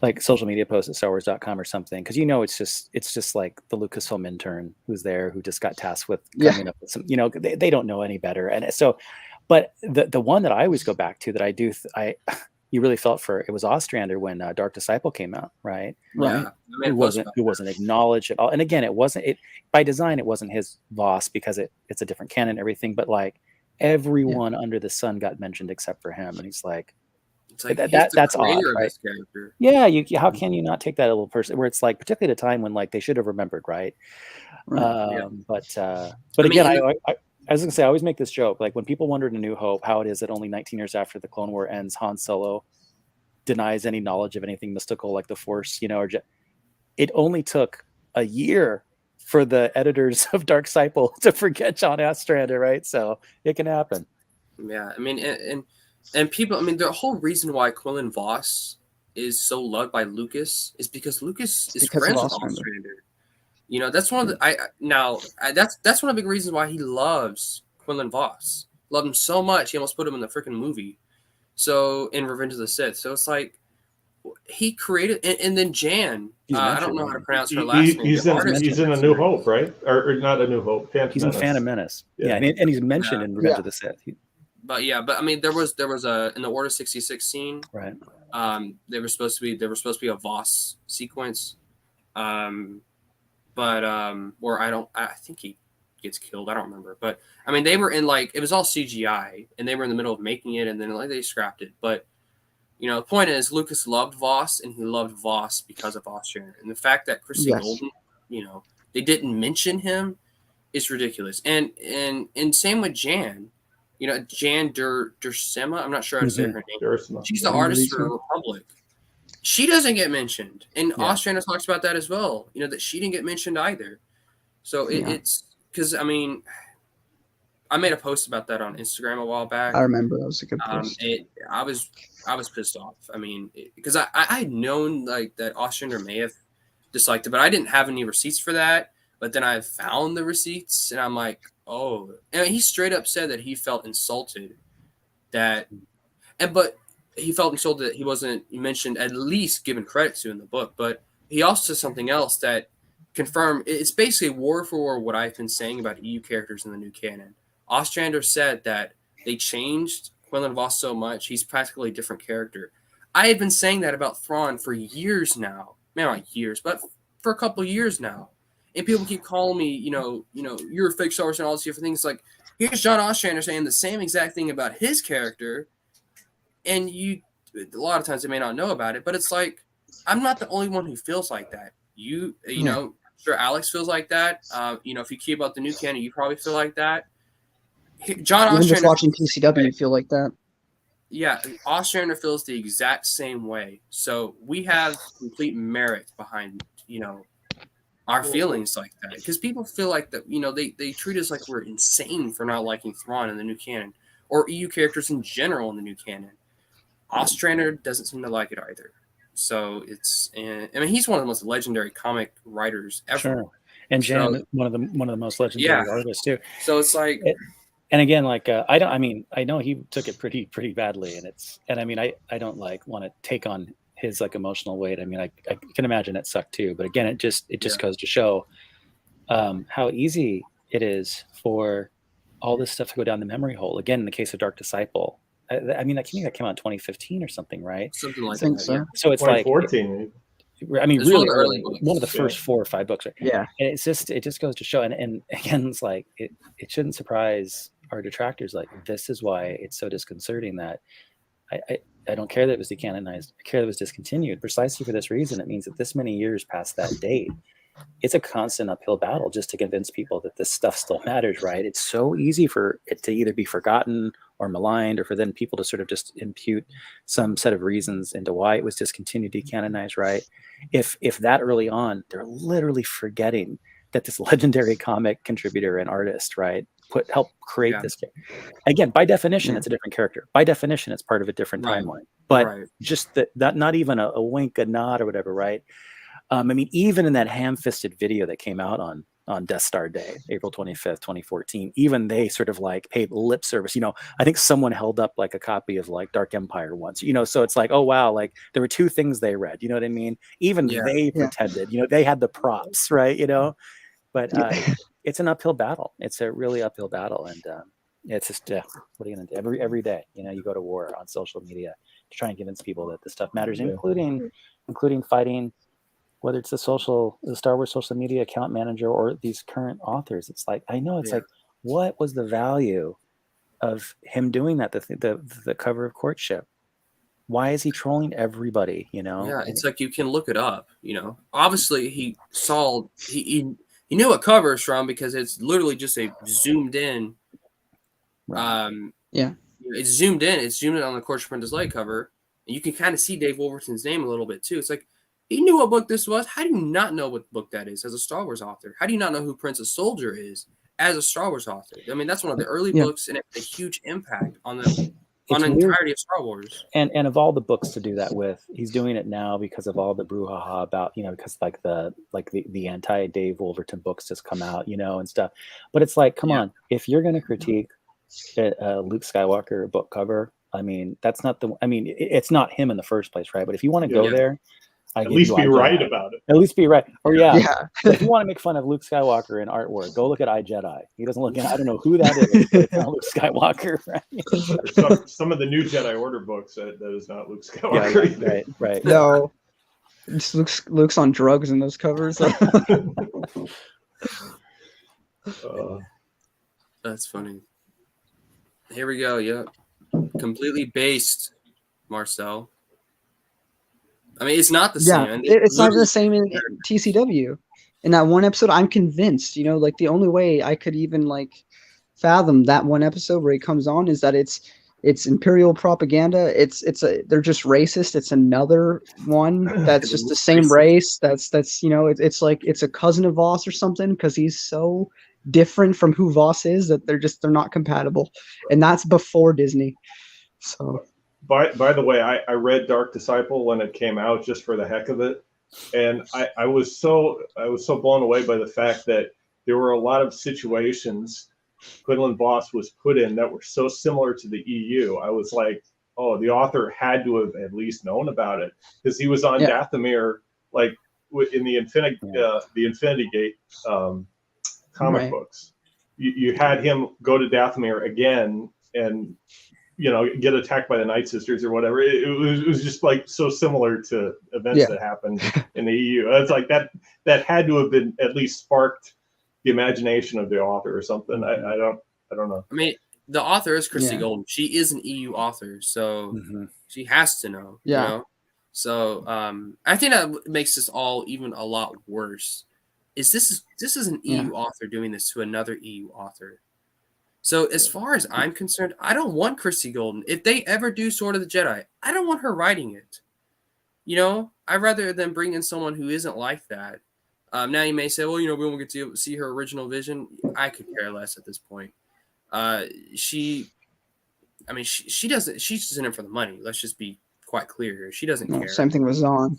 like social media post at StarWars.com or something, because it's just like the Lucasfilm intern who's there who just got tasked with coming up with some, they don't know any better. And so, but the one that I always go back to that I do you really felt for, it was Ostrander when Dark Disciple came out, right? Yeah, who wasn't acknowledged at all. And again, it by design, it wasn't his boss because it's a different canon and everything, but like everyone under the sun got mentioned except for him, and he's like that's odd, right? Yeah, how can you not take that a little person where it's like, particularly at a time when like they should have remembered, right? But again, I was gonna say, I always make this joke, like when people wondered in A New Hope how it is that only 19 years after the Clone War ends, Han Solo denies any knowledge of anything mystical like the Force, it only took a year for the editors of Dark Disciple to forget John Ostrander, right? So it can happen. Yeah, I mean, and people, I mean, the whole reason why Quinlan Vos is so loved by Lucas is because Lucas is friends with Ostrander. That's one of the that's one of the big reasons why he loves Quinlan Vos. Loved him so much he almost put him in the freaking movie. So in Revenge of the Sith. So it's like he created, and then Jan. I don't know how to pronounce her last name. He's in A New Hope, right? Or not A New Hope. He's in Phantom Menace. Yeah, and he's mentioned in Revenge of the Sith. But I mean, there was a in the Order 66 scene. Right. There was supposed to be a Voss sequence. But I think he gets killed. I don't remember. But I mean, they were in it was all CGI, and they were in the middle of making it, and then they scrapped it. But the point is, Lucas loved Voss, and he loved Voss because of Ostrander. And the fact that Christine Golden, they didn't mention him is ridiculous. And same with Jan. Jan Dursema. I'm not sure how to say her name. She's the artist for Republic. She doesn't get mentioned, and Ostrander talks about that as well. That she didn't get mentioned either. So it's because I mean, I made a post about that on Instagram a while back. I remember that was a good post. I was pissed off. I mean, because I had known that Ostrander may have disliked it, but I didn't have any receipts for that. But then I found the receipts, and I'm like, oh, and he straight up said that he felt insulted but he felt insulted that he wasn't mentioned, at least given credit to in the book. But he also said something else that confirmed it's basically word for word what I've been saying about EU characters in the new canon. Ostrander said that they changed Quinlan Vos so much, he's practically a different character. I had been saying that about Thrawn for years now. Maybe not years, but for a couple of years now. And people keep calling me, you're a fake Star Wars and all these different things. Like, here's John Ostrander saying the same exact thing about his character. And a lot of times they may not know about it, but it's like, I'm not the only one who feels like that. Sure, Alex feels like that. If you keep about the new canon, you probably feel like that. John Ostrander, just watching PCW, you feel like that. Yeah, Ostrander feels the exact same way. So we have complete merit behind, our feelings like that, because people feel like that. They treat us like we're insane for not liking Thrawn in the new canon, or EU characters in general in the new canon. Ostrander doesn't seem to like it either. So he's one of the most legendary comic writers ever. Sure. And Jan, one of the most legendary artists too. So it's like, and again, I know he took it pretty badly, and I don't want to take on his like emotional weight. I mean, I can imagine it sucked too. But again, it just goes to show how easy it is for all this stuff to go down the memory hole. Again, in the case of Dark Disciple, I mean, that came out in 2015 or something, right? Something like I think that. so. Yeah. So it's like 2014. I mean, It's really one of the early early, books. one of the first 4 or 5 books. Right? Yeah. And it just goes to show, and again, it's like it shouldn't surprise our detractors. Like, this is why it's so disconcerting that I don't care that it was decanonized. I care that it was discontinued precisely for this reason. It means that this many years past that date, it's a constant uphill battle just to convince people that this stuff still matters, right? It's so easy for it to either be forgotten or maligned, or for then people to sort of just impute some set of reasons into why it was discontinued, decanonized, right? If that early on, they're literally forgetting that this legendary comic contributor and artist, right, helped create this. Again, by definition, it's a different character. By definition, it's part of a different timeline. But just that not even a wink, a nod, or whatever, right? I mean, even in that ham-fisted video that came out on Death Star Day, April 25th, 2014, even they sort of like paid lip service. I think someone held up like a copy of like Dark Empire once, so it's like, oh, wow, like there were 2 things they read, you know what I mean? Even they pretended, they had the props, right? But it's an uphill battle. It's a really uphill battle. And it's just, what are you going to do? Every day, you go to war on social media to try and convince people that this stuff matters, including fighting, whether it's the Star Wars social media account manager or these current authors. It's like, I know, it's like, what was the value of him doing that? The cover of Courtship. Why is he trolling everybody? Yeah, it's like you can look it up. Obviously he saw he knew what cover is from because it's literally just a zoomed in. It's zoomed in. It's zoomed in on the Courtship Princess Leia cover, and you can kind of see Dave Wolverton's name a little bit too. It's like, he knew what book this was. How do you not know what book that is as a Star Wars author? How do you not know who Princess Soldier is as a Star Wars author? I mean, that's one of the early books, and it's a huge impact on the entirety of Star Wars. And of all the books to do that with, he's doing it now because of all the brouhaha about, because like the anti-Dave Wolverton books just come out, and stuff. But it's like, come on, if you're going to critique a Luke Skywalker book cover, I mean, it's not him in the first place, right? But if you want to go there, at least be right about it. At least be right. Or if you want to make fun of Luke Skywalker in artwork, go look at iJedi. He doesn't look. I don't know who that is. But it's not Luke Skywalker, right? Some of the new Jedi Order books that is not Luke Skywalker. Yeah, right. No, Luke's on drugs in those covers. That's funny. Here we go. Yep, completely based, Marcel. I mean, it's not the same. It's not the same in TCW. In that one episode, I'm convinced, like the only way I could even like fathom that one episode where he comes on is that it's Imperial propaganda. They're just racist. It's another one that's just the same race. That's it's like it's a cousin of Voss or something because he's so different from who Voss is that they're not compatible, and that's before Disney. So. By the way, I read Dark Disciple when it came out just for the heck of it, and I was so blown away by the fact that there were a lot of situations Quinlan Voss was put in that were so similar to the EU. I was like, oh, the author had to have at least known about it because he was on Dathomir, like in the Infinity Gate comic books. You had him go to Dathomir again and get attacked by the Night Sisters or whatever. It was just like so similar to events that happened in the EU. It's like that had to have been at least sparked the imagination of the author or something. I don't know. I mean, the author is Christy Golden. She is an EU author, so she has to know. Yeah. So I think that makes this all even a lot worse. This is an EU author doing this to another EU author. So as far as I'm concerned, I don't want Christy Golden. If they ever do Sword of the Jedi, I don't want her writing it. I'd rather than bring in someone who isn't like that. Now you may say, well, we won't get to see her original vision. I could care less at this point. She doesn't. She's just in it for the money. Let's just be quite clear here. She doesn't care. Same thing with Zahn.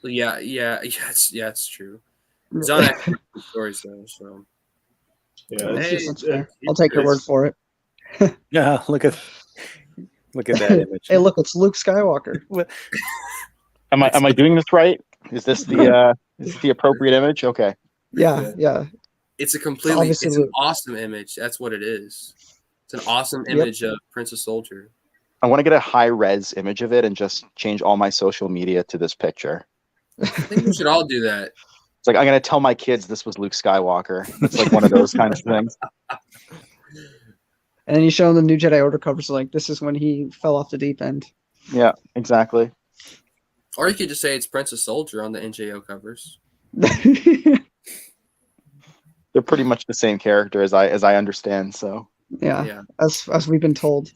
Yeah, it's true. Zahn actually has stories though, so. Yeah, that's fair. I'll take your word for it. Yeah, look at that image. Hey, look, it's Luke Skywalker. Am I doing this right? Is this the appropriate image? Okay. Yeah. It's It's it's obviously an Luke. awesome image. That's what it is. It's an awesome image of Princess Soldier. I want to get a high res image of it and just change all my social media to this picture. I think we should all do that. It's like I'm gonna tell my kids this was Luke Skywalker. It's like one of those kinds of things. And then you show them the new Jedi Order covers, like this is when he fell off the deep end. Yeah, exactly. Or you could just say it's Princess Soldier on the NJO covers. They're pretty much the same character as I understand. So yeah, as we've been told.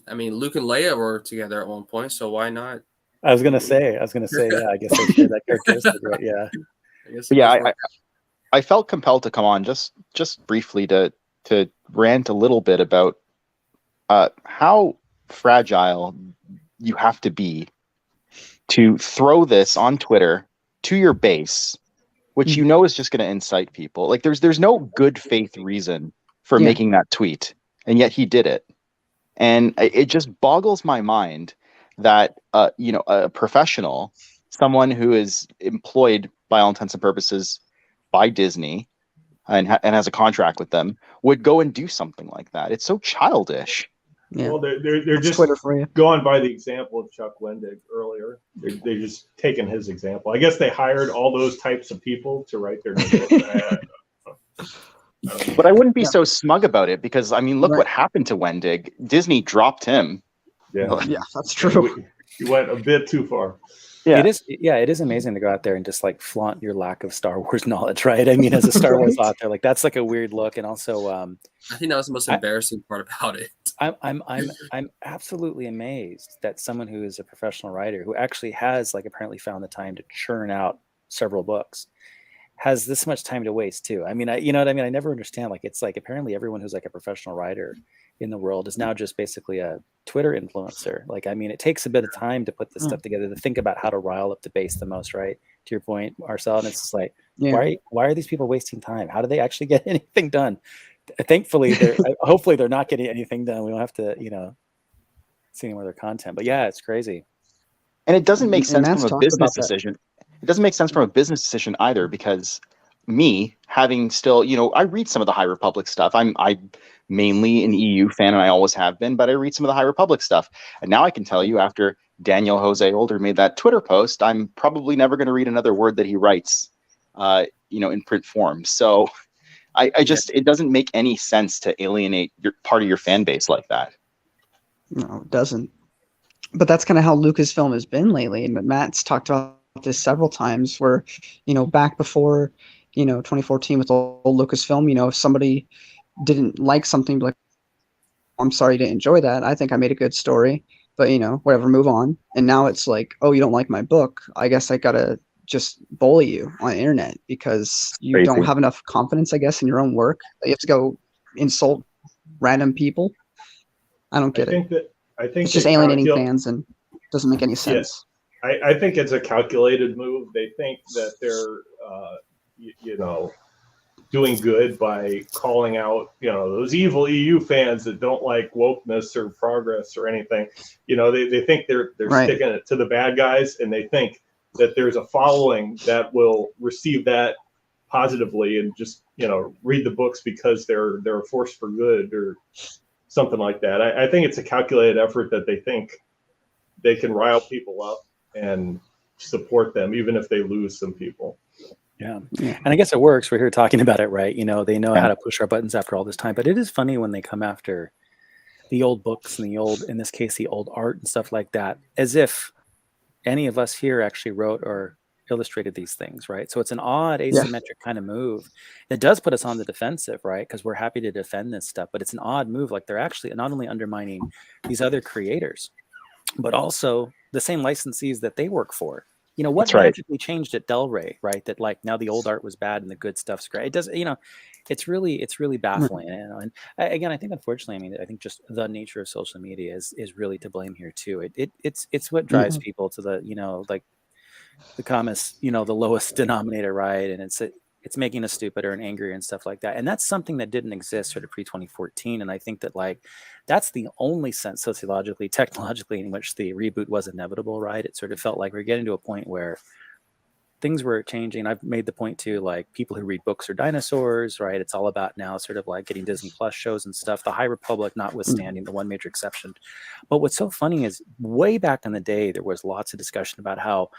I mean, Luke and Leia were together at one point, so why not? I was gonna say, yeah. I guess they share that characteristic, right? Yeah. I felt compelled to come on just briefly to rant a little bit about how fragile you have to be to throw this on Twitter to your base, which you know is just going to incite people. Like there's no good faith reason for making that tweet, and yet he did it, and it just boggles my mind that a professional, someone who is employed by all intents and purposes by Disney and has a contract with them, would go and do something like that. It's so childish. Yeah. Well, they're just going by the example of Chuck Wendig earlier. They're just taking his example. I guess they hired all those types of people to write their book. But I wouldn't be so smug about it because, I mean, look what happened to Wendig. Disney dropped him. Yeah, that's true. You went a bit too far. Yeah. It is amazing to go out there and just like flaunt your lack of Star Wars knowledge, right? I mean, as a Star Wars author, like that's like a weird look. And also I think that was the most embarrassing part about it. I'm absolutely amazed that someone who is a professional writer who actually has like apparently found the time to churn out several books has this much time to waste too. I mean, you know what I mean? I never understand. Like, it's like apparently everyone who's like a professional writer in the world is now just basically a Twitter influencer. Like, I mean, it takes a bit of time to put this stuff together, to think about how to rile up the base the most, right? To your point, Marcel, and it's just like, why are these people wasting time? How do they actually get anything done? Thankfully, hopefully they're not getting anything done. We don't have to, see any more of their content. But yeah, it's crazy. And it doesn't make sense from a business decision. It doesn't make sense from a business decision either, because me having still, I read some of the High Republic stuff. I'm mainly an EU fan, and I always have been, but I read some of the High Republic stuff. And now I can tell you, after Daniel Jose Older made that Twitter post, I'm probably never going to read another word that he writes, in print form. So I just, it doesn't make any sense to alienate part of your fan base like that. No, it doesn't. But that's kind of how Lucasfilm has been lately. And Matt's talked about this several times where, back before, 2014 with old Lucasfilm, if somebody didn't like something, like, I'm sorry to enjoy that. I think I made a good story, but, whatever, move on. And now it's like, oh, you don't like my book. I guess I got to just bully you on the internet because you don't have enough confidence, I guess, in your own work. You have to go insult random people. I don't get it. I think it's just alienating fans and doesn't make any sense. Yeah. I think it's a calculated move. They think that they're, doing good by calling out, those evil EU fans that don't like wokeness or progress or anything. They think they're sticking it to the bad guys, and they think that there's a following that will receive that positively and just, read the books because they're a force for good or something like that. I think it's a calculated effort that they think they can rile people up and support them, even if they lose some people. Yeah. And I guess it works. We're here talking about it, right? They know how to push our buttons after all this time. But it is funny when they come after the old books and in this case, the old art and stuff like that, as if any of us here actually wrote or illustrated these things, right? So it's an odd asymmetric kind of move. It does put us on the defensive, right? Because we're happy to defend this stuff, but it's an odd move. Like, they're actually not only undermining these other creators, but also the same licensees that they work for. What magically changed at Del Rey, right? That like now the old art was bad and the good stuff's great. It does, it's really baffling. And again, I think unfortunately, I think just the nature of social media is really to blame here too. It's what drives people to the, like the comments, the lowest denominator, right? And it's making us stupider and angrier and stuff like that. And that's something that didn't exist sort of pre-2014. And I think that like that's the only sense sociologically, technologically, in which the reboot was inevitable, right? It sort of felt like we're getting to a point where things were changing. I've made the point too, like people who read books are dinosaurs, right? It's all about now sort of like getting Disney Plus shows and stuff, the High Republic notwithstanding the one major exception. But what's so funny is way back in the day, there was lots of discussion about how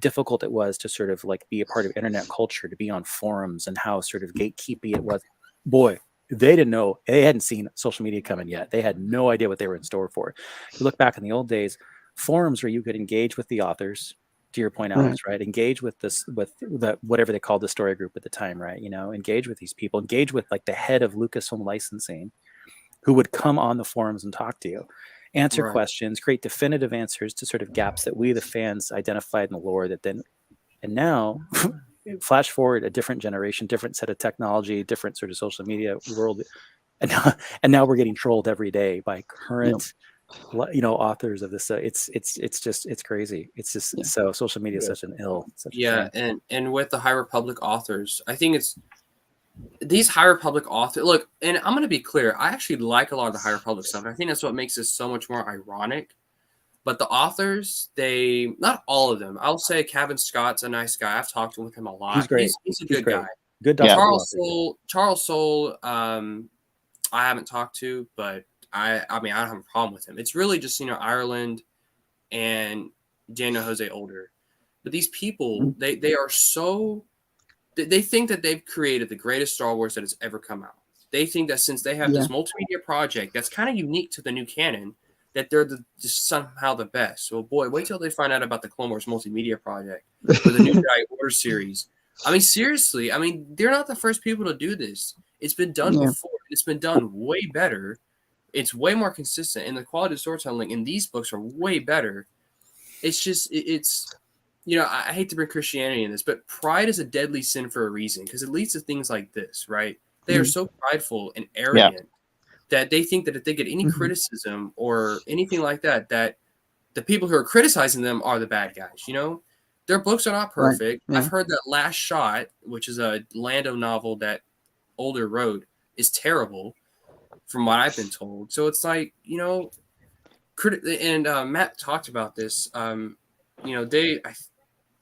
difficult it was to sort of like be a part of internet culture, to be on forums, and how sort of gatekeepy it was. Boy, they didn't know, they hadn't seen social media coming yet. They had no idea what they were in store for. You look back in the old days, forums where you could engage with the authors, to your point, Alex, right? Engage with this, with the whatever they called the story group at the time, right? You know, engage with these people, engage with like the head of Lucasfilm licensing, who would come on the forums and talk to you, answer questions, create definitive answers to sort of gaps that we, the fans, identified in the lore. That then, and now, flash forward a different generation, different set of technology, different sort of social media world, and now we're getting trolled every day by current. You know, authors of this. It's crazy. It's just so social media is such an ill. Such and with the High Republic authors, I think it's these High Republic authors. Look, and I'm going to be clear. I actually like a lot of the High Republic stuff. I think that's what makes this so much more ironic. But the authors, they not all of them. I'll say Kevin Scott's a nice guy. I've talked with him a lot. He's great. He's a good guy. Good. Charles Soule. I haven't talked to, but. I mean, I don't have a problem with him. It's really just, Ireland and Daniel Jose Older. But these people, they are so – they think that they've created the greatest Star Wars that has ever come out. They think that since they have this multimedia project that's kind of unique to the new canon, that they're just somehow the best. Well, boy, wait till they find out about the Clone Wars multimedia project or the new Jedi Order series. I mean, seriously, they're not the first people to do this. It's been done before. It's been done way better. It's way more consistent, and the quality of storytelling in these books are way better. It's just, I hate to bring Christianity in this, but pride is a deadly sin for a reason, because it leads to things like this, right? They are so prideful and arrogant that they think that if they get any criticism or anything like that, that the people who are criticizing them are the bad guys, Their books are not perfect. I've heard that Last Shot, which is a Lando novel that Older wrote, is terrible. From what I've been told. So it's like, and Matt talked about this, I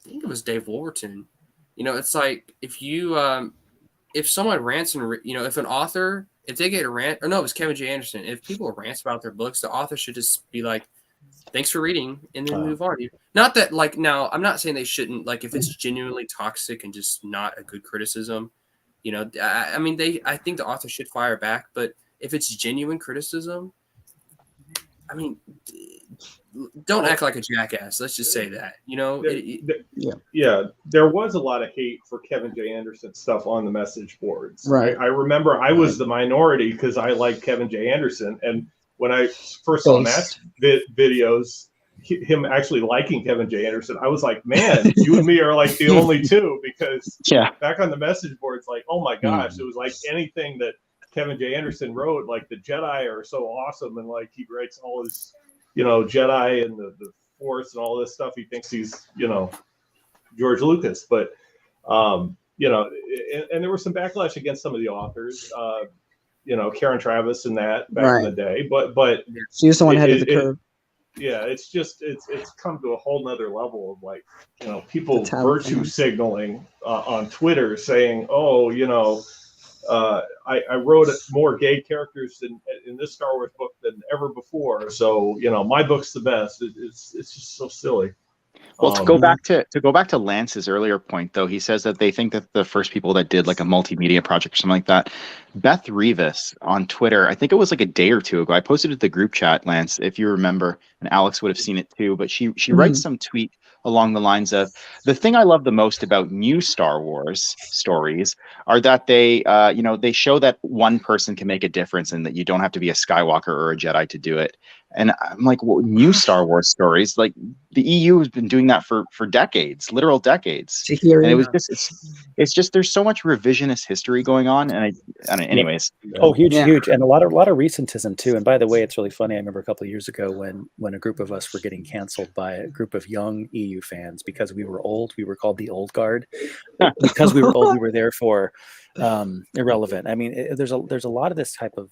think it was Dave Wolverton, it's like if you, if someone rants and, if an author, if they get a rant, or no, it was Kevin J. Anderson. If people rant about their books, the author should just be like, thanks for reading, and then move on. Not that, like, now, I'm not saying they shouldn't, like, if it's genuinely toxic and just not a good criticism, I think the author should fire back, but if it's genuine criticism, don't act like a jackass. Let's just say that, There was a lot of hate for Kevin J. Anderson stuff on the message boards. Right. I remember I was the minority because I like Kevin J. Anderson. And when I first saw Matt's videos, him actually liking Kevin J. Anderson, I was like, man, you and me are like the only two, because back on the message boards, like, oh my gosh, it was like anything that Kevin J. Anderson wrote, like the Jedi are so awesome, and like he writes all his, Jedi and the Force and all this stuff. He thinks he's, George Lucas, but and there was some backlash against some of the authors, Karen Traviss and that back in the day, but she was the one ahead of the curve. It's just it's come to a whole nother level of like, people virtue signaling on Twitter saying, oh, I wrote more gay characters in this Star Wars book than ever before. So, my book's the best. It's just so silly. Well, to go back to Lance's earlier point, though, he says that they think that the first people that did like a multimedia project or something like that, Beth Rivas on Twitter, I think it was like a day or two ago, I posted it to the group chat, Lance, if you remember, and Alex would have seen it too, but she writes some tweet along the lines of, the thing I love the most about new Star Wars stories are that they, they show that one person can make a difference and that you don't have to be a Skywalker or a Jedi to do it. And I'm like, well, new Star Wars stories, like the EU has been doing that for decades, literal decades. And it was just, it's just, there's so much revisionist history going on. And anyways. Oh, huge. And a lot of recentism too. And by the way, it's really funny. I remember a couple of years ago when a group of us were getting canceled by a group of young EU fans because we were old. We were called the old guard. Because we were old, we were therefore irrelevant. I mean, there's a lot of this type of,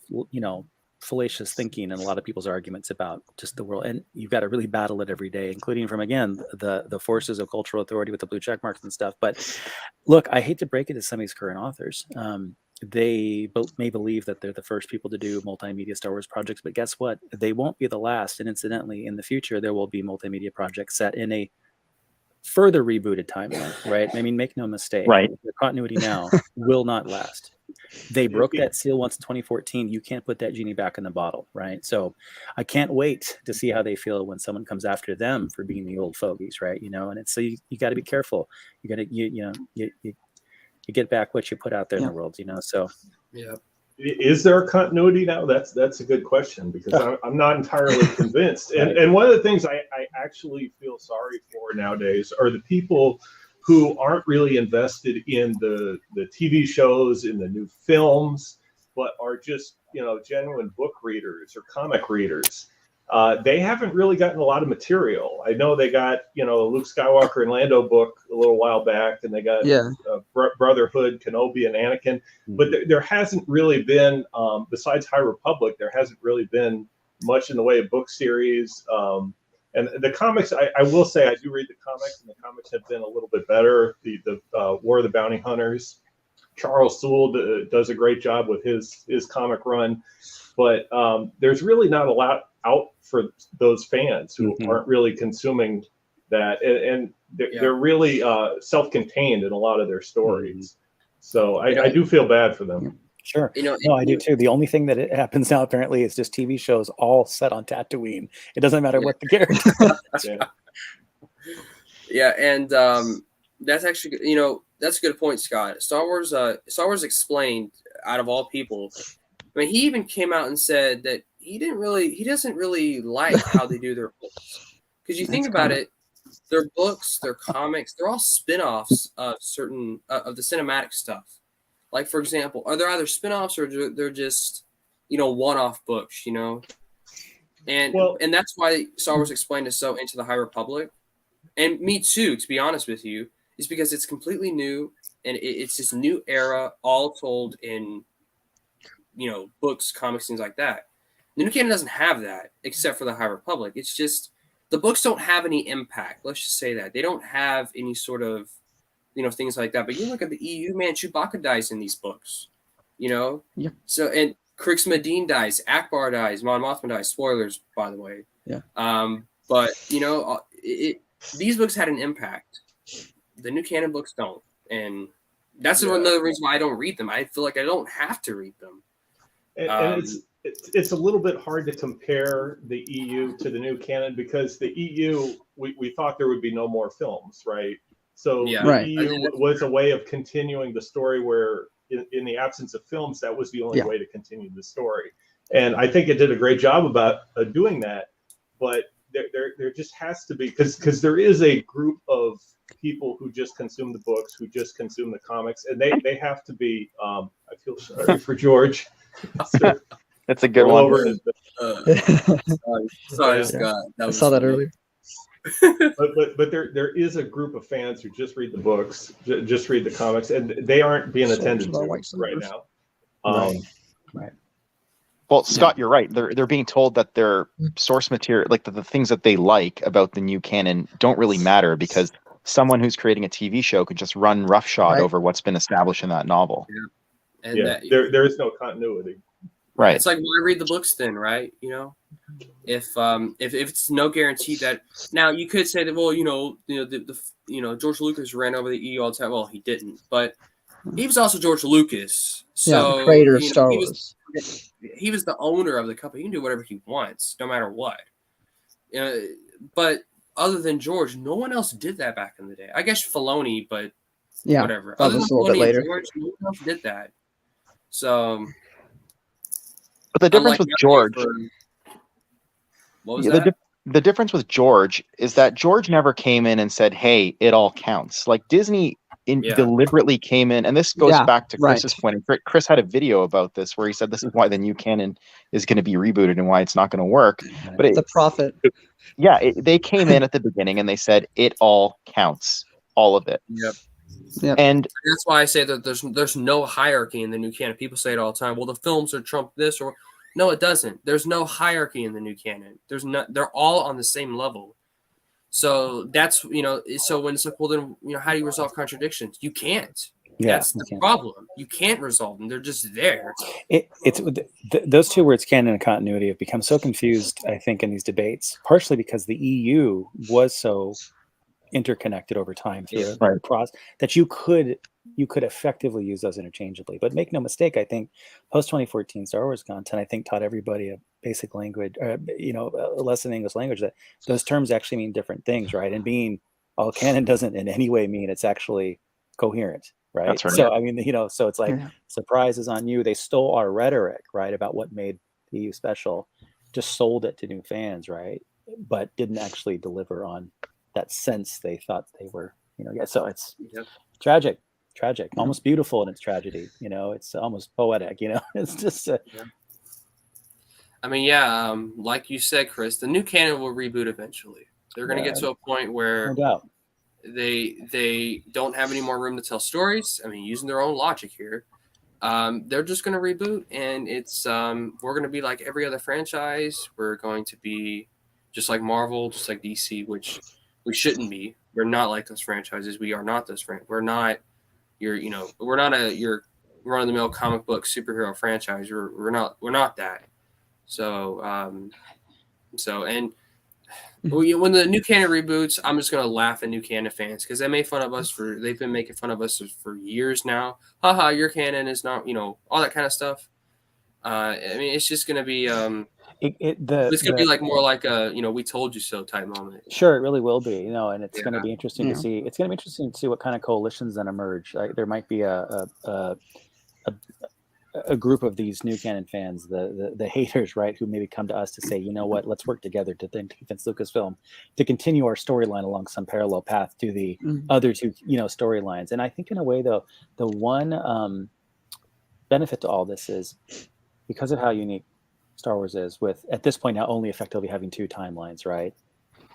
fallacious thinking and a lot of people's arguments about just the world, and you've got to really battle it every day, including from, again, the forces of cultural authority with the blue check marks and stuff. But look, I hate to break it to some of these current authors. They may believe that they're the first people to do multimedia Star Wars projects, but guess what? They won't be the last. And incidentally, in the future, there will be multimedia projects set in a further rebooted timeline, right? I mean, make no mistake, right? The continuity now will not last. They broke that seal once in 2014. You can't put that genie back in the bottle, right? So I can't wait to see how they feel when someone comes after them for being the old fogies, right? And it's, so you got to be careful. You got to, you get back what you put out there in the world, so. Yeah. Is there a continuity now? That's a good question, because I'm not entirely convinced. And one of the things I actually feel sorry for nowadays are the people who aren't really invested in the TV shows, in the new films, but are just, genuine book readers or comic readers. They haven't really gotten a lot of material. I know they got, a Luke Skywalker and Lando book a little while back, and they got Brotherhood, Kenobi, and Anakin. But there hasn't really been, besides High Republic, there hasn't really been much in the way of book series. And the comics, I will say, I do read the comics, and the comics have been a little bit better. The War of the Bounty Hunters, Charles Soule does a great job with his comic run, but there's really not a lot out for those fans who aren't really consuming that, and they're really self-contained in a lot of their stories. So I do feel bad for them. Sure. No, I do too. The only thing that it happens now apparently is just TV shows all set on Tatooine. It doesn't matter what the character. Yeah, and that's actually, that's a good point, Scott. Star Wars Explained, out of all people, I mean, he even came out and said that he doesn't really like how they do their books. Because you think about it, their books, their comics, they're all spin-offs of certain of the cinematic stuff. Like, for example, are there either spin-offs or they're just, one-off books, And that's why Star Wars Explained is so into the High Republic. And me too, to be honest with you, is because it's completely new, and it's this new era, all told in, books, comics, things like that. The new canon doesn't have that, except for the High Republic. It's just, the books don't have any impact. Let's just say that. They don't have any sort of, things like that. But you look at the EU, man, Chewbacca dies in these books, Yeah. So, and Krixma Dean dies, Akbar dies, Mon Mothma dies. Spoilers, by the way. Yeah. But, these books had an impact. The new canon books don't. And that's another reason why I don't read them. I feel like I don't have to read them. And it's a little bit hard to compare the EU to the new canon, because the EU, we thought there would be no more films, right? So the EU was a way of continuing the story where, in the absence of films, that was the only way to continue the story. And I think it did a great job about doing that. But there just has to be, because there is a group of people who just consume the books, who just consume the comics, and they have to be. I feel sorry for George. That's a good one. Sorry, Scott. I saw that earlier. but there is a group of fans who just read the books, just read the comics, and they aren't being attended to right now. Right. Well, Scott, you're right. They're being told that their source material, like the things that they like about the new canon, don't really matter, because someone who's creating a TV show could just run roughshod over what's been established in that novel. Yeah. And there is no continuity. Right. It's like, why read the books then, right? If it's no guarantee that, now you could say that, well, George Lucas ran over the EU all the time. Well, he didn't, but he was also George Lucas. So the creator of Star Wars. He was the owner of the company. He can do whatever he wants, no matter what. But other than George, no one else did that back in the day. I guess Filoni, but whatever. Other than Filoni and George, no one else did that. So, but the difference with George, What was Yeah, that? the difference with George is that George never came in and said, "Hey, it all counts." Like Disney Yeah. deliberately came in, and this goes Yeah, back to right. Chris's point. And Chris had a video about this where he said this is why the new canon is going to be rebooted and why it's not going to work. But The prophet. they came in at the beginning and they said it all counts, all of it. Yep. Yep. And That's why I say that there's no hierarchy in the new canon. People say it all the time. Well, the films are Trump this or no, it doesn't. There's no hierarchy in the new canon. There's not. They're all on the same level. So that's So when it's like, well, then how do you resolve contradictions? You can't. Yeah, That's you the can't. problem. You can't resolve them. They're just there. Those two words, canon and continuity, have become so confused, I think, in these debates, partially because the EU was so interconnected over time through a process that you could effectively use those interchangeably. But make no mistake, I think post 2014 Star Wars content, I think, taught everybody a basic language, a lesson in English language, that those terms actually mean different things, right? And being all canon doesn't in any way mean it's actually coherent, right? That's right. So I mean, so it's like surprises on you. They stole our rhetoric, right, about what made the EU special, just sold it to new fans, right? But didn't actually deliver on that sense they thought they were, so it's tragic, almost beautiful in its tragedy. It's almost poetic. It's just. I mean, like you said, Chris, the new canon will reboot eventually. They're going to get to a point where no doubt they don't have any more room to tell stories. I mean, using their own logic here, they're just going to reboot, and it's we're going to be like every other franchise. We're going to be just like Marvel, just like DC, which we shouldn't be. We're not like those franchises. We are not those We're not we're not your run of the mill comic book superhero franchise. We're not that. So and when the new canon reboots, I'm just gonna laugh at new canon fans because they've been making fun of us for years now. Haha, your canon is not all that kind of stuff. I mean, it's just gonna be it's gonna be like more like a we told you so type moment. Sure, it really will be, and it's going to be interesting to see. It's going to be interesting to see what kind of coalitions then emerge. There might be a group of these new canon fans, the haters, right, who maybe come to us to say, you know what, let's work together to convince Lucasfilm to continue our storyline along some parallel path to the other two, storylines. And I think in a way, though, the one benefit to all this is because of how unique Star Wars is, with at this point now only effectively having two timelines, right?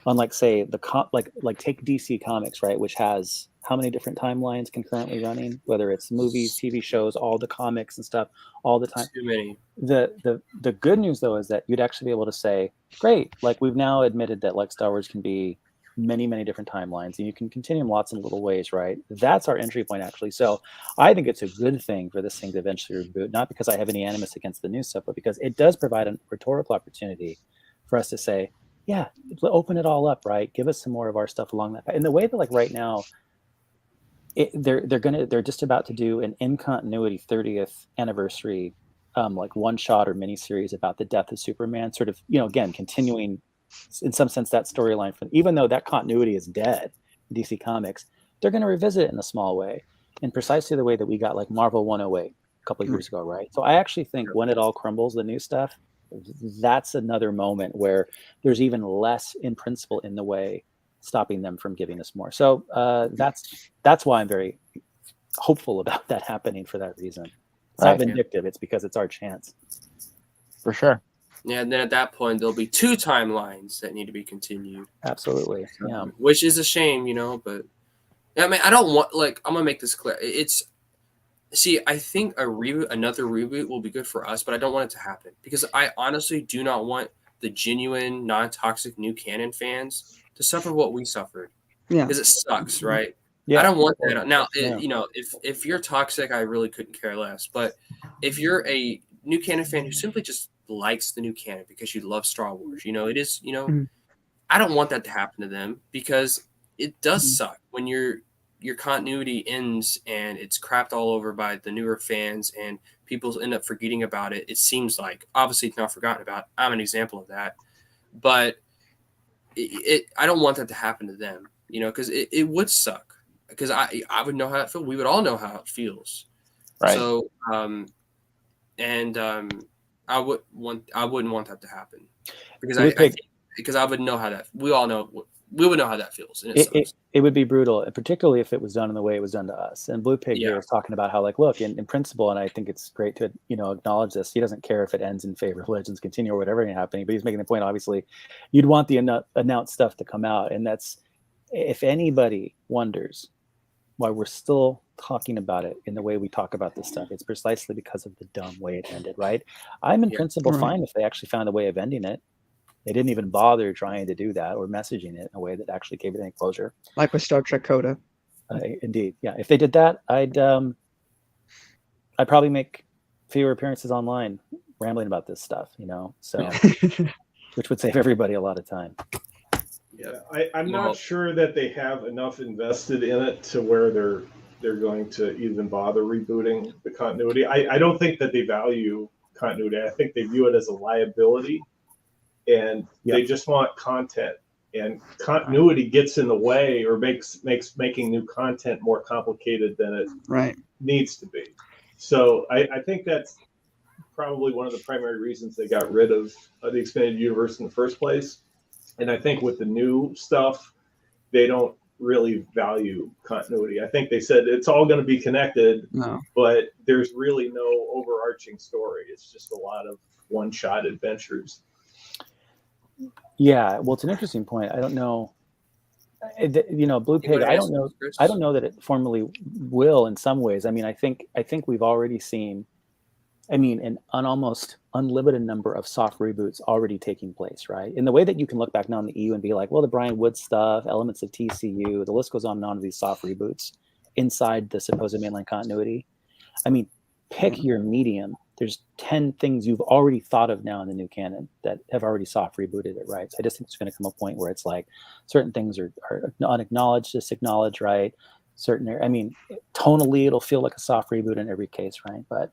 Unlike, say, like take DC Comics, right, which has how many different timelines concurrently running, whether it's movies, TV shows, all the comics and stuff, all the time. Too many. The good news, though, is that you'd actually be able to say, great, like we've now admitted that like Star Wars can be many, many different timelines, and you can continue in lots of little ways, right? That's our entry point, actually. So I think it's a good thing for this thing to eventually reboot, not because I have any animus against the new stuff, but because it does provide a rhetorical opportunity for us to say, yeah, open it all up, right? Give us some more of our stuff along that path. In the way that, like, right now, they're just about to do an in continuity 30th anniversary, like one shot or miniseries about the death of Superman, sort of, again, continuing in some sense that storyline from, even though that continuity is dead in DC Comics, they're going to revisit it in a small way, in precisely the way that we got like Marvel 108 a couple of years ago, right? So I actually think when it all crumbles, the new stuff, that's another moment where there's even less in principle in the way stopping them from giving us more. So that's why I'm very hopeful about that happening, for that reason. It's not vindictive, it's because it's our chance. For sure. Yeah, and then at that point there'll be two timelines that need to be continued. Absolutely. Yeah. Which is a shame, but I mean, I don't want, like, I'm gonna make this clear. I think another reboot will be good for us, but I don't want it to happen because I honestly do not want the genuine, non-toxic new canon fans to suffer what we suffered. Yeah, because it sucks, right? Yeah. I don't want that. Now, if you're toxic, I really couldn't care less. But if you're a new canon fan who simply just likes the new canon because you love Star Wars, it is, I don't want that to happen to them because it does suck when your continuity ends and it's crapped all over by the newer fans and people end up forgetting about it. It seems like, obviously it's not forgotten about. I'm an example of that, but I don't want that to happen to them, because it would suck because I would know how it feels. We would all know how it feels. Right. So, I wouldn't want that to happen because I think because I would know how that. We all know. We would know how that feels. And it would be brutal, particularly if it was done in the way it was done to us. And Blue Pig here is talking about how, like, look, in principle, and I think it's great to acknowledge this. He doesn't care if it ends in favor of Legends Continue or whatever is happening, but he's making the point. Obviously, you'd want the announced stuff to come out, and that's, if anybody wonders why we're still talking about it in the way we talk about this stuff, it's precisely because of the dumb way it ended. Right? I'm in principle fine if they actually found a way of ending it. They didn't even bother trying to do that or messaging it in a way that actually gave it any closure. Like with Star Trek Coda. Indeed. Yeah. If they did that, I'd probably make fewer appearances online rambling about this stuff, so which would save everybody a lot of time. Yeah. I'm not sure that they have enough invested in it to where they're going to even bother rebooting the continuity. I don't think that they value continuity. I think they view it as a liability. And they just want content, and continuity gets in the way or makes making new content more complicated than it needs to be. So I think that's probably one of the primary reasons they got rid of the expanded universe in the first place. And I think with the new stuff, they don't really value continuity. I think they said it's all going to be connected, but there's really no overarching story. It's just a lot of one-shot adventures. Yeah, well, it's an interesting point. I don't know. Blue Pig. I don't know that it formally will in some ways. I mean, I think we've already seen. I mean, an almost unlimited number of soft reboots already taking place, right? In the way that you can look back now on the EU and be like, well, the Brian Wood stuff, elements of TCU, the list goes on and on of these soft reboots inside the supposed mainline continuity. I mean, pick your medium. There's 10 things you've already thought of now in the new canon that have already soft rebooted it, right? So I just think it's going to come a point where it's like certain things are unacknowledged, just acknowledged, right? Tonally, it'll feel like a soft reboot in every case, right? But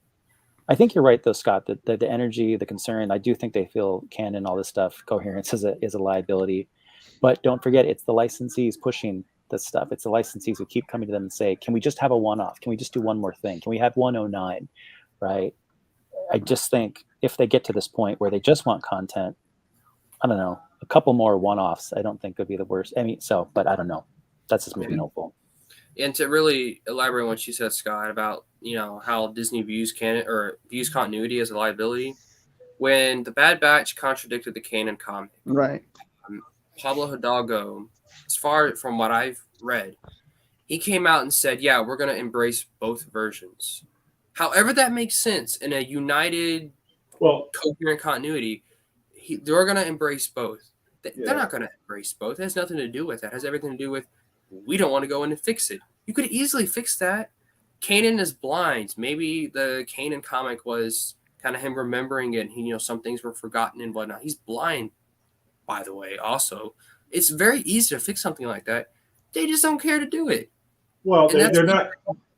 I think you're right, though, Scott, that the energy, the concern, I do think they feel canon, all this stuff, coherence is a liability. But don't forget, it's the licensees pushing this stuff. It's the licensees who keep coming to them and say, can we just have a one-off? Can we just do one more thing? Can we have 109, right? I just think if they get to this point where they just want content, I don't know, a couple more one-offs, I don't think would be the worst. But I don't know. That's just maybe hopeful. And to really elaborate on what you said, Scott, about how Disney views canon or views continuity as a liability, when the Bad Batch contradicted the canon comic, right? Pablo Hidalgo, as far from what I've read, he came out and said, "Yeah, we're going to embrace both versions." However, that makes sense in a united, coherent continuity. They're going to embrace both. They're not going to embrace both. It has nothing to do with that. It has everything to do with we don't want to go in and fix it. You could easily fix that. Kanan is blind. Maybe the Kanan comic was kind of him remembering it. And some things were forgotten and whatnot. He's blind, by the way. Also, it's very easy to fix something like that. They just don't care to do it. Well, they're not.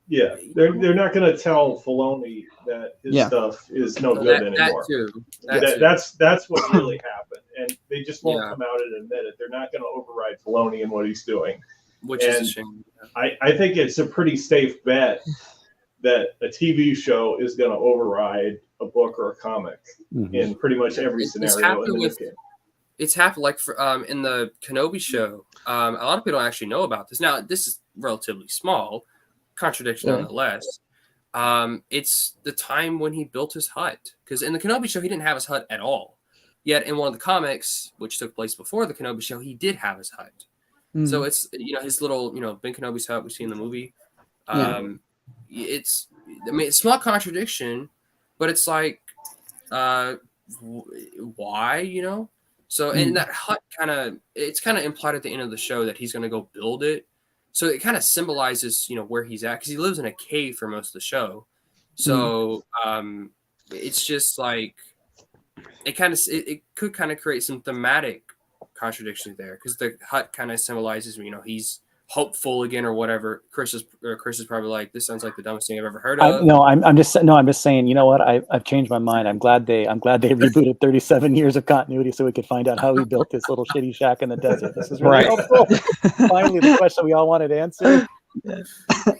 Yeah, they're not going to tell Filoni that his stuff is no good anymore. That's what really happened, and they just won't come out and admit it. They're not going to override Filoni and what he's doing, which is a shame. I think it's a pretty safe bet that a TV show is going to override a book or a comic in pretty much every scenario. It's happened like in the Kenobi show. A lot of people don't actually know about this. Now, this is relatively small. Contradiction nonetheless. It's the time when he built his hut, because in the Kenobi show he didn't have his hut at all, yet in one of the comics which took place before the Kenobi show he did have his hut. So it's his little Ben Kenobi's hut we see in the movie. It's not contradiction, but it's like why so and that hut it's kind of implied at the end of the show that he's going to go build it. So it kind of symbolizes, where he's at, because he lives in a cave for most of the show. So it's just like it could kind of create some thematic contradictions there, because the hut kind of symbolizes, he's hopeful again or whatever. Chris is probably like, this sounds like the dumbest thing I've ever heard of. I'm just saying, you know what? I've changed my mind. I'm glad they rebooted 37 years of continuity so we could find out how he built this little shitty shack in the desert. This is really helpful. Finally, the question we all wanted answered.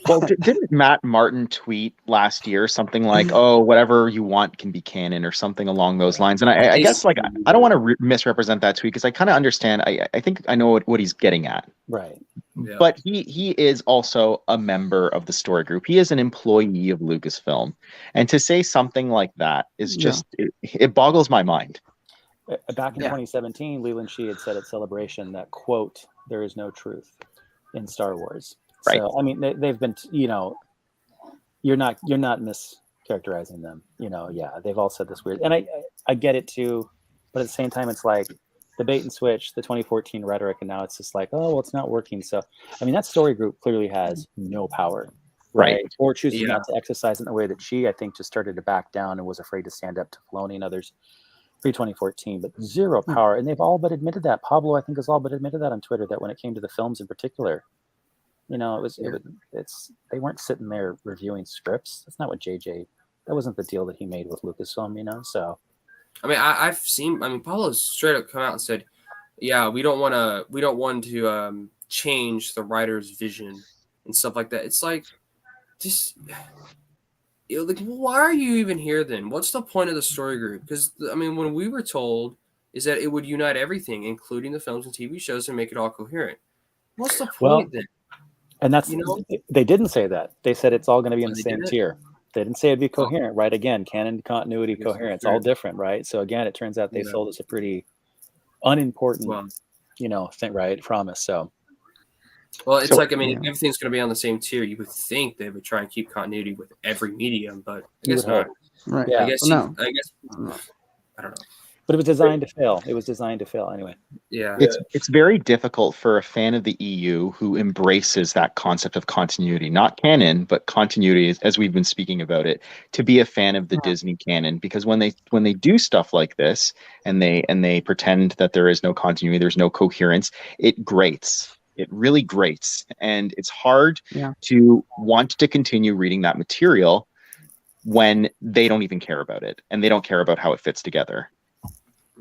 Well, didn't Matt Martin tweet last year something like, "Oh, whatever you want can be canon," or something along those lines? And I guess like I don't want to misrepresent that tweet because I kind of understand. I think I know what he's getting at. Right. Yeah. But he is also a member of the story group. He is an employee of Lucasfilm, and to say something like that is just it boggles my mind. Back in Yeah. 2017, Leland Shee had said at Celebration that, quote, "there is no truth in Star Wars." Right. So I mean, they've been, you know, you're not mischaracterizing them. You know, yeah, they've all said this weird, and I get it too, but at the same time, it's like the bait and switch, the 2014 rhetoric, and now it's just like, oh, well, it's not working. So I mean, that story group clearly has no power, right? Or chooses not to exercise in the way that she, I think, just started to back down and was afraid to stand up to Filoni and others pre-2014, but zero power. And they've all but admitted that. Pablo, I think, has all but admitted that on Twitter, that when it came to the films in particular, you know, they weren't sitting there reviewing scripts. That's not what JJ, that wasn't the deal that he made with Lucasfilm, you know? So, I mean, I've seen, I mean, Paulo's straight up come out and said, yeah, we don't want to change the writer's vision and stuff like that. It's like, just, you know, like, why are you even here then? What's the point of the story group? Because, I mean, when we were told is that it would unite everything, including the films and TV shows, and make it all coherent. What's the point then? And that's, you know, they didn't say that. They said it's all going to be in the they same did it? tier. They didn't say it'd be coherent, right? Again, canon, continuity, coherence, all different, right? So again, it turns out they sold us a pretty unimportant, you know, thing, right? Promise. So, well, it's like, I mean, if everything's going to be on the same tier, you would think they would try and keep continuity with every medium, but I guess not. Right. I guess I don't know. But it was designed to fail. It was designed to fail anyway. Yeah. It's very difficult for a fan of the EU who embraces that concept of continuity, not canon, but continuity, as we've been speaking about it, to be a fan of the Disney canon, because when they do stuff like this and they pretend that there is no continuity, there's no coherence, it grates. It really grates, and it's hard to want to continue reading that material when they don't even care about it and they don't care about how it fits together.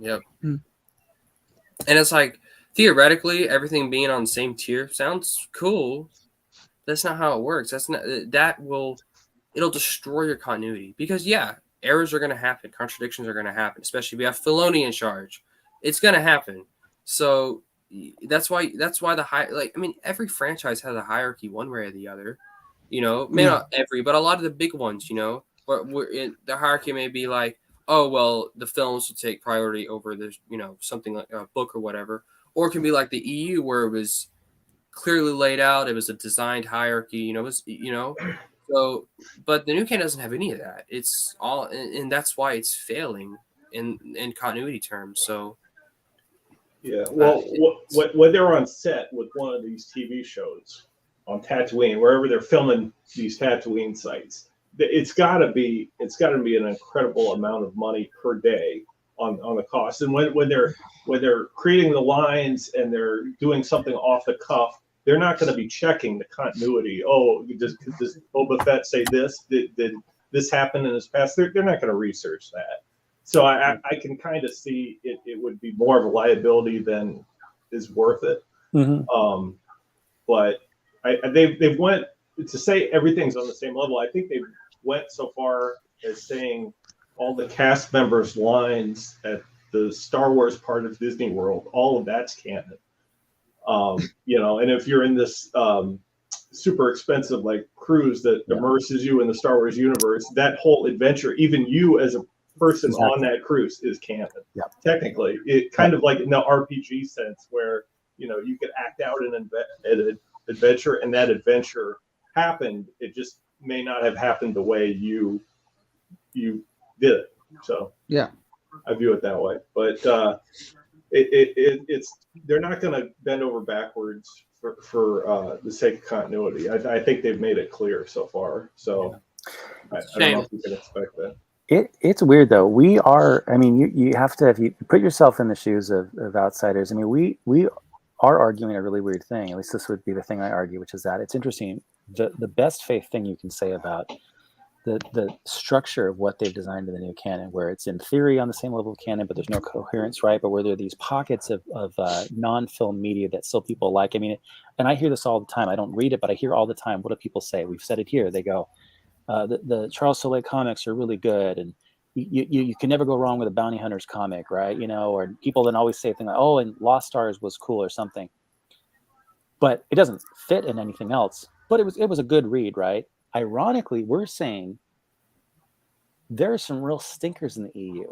Yep. And it's like, theoretically, everything being on the same tier sounds cool. That's not how it works. It'll destroy your continuity, because errors are going to happen, contradictions are going to happen, especially if you have Filoni in charge. It's going to happen. So that's why every franchise has a hierarchy one way or the other. You know, maybe not every, but a lot of the big ones, you know, where the hierarchy may be like, oh, well, the films will take priority over the, you know, something like a book or whatever. Or it can be like the EU, where it was clearly laid out. It was a designed hierarchy, you know, so, but the new canon doesn't have any of that. It's all, and that's why it's failing in continuity terms. So, yeah, well, when they're on set with one of these TV shows on Tatooine, wherever they're filming these Tatooine sites, it's got to be an incredible amount of money per day on the cost. And when they're creating the lines and they're doing something off the cuff, they're not going to be checking the continuity. Oh, does Boba Fett say this? Did this happen in his past? They're not going to research that. So I can kind of see it would be more of a liability than is worth it. Mm-hmm. But they've went to say everything's on the same level. I think they went so far as saying all the cast members' lines at the Star Wars part of Disney World, all of that's canon. You know, and if you're in this super expensive like cruise that immerses you in the Star Wars universe, that whole adventure, even you as a person on that cruise, is canon. Yeah. Technically, it kind of like in the RPG sense, where you know you could act out an adventure, and that adventure happened. It just may not have happened the way you did it. So I view it that way. But it's they're not going to bend over backwards for the sake of continuity. I think they've made it clear so far. So I don't know if you can expect that. It's weird though. We are. I mean, you have to, if you put yourself in the shoes of outsiders. I mean, we are arguing a really weird thing. At least this would be the thing I argue, which is that it's interesting. The best faith thing you can say about the structure of what they've designed in the new canon, where it's in theory on the same level of canon, but there's no coherence, right? But where there are these pockets of non-film media that still people like. I mean, and I hear this all the time. I don't read it, but I hear all the time. What do people say? We've said it here. They go, the Charles Soule comics are really good, and you can never go wrong with a Bounty Hunters comic, right? You know, or people then always say things like, oh, and Lost Stars was cool or something. But it doesn't fit in anything else. But it was a good read, right? Ironically, we're saying there are some real stinkers in the EU,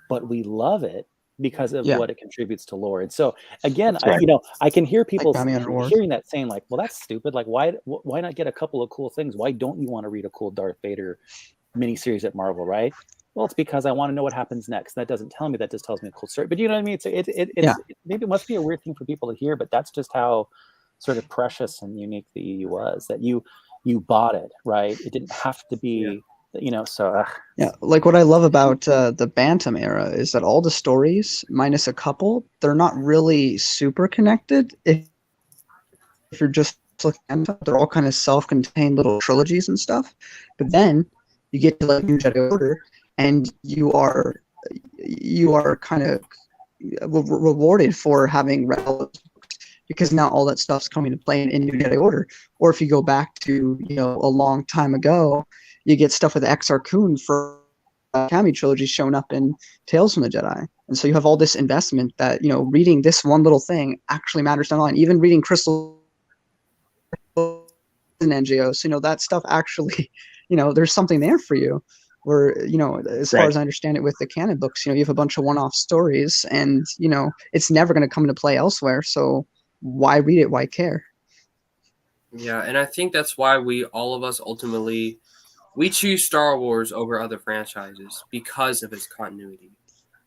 but we love it because of what it contributes to lore. And so again, right. I can hear people Like hearing that saying like, well, that's stupid. Like, why not get a couple of cool things? Why don't you want to read a cool Darth Vader miniseries at Marvel, right? Well, it's because I want to know what happens next. That doesn't tell me. That just tells me a cool story. But you know what I mean? Maybe it must be a weird thing for people to hear, but that's just how sort of precious and unique the EU was, that you bought it, right? It didn't have to be, so. Like what I love about the Bantam era is that all the stories, minus a couple, they're not really super connected. If you're just looking at them, they're all kind of self-contained little trilogies and stuff. But then you get to like New Jedi Order, and you are kind of rewarded for having read all those books, because now all that stuff's coming to play in New Jedi Order. Or if you go back to a long time ago, you get stuff with Exar Kun for Kami trilogy showing up in Tales from the Jedi. And so you have all this investment that reading this one little thing actually matters down the line. Even reading Crystal and NGO, so that stuff actually, there's something there for you. Where as far as I understand it, with the canon books, you have a bunch of one-off stories, and it's never going to come into play elsewhere. So why read it? Why care? Yeah, and I think that's why all of us ultimately, we choose Star Wars over other franchises because of its continuity.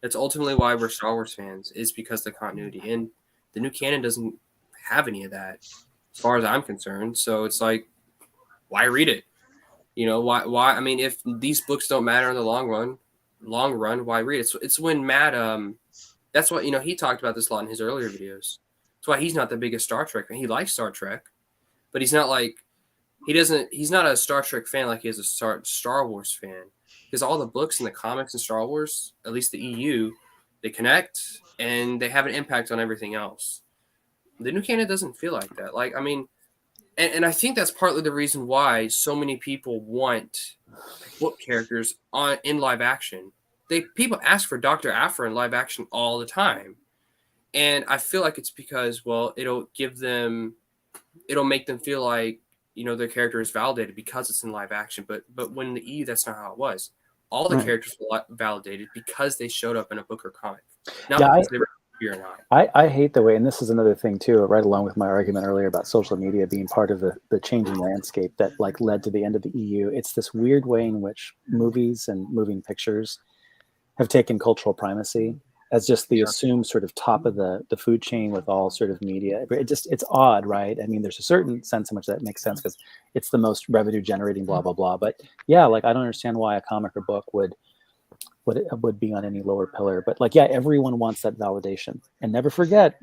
That's ultimately why we're Star Wars fans, is because of the continuity. And the new canon doesn't have any of that, as far as I'm concerned. So it's like, why read it? Why? I mean, if these books don't matter in the long run, why read it? It's when Matt, that's what, he talked about this a lot in his earlier videos. That's why he's not the biggest Star Trek fan. He likes Star Trek, but he's not like, he's not a Star Trek fan like he is a Star Wars fan. Because all the books and the comics in Star Wars, at least the EU, they connect and they have an impact on everything else. The new canon doesn't feel like that. Like, I mean, and I think that's partly the reason why so many people want book characters in live action. People ask for Dr. Aphra in live action all the time. And I feel like it's because, well, it'll make them feel like, their character is validated because it's in live action. But when in the EU, that's not how it was. All the characters were validated because they showed up in a book or comic. Not because they were here or not. I hate the way, and this is another thing too, right along with my argument earlier about social media being part of the changing landscape that like led to the end of the EU. It's this weird way in which movies and moving pictures have taken cultural primacy as just the assumed sort of top of the food chain with all sort of media. It's odd, right? I mean, there's a certain sense in which that makes sense because it's the most revenue generating, blah, blah, blah. But yeah, like I don't understand why a comic or book would be on any lower pillar. But like, yeah, everyone wants that validation. And never forget,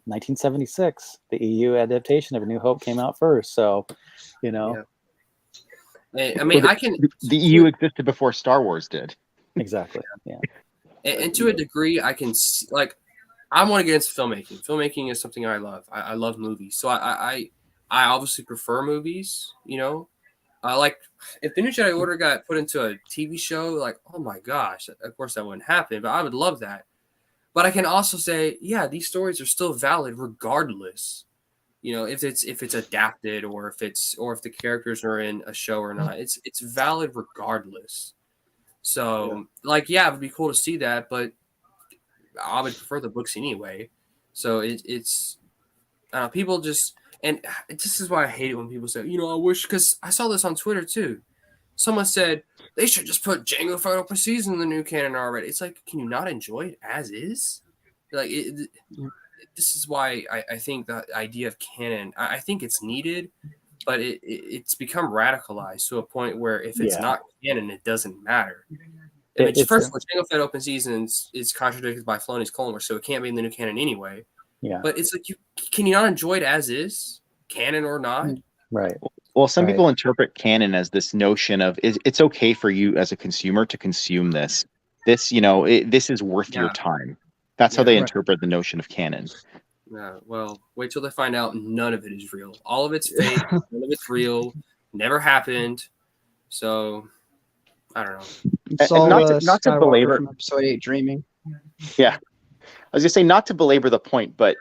1976, the EU adaptation of A New Hope came out first. So, I mean, the EU existed before Star Wars did. Exactly. Yeah. And to a degree, I can see, like, I want to get into filmmaking. Filmmaking is something I love. I love movies. So I obviously prefer movies, like if the New Jedi Order got put into a TV show, like, oh my gosh, of course that wouldn't happen, but I would love that. But I can also say, yeah, these stories are still valid regardless. If it's adapted or if the characters are in a show or not, it's valid regardless. So like, yeah, it would be cool to see that, but I would prefer the books anyway. So it's people just. And this is why I hate it when people say, I wish, because I saw this on Twitter too. Someone said they should just put Jango Fett Open Season in the new canon already. It's like, can you not enjoy it as is? Like, this is why I think the idea of canon, I think it's needed, but it's become radicalized to a point where if it's not canon, it doesn't matter. First of all, Jango Fett Open Season is contradicted by Filoni's Clone Wars, so it can't be in the new canon anyway. Yeah. But it's like, can you not enjoy it as is, canon or not? Right. Well, some Right. people interpret canon as this notion of it's okay for you as a consumer to consume this. This, this is worth your Yeah. time. That's how Yeah. they Right. interpret the notion of canon. Yeah, well, wait till they find out none of it is real. All of it's fake. None of it's real. Never happened. So, I don't know. It's And all not to Skywalker belabor. from Episode 8 dreaming. Yeah, I was gonna say not to belabor the point, but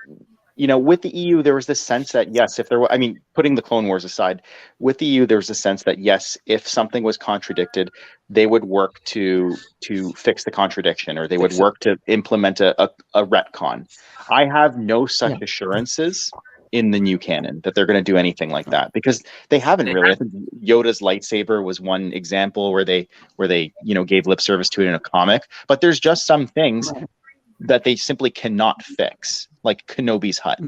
with the EU, there was this sense that yes, if there were, I mean, putting the Clone Wars aside, with the EU, there was a sense that yes, if something was contradicted, they would work to fix the contradiction, or they would Fix it. work to implement a retcon. I have no such assurances in the new canon that they're going to do anything like that, because they haven't really. I think Yoda's lightsaber was one example where they gave lip service to it in a comic, but there's just some things Right. that they simply cannot fix, like Kenobi's hut.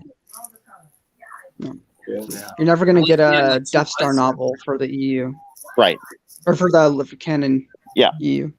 Yeah. You're never going to get Yeah, a like Death Star Star. novel for the EU. Right. Or for the canon Yeah. EU.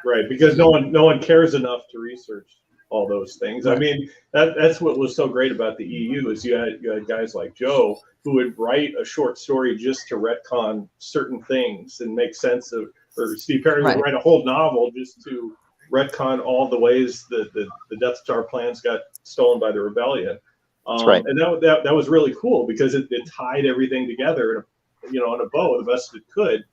Right, because no one cares enough to research all those things. I Right. mean, that's what was so great about the EU is you had guys like Joe who would write a short story just to retcon certain things and make sense of, or Steve Perry Right. would write a whole novel just to retcon all the ways that the Death Star plans got stolen by the rebellion. That's right. And that was really cool because it tied everything together in a bow the best it could.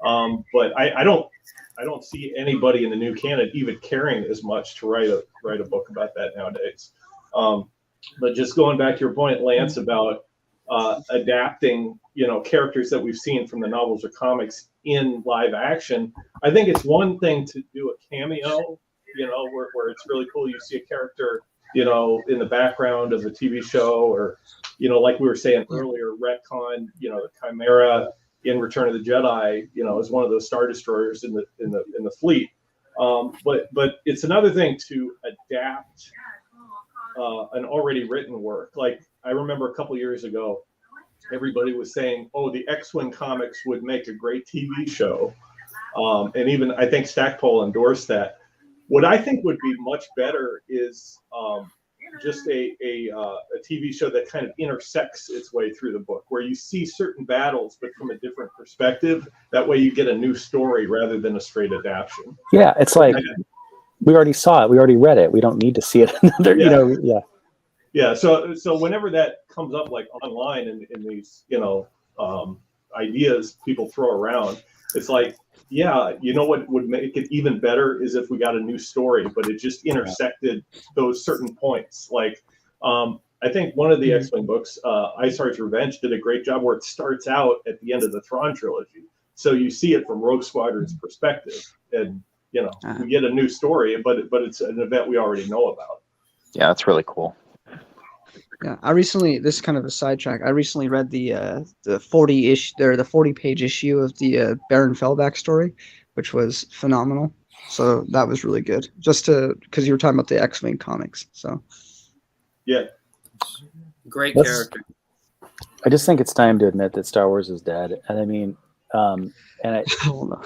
But I don't see anybody in the new canon even caring as much to write a book about that nowadays. But just going back to your point, Lance, about adapting, characters that we've seen from the novels or comics in live action, I think it's one thing to do a cameo, where it's really cool. You see a character, in the background of a TV show, or, like we were saying earlier, retcon, the Chimera in Return of the Jedi, is one of those Star Destroyers in the fleet. But it's another thing to adapt an already written work. Like I remember a couple years ago, everybody was saying, "Oh, the X-Wing comics would make a great TV show," and even I think Stackpole endorsed that. What I think would be much better is just a TV show that kind of intersects its way through the book, where you see certain battles, but from a different perspective. That way you get a new story rather than a straight adaptation. Yeah, it's like we already saw it. We already read it. We don't need to see it another, Yeah. Yeah. So whenever that comes up like online in these, ideas people throw around, it's like, yeah, what would make it even better is if we got a new story, but it just intersected those certain points. Like, I think one of the X-Wing books, Ice Heart's Revenge, did a great job where it starts out at the end of the Thrawn trilogy. So you see it from Rogue Squadron's perspective, and we get a new story, but it's an event we already know about. Yeah, that's really cool. Yeah, this is kind of a sidetrack. I recently read the 40-page issue of the Baron Fellback story, which was phenomenal. So that was really good. Just because you were talking about the X-Wing comics, so yeah, great character. I just think it's time to admit that Star Wars is dead, and I mean, it's over.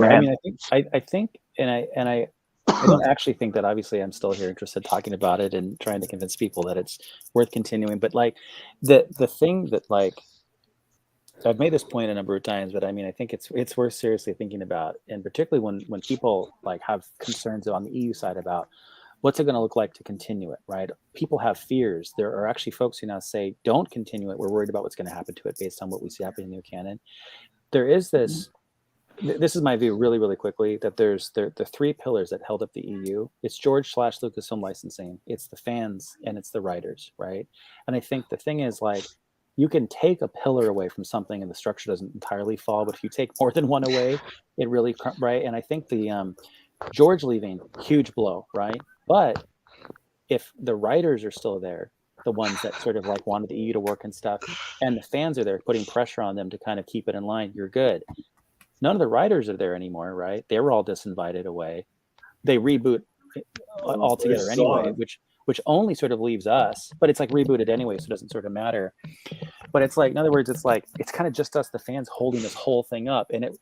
I mean, I think, and I don't actually think that. Obviously, I'm still here, interested, talking about it and trying to convince people that it's worth continuing. But like the thing that, like, I've made this point a number of times, but I mean, I think it's worth seriously thinking about, and particularly when people like have concerns on the EU side about what's it going to look like to continue it, right? People have fears. There are actually folks who now say, don't continue it. We're worried about what's going to happen to it based on what we see happening in the new canon. There is this is my view really, really quickly, that there's the three pillars that held up the EU. It's George/Lucasfilm licensing, it's the fans, and it's the writers, right? And I think the thing is, like, you can take a pillar away from something and the structure doesn't entirely fall, but if you take more than one away, it really, right? And I think the George leaving, huge blow, right? But if the writers are still there, the ones that sort of like wanted the EU to work and stuff, and the fans are there putting pressure on them to kind of keep it in line, you're good. None of the writers are there anymore, right? They were all disinvited away. They reboot altogether anyway, which only sort of leaves us, but it's like rebooted anyway, so it doesn't sort of matter. But it's like, in other words, it's like, it's kind of just us, the fans, holding this whole thing up. And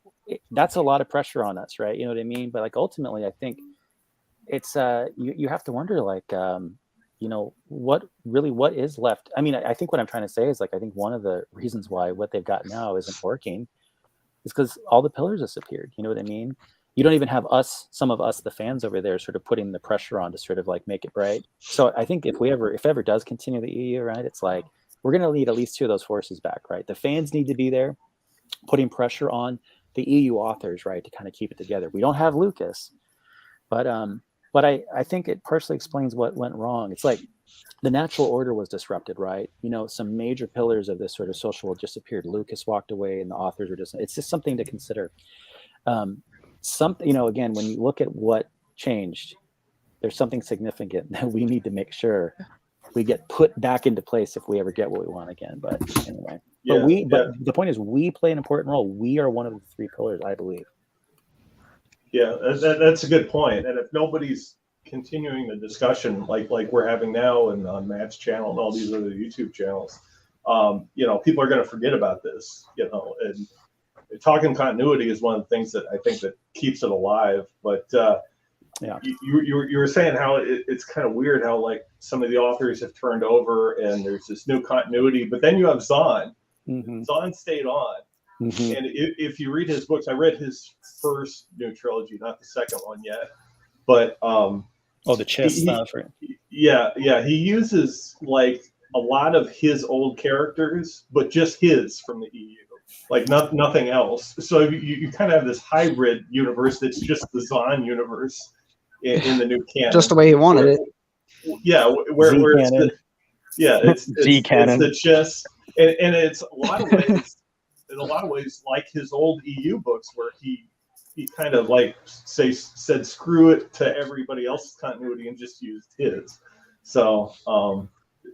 that's a lot of pressure on us, right? You know what I mean? But like, ultimately, I think it's, you have to wonder, like, what is left. I mean, I think what I'm trying to say is, like, I think one of the reasons why what they've got now isn't working is because all the pillars disappeared. You know what I mean? You don't even have some of us, the fans over there, sort of putting the pressure on to sort of like make it bright. So I think if ever does continue the EU, right, it's like we're going to need at least two of those forces back, right? The fans need to be there, putting pressure on the EU authors, right, to kind of keep it together. We don't have Lucas, but I think it partially explains what went wrong. It's like the natural order was disrupted, right? Some major pillars of this sort of social world disappeared. Lucas walked away, and the authors were it's just something to consider. Again, when you look at what changed, there's something significant that we need to make sure we get put back into place if we ever get what we want again. But anyway, but the point is, we play an important role. We are one of the three pillars, I believe. Yeah, that's a good point. And if nobody's continuing the discussion like we're having now and on Matt's channel and all these other YouTube channels, people are going to forget about this. And talking continuity is one of the things that I think that keeps it alive. But you were saying how it's kind of weird how like some of the authors have turned over and there's this new continuity, but then you have Zahn. Mm-hmm. Zahn stayed on. Mm-hmm. And if you read his books, I read his first new trilogy, not the second one yet, but the chess stuff, right? Yeah, he uses like a lot of his old characters, but just his from the EU, like nothing else. So you kind of have this hybrid universe that's just the Zahn universe in the new canon, just the way he wanted it. Yeah, where it's Z canon. It's the chess, and it's a lot of ways. In a lot of ways, like his old EU books, where he kind of like said screw it to everybody else's continuity and just used his. So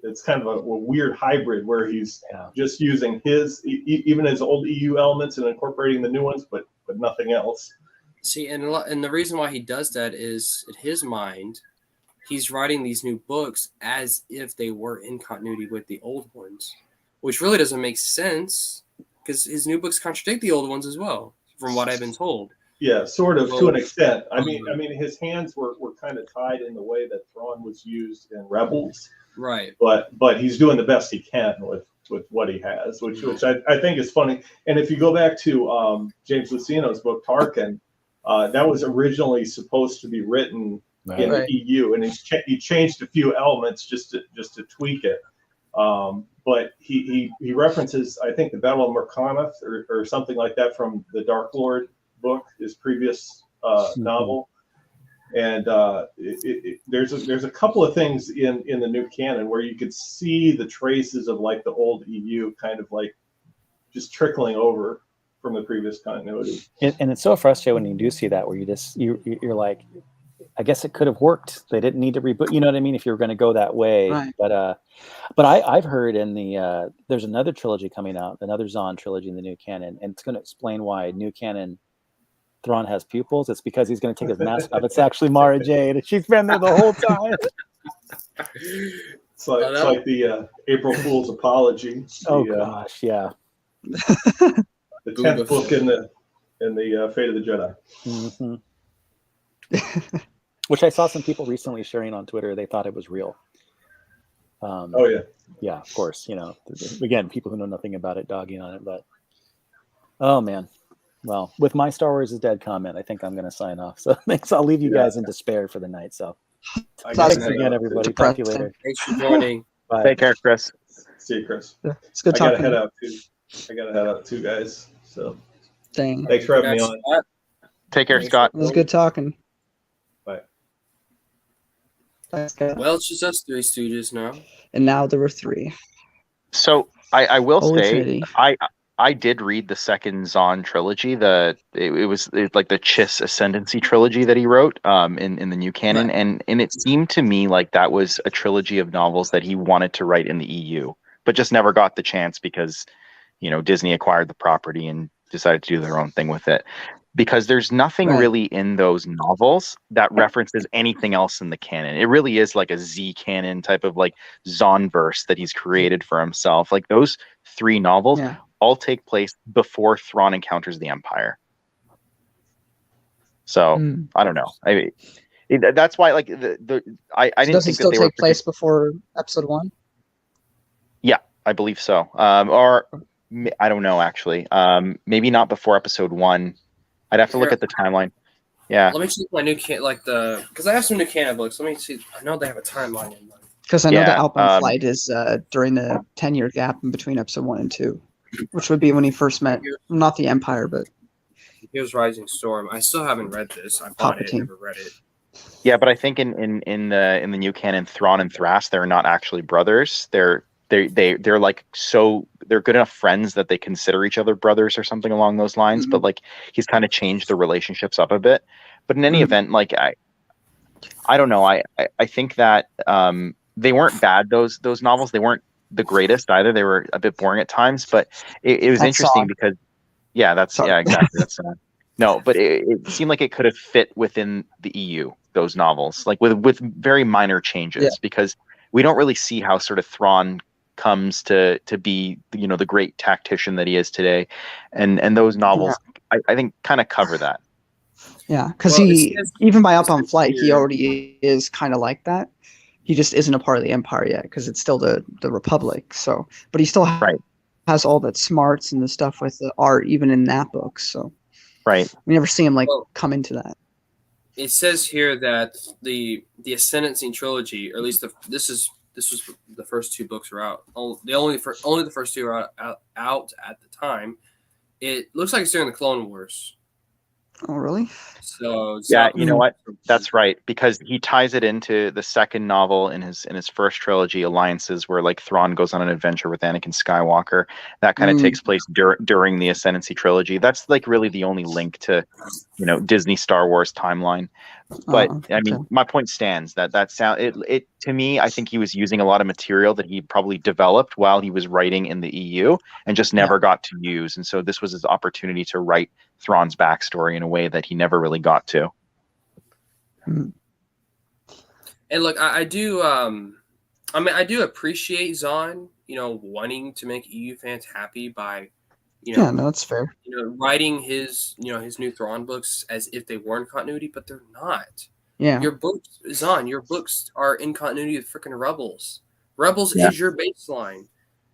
it's kind of a weird hybrid where he's just using even his old EU elements and incorporating the new ones, but nothing else. See, and the reason why he does that is, in his mind, he's writing these new books as if they were in continuity with the old ones, which really doesn't make sense. Because his new books contradict the old ones as well, from what I've been told. Yeah, sort of, to an extent. I mean, his hands were kind of tied in the way that Thrawn was used in Rebels. Right. But he's doing the best he can with what he has, which I think is funny. And if you go back to James Luceno's book Tarkin, that was originally supposed to be written in the EU, and he changed a few elements just to tweak it. But he references, I think, the Battle of Murkanath or something like that from the Dark Lord book, his previous novel. And there's a couple of things in the new canon where you could see the traces of like the old EU kind of like just trickling over from the previous continuity. And it's so frustrating when you do see that, where you're like, I guess it could have worked. They didn't need to reboot. You know what I mean? If you were going to go that way, right. But I've heard there's another trilogy coming out, another Zahn trilogy in the new canon, and it's going to explain why new canon Thrawn has pupils. It's because he's going to take his mask off. It's actually Mara Jade, and she's been there the whole time. It's like the April Fool's apology. Gosh, yeah. The 10th book in the Fate of the Jedi. Mm-hmm. Which I saw some people recently sharing on Twitter. They thought it was real. Yeah, of course. Again, people who know nothing about it dogging on it, but oh man. Well, with my Star Wars is dead comment, I think I'm going to sign off. So thanks. I'll leave you guys in despair for the night. So thanks again, everybody. Talk to you later. Thanks for joining. Bye. Take care, Chris. See you, Chris. It's good talking. I gotta head out too, guys. So dang. Thanks for having me on. Take care, Scott. It was good talking. Bye. Thanks, Scott. Well, it's just us three stooges now. And now there were three. So I will Holy say Trinity. I did read the second Zahn trilogy. It was like the Chiss Ascendancy trilogy that he wrote in the new canon, right. and it seemed to me like that was a trilogy of novels that he wanted to write in the EU, but just never got the chance because Disney acquired the property and decided to do their own thing with it. Because there's nothing really in those novels that references anything else in the canon. It really is like a Z canon type of like Zahnverse that he's created for himself. Like those three novels all take place before Thrawn encounters the Empire. So I don't know. That's why, like I So didn't does it think that still they were. take place before episode 1? Yeah, I believe so. I don't know actually. Maybe not before episode 1. I'd have to look Here, at the timeline. Yeah. let me check my new because I have some new canon books. Let me see. I know they have a timeline in them. Because I know the Yeah, Alpine flight is during the 10-year gap in between episode 1 and 2, which would be when he first met, not the Empire, but Here's Rising Storm. I still haven't read this. I bought it, Palpatine. never read it. Yeah, but I think in the new canon, Thrawn and Thras, they're not actually brothers. They're like, so they're good enough friends that they consider each other brothers or something along those lines. Mhm. But like, he's kind of changed the relationships up a bit. But in any Mhm. event, like I don't know. I think that they weren't bad. Those novels, they weren't the greatest either. They were a bit boring at times, but it was That interesting song. because Sorry. yeah, exactly. That's no, but it seemed like it could have fit within the EU, those novels, like with very minor changes, Yeah. because we don't really see how sort of Thrawn comes to be, the great tactician that he is today, and those novels, I think, kind of cover that. Yeah, because Well, even by Up on says Flight, he here- already is kind of like that. He just isn't a part of the Empire yet, because it's still the Republic. So, but he still Right. has all that smarts and the stuff with the art, even in that book. So, Right. we never see him Well, come into that. It says here that the Ascendancy trilogy, or at least this was the first 2 books are out. Only the first 2 are out at the time. It looks like it's during the Clone Wars. Oh, really? So Yeah, you know what? That's right, because he ties it into the second novel in his first trilogy, Alliances, where like Thrawn goes on an adventure with Anakin Skywalker. That kind of takes place during the Ascendancy trilogy. That's like really the only link to, Disney Star Wars timeline. But I mean, my point stands that sound it to me. I think he was using a lot of material that he probably developed while he was writing in the EU and just never got to use. And so this was his opportunity to write Thrawn's backstory in a way that he never really got to. And look, I do. I do appreciate Zahn, wanting to make EU fans happy by, yeah, no, that's fair. writing his new Thrawn books as if they were in continuity, but they're not. Yeah. Your books, Zahn, your books are in continuity with freaking Rebels. Rebels Yeah. is your baseline.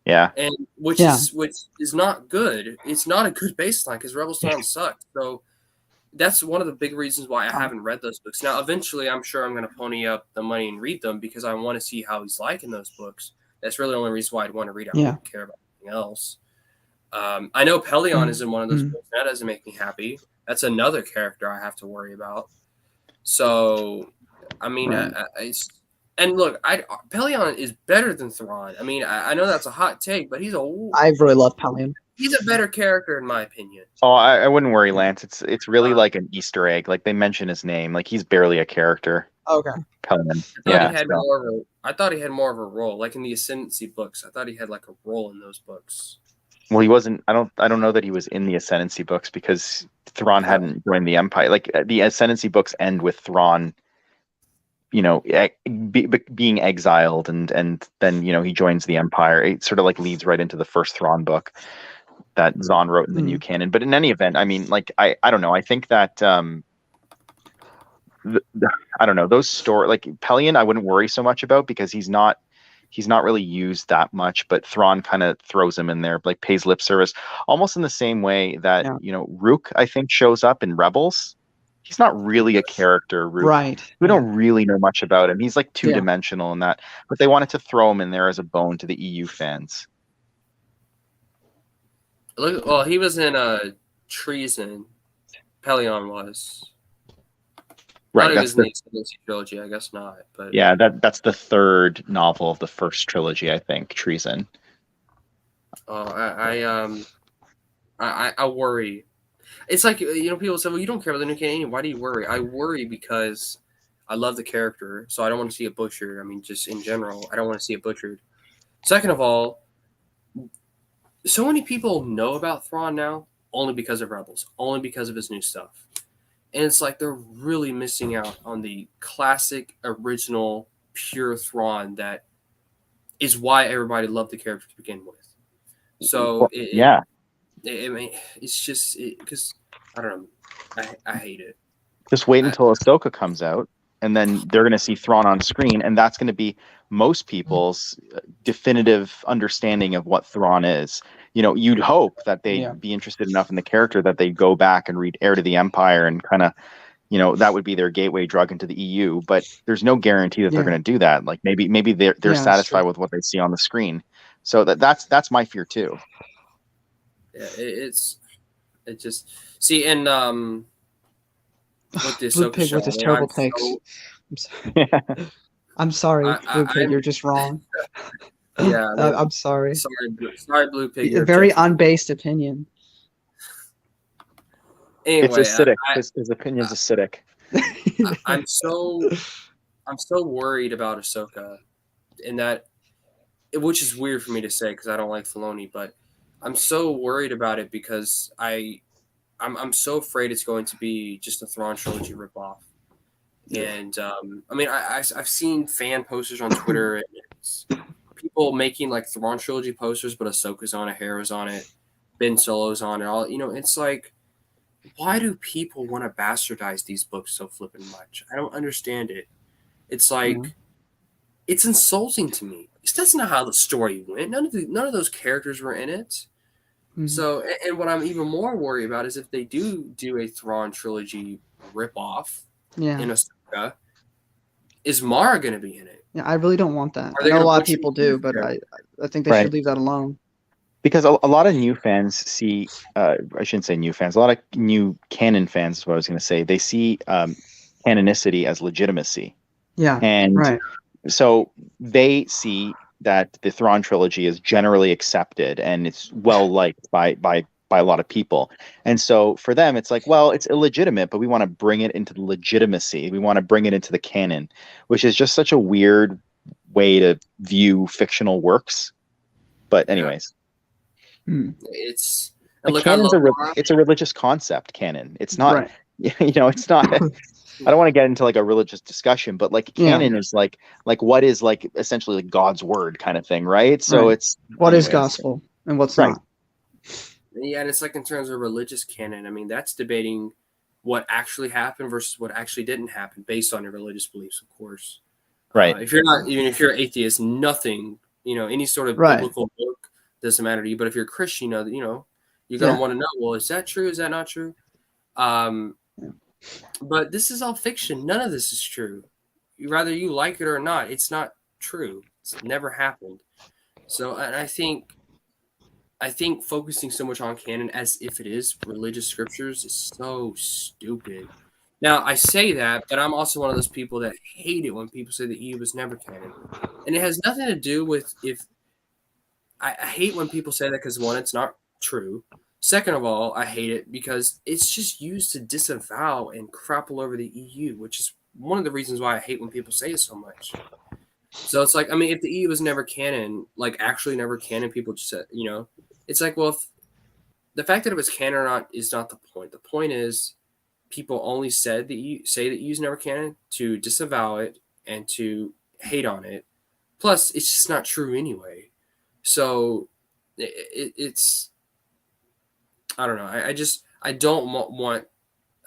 Yeah. And which is not good. It's not a good baseline because Rebels Dawn sucked. So that's one of the big reasons why I haven't read those books. Now, eventually, I'm sure I'm going to pony up the money and read them because I want to see how he's like in those books. That's really the only reason why I'd want to read it. I don't care about anything else. I know Pelion is in one of those books. That doesn't make me happy. That's another character I have to worry about. So, I mean, and look, Pelion is better than Thrawn. I mean, I know that's a hot take, but I really love Pelion. He's a better character in my opinion. Oh, I wouldn't worry, Lance. It's really like an Easter egg. Like they mention his name. Like he's barely a character. Okay. Pelion. I thought he had more of a role, like in the Ascendancy books. I thought he had like a role in those books. Well, he wasn't. I don't know that he was in the Ascendancy books because Thrawn hadn't joined the Empire. Like the Ascendancy books end with Thrawn, being exiled, and then he joins the Empire. It sort of like leads right into the first Thrawn book that Zahn wrote in the new canon. But in any event, I mean, like I don't know. I think that I don't know, those story, like Pelion, I wouldn't worry so much about because he's not really used that much, but Thrawn kind of throws him in there, like pays lip service, almost in the same way that Rook, I think, shows up in Rebels. He's not really a character, Rook. Right. We don't really know much about him. He's like two-dimensional in that, but they wanted to throw him in there as a bone to the EU fans. Look, well, he was in Treason. Pelion was. Right, that's the Ascendancy trilogy. I guess not, but yeah, that's the third novel of the first trilogy, I think. Treason. Oh, I worry. It's like people say, "Well, you don't care about the new canon. Why do you worry?" I worry because I love the character, so I don't want to see it butchered. I mean, just in general, I don't want to see it butchered. Second of all, so many people know about Thrawn now only because of Rebels, only because of his new stuff. And it's like they're really missing out on the classic, original, pure Thrawn that is why everybody loved the character to begin with. So, it's just because I don't know. I hate it. Just wait until Ahsoka comes out, and then they're going to see Thrawn on screen, and that's going to be most people's definitive understanding of what Thrawn is. You know, you'd hope that they'd be interested enough in the character that they go back and read Heir to the Empire and kind of, you know, that would be their gateway drug into the EU. But there's no guarantee that they're going to do that. Like maybe they're satisfied with what they see on the screen. So that's my fear too. Yeah, it just see, and with this Blue Pig with his terrible takes. I'm sorry, Blue Pig, you're just wrong. Yeah, I'm sorry. Sorry, Blue Pig. A very unbased opinion. It's Anyway, acidic. His opinion's acidic. I'm so worried about Ahsoka, and that, which is weird for me to say because I don't like Filoni, but I'm so worried about it because I'm so afraid it's going to be just a Thrawn trilogy ripoff. And I mean, I've seen fan posters on Twitter and it's people making like Thrawn trilogy posters, but Ahsoka's on it, Hera's on it, Ben Solo's on it. All, you know, it's like, why do people want to bastardize these books so flippin' much? I don't understand it. It's like it's insulting to me. That's not how the story went. None of those characters were in it. Mm-hmm. So, and what I'm even more worried about is if they do a Thrawn trilogy ripoff in Ahsoka, is Mara going to be in it? Yeah, I really don't want that. I know a lot of people do, but I think they should leave that alone. Because a lot of new fans see, I shouldn't say new fans, a lot of new canon fans is what I was going to say. They see canonicity as legitimacy. Yeah, and so they see that the Thrawn trilogy is generally accepted and it's well liked by a lot of people. And so for them, it's like, well, it's illegitimate, but we want to bring it into the legitimacy. We want to bring it into the canon, which is just such a weird way to view fictional works. But anyways, it's canon it's a religious concept. Canon. It's not, you know, it's not. I don't want to get into like a religious discussion, but like canon is like what is like essentially like God's word kind of thing, right? So it's what is gospel and what's not. Yeah, and it's like in terms of religious canon, I mean, that's debating what actually happened versus what actually didn't happen based on your religious beliefs, of course. Right. If you're not, even if you're atheist, nothing, you know, any sort of biblical book doesn't matter to you. But if you're a Christian, you know, you're gonna want to know, well, is that true? Is that not true? But this is all fiction. None of this is true. Whether you like it or not, it's not true. It's never happened. So, and I think focusing so much on canon as if it is religious scriptures is so stupid. Now, I say that, but I'm also one of those people that hate it when people say that Eve was never canon. And it has nothing to do with if I hate when people say that because, one, it's not true. Second of all, I hate it because it's just used to disavow and crap all over the EU, which is one of the reasons why I hate when people say it so much. So it's like, I mean, if the EU was never canon, like actually never canon, people just said, you know, it's like, well, if the fact that it was canon or not is not the point. The point is people only said that EU, say that EU is never canon to disavow it and to hate on it. Plus, it's just not true anyway. So it's. I don't know. I don't want.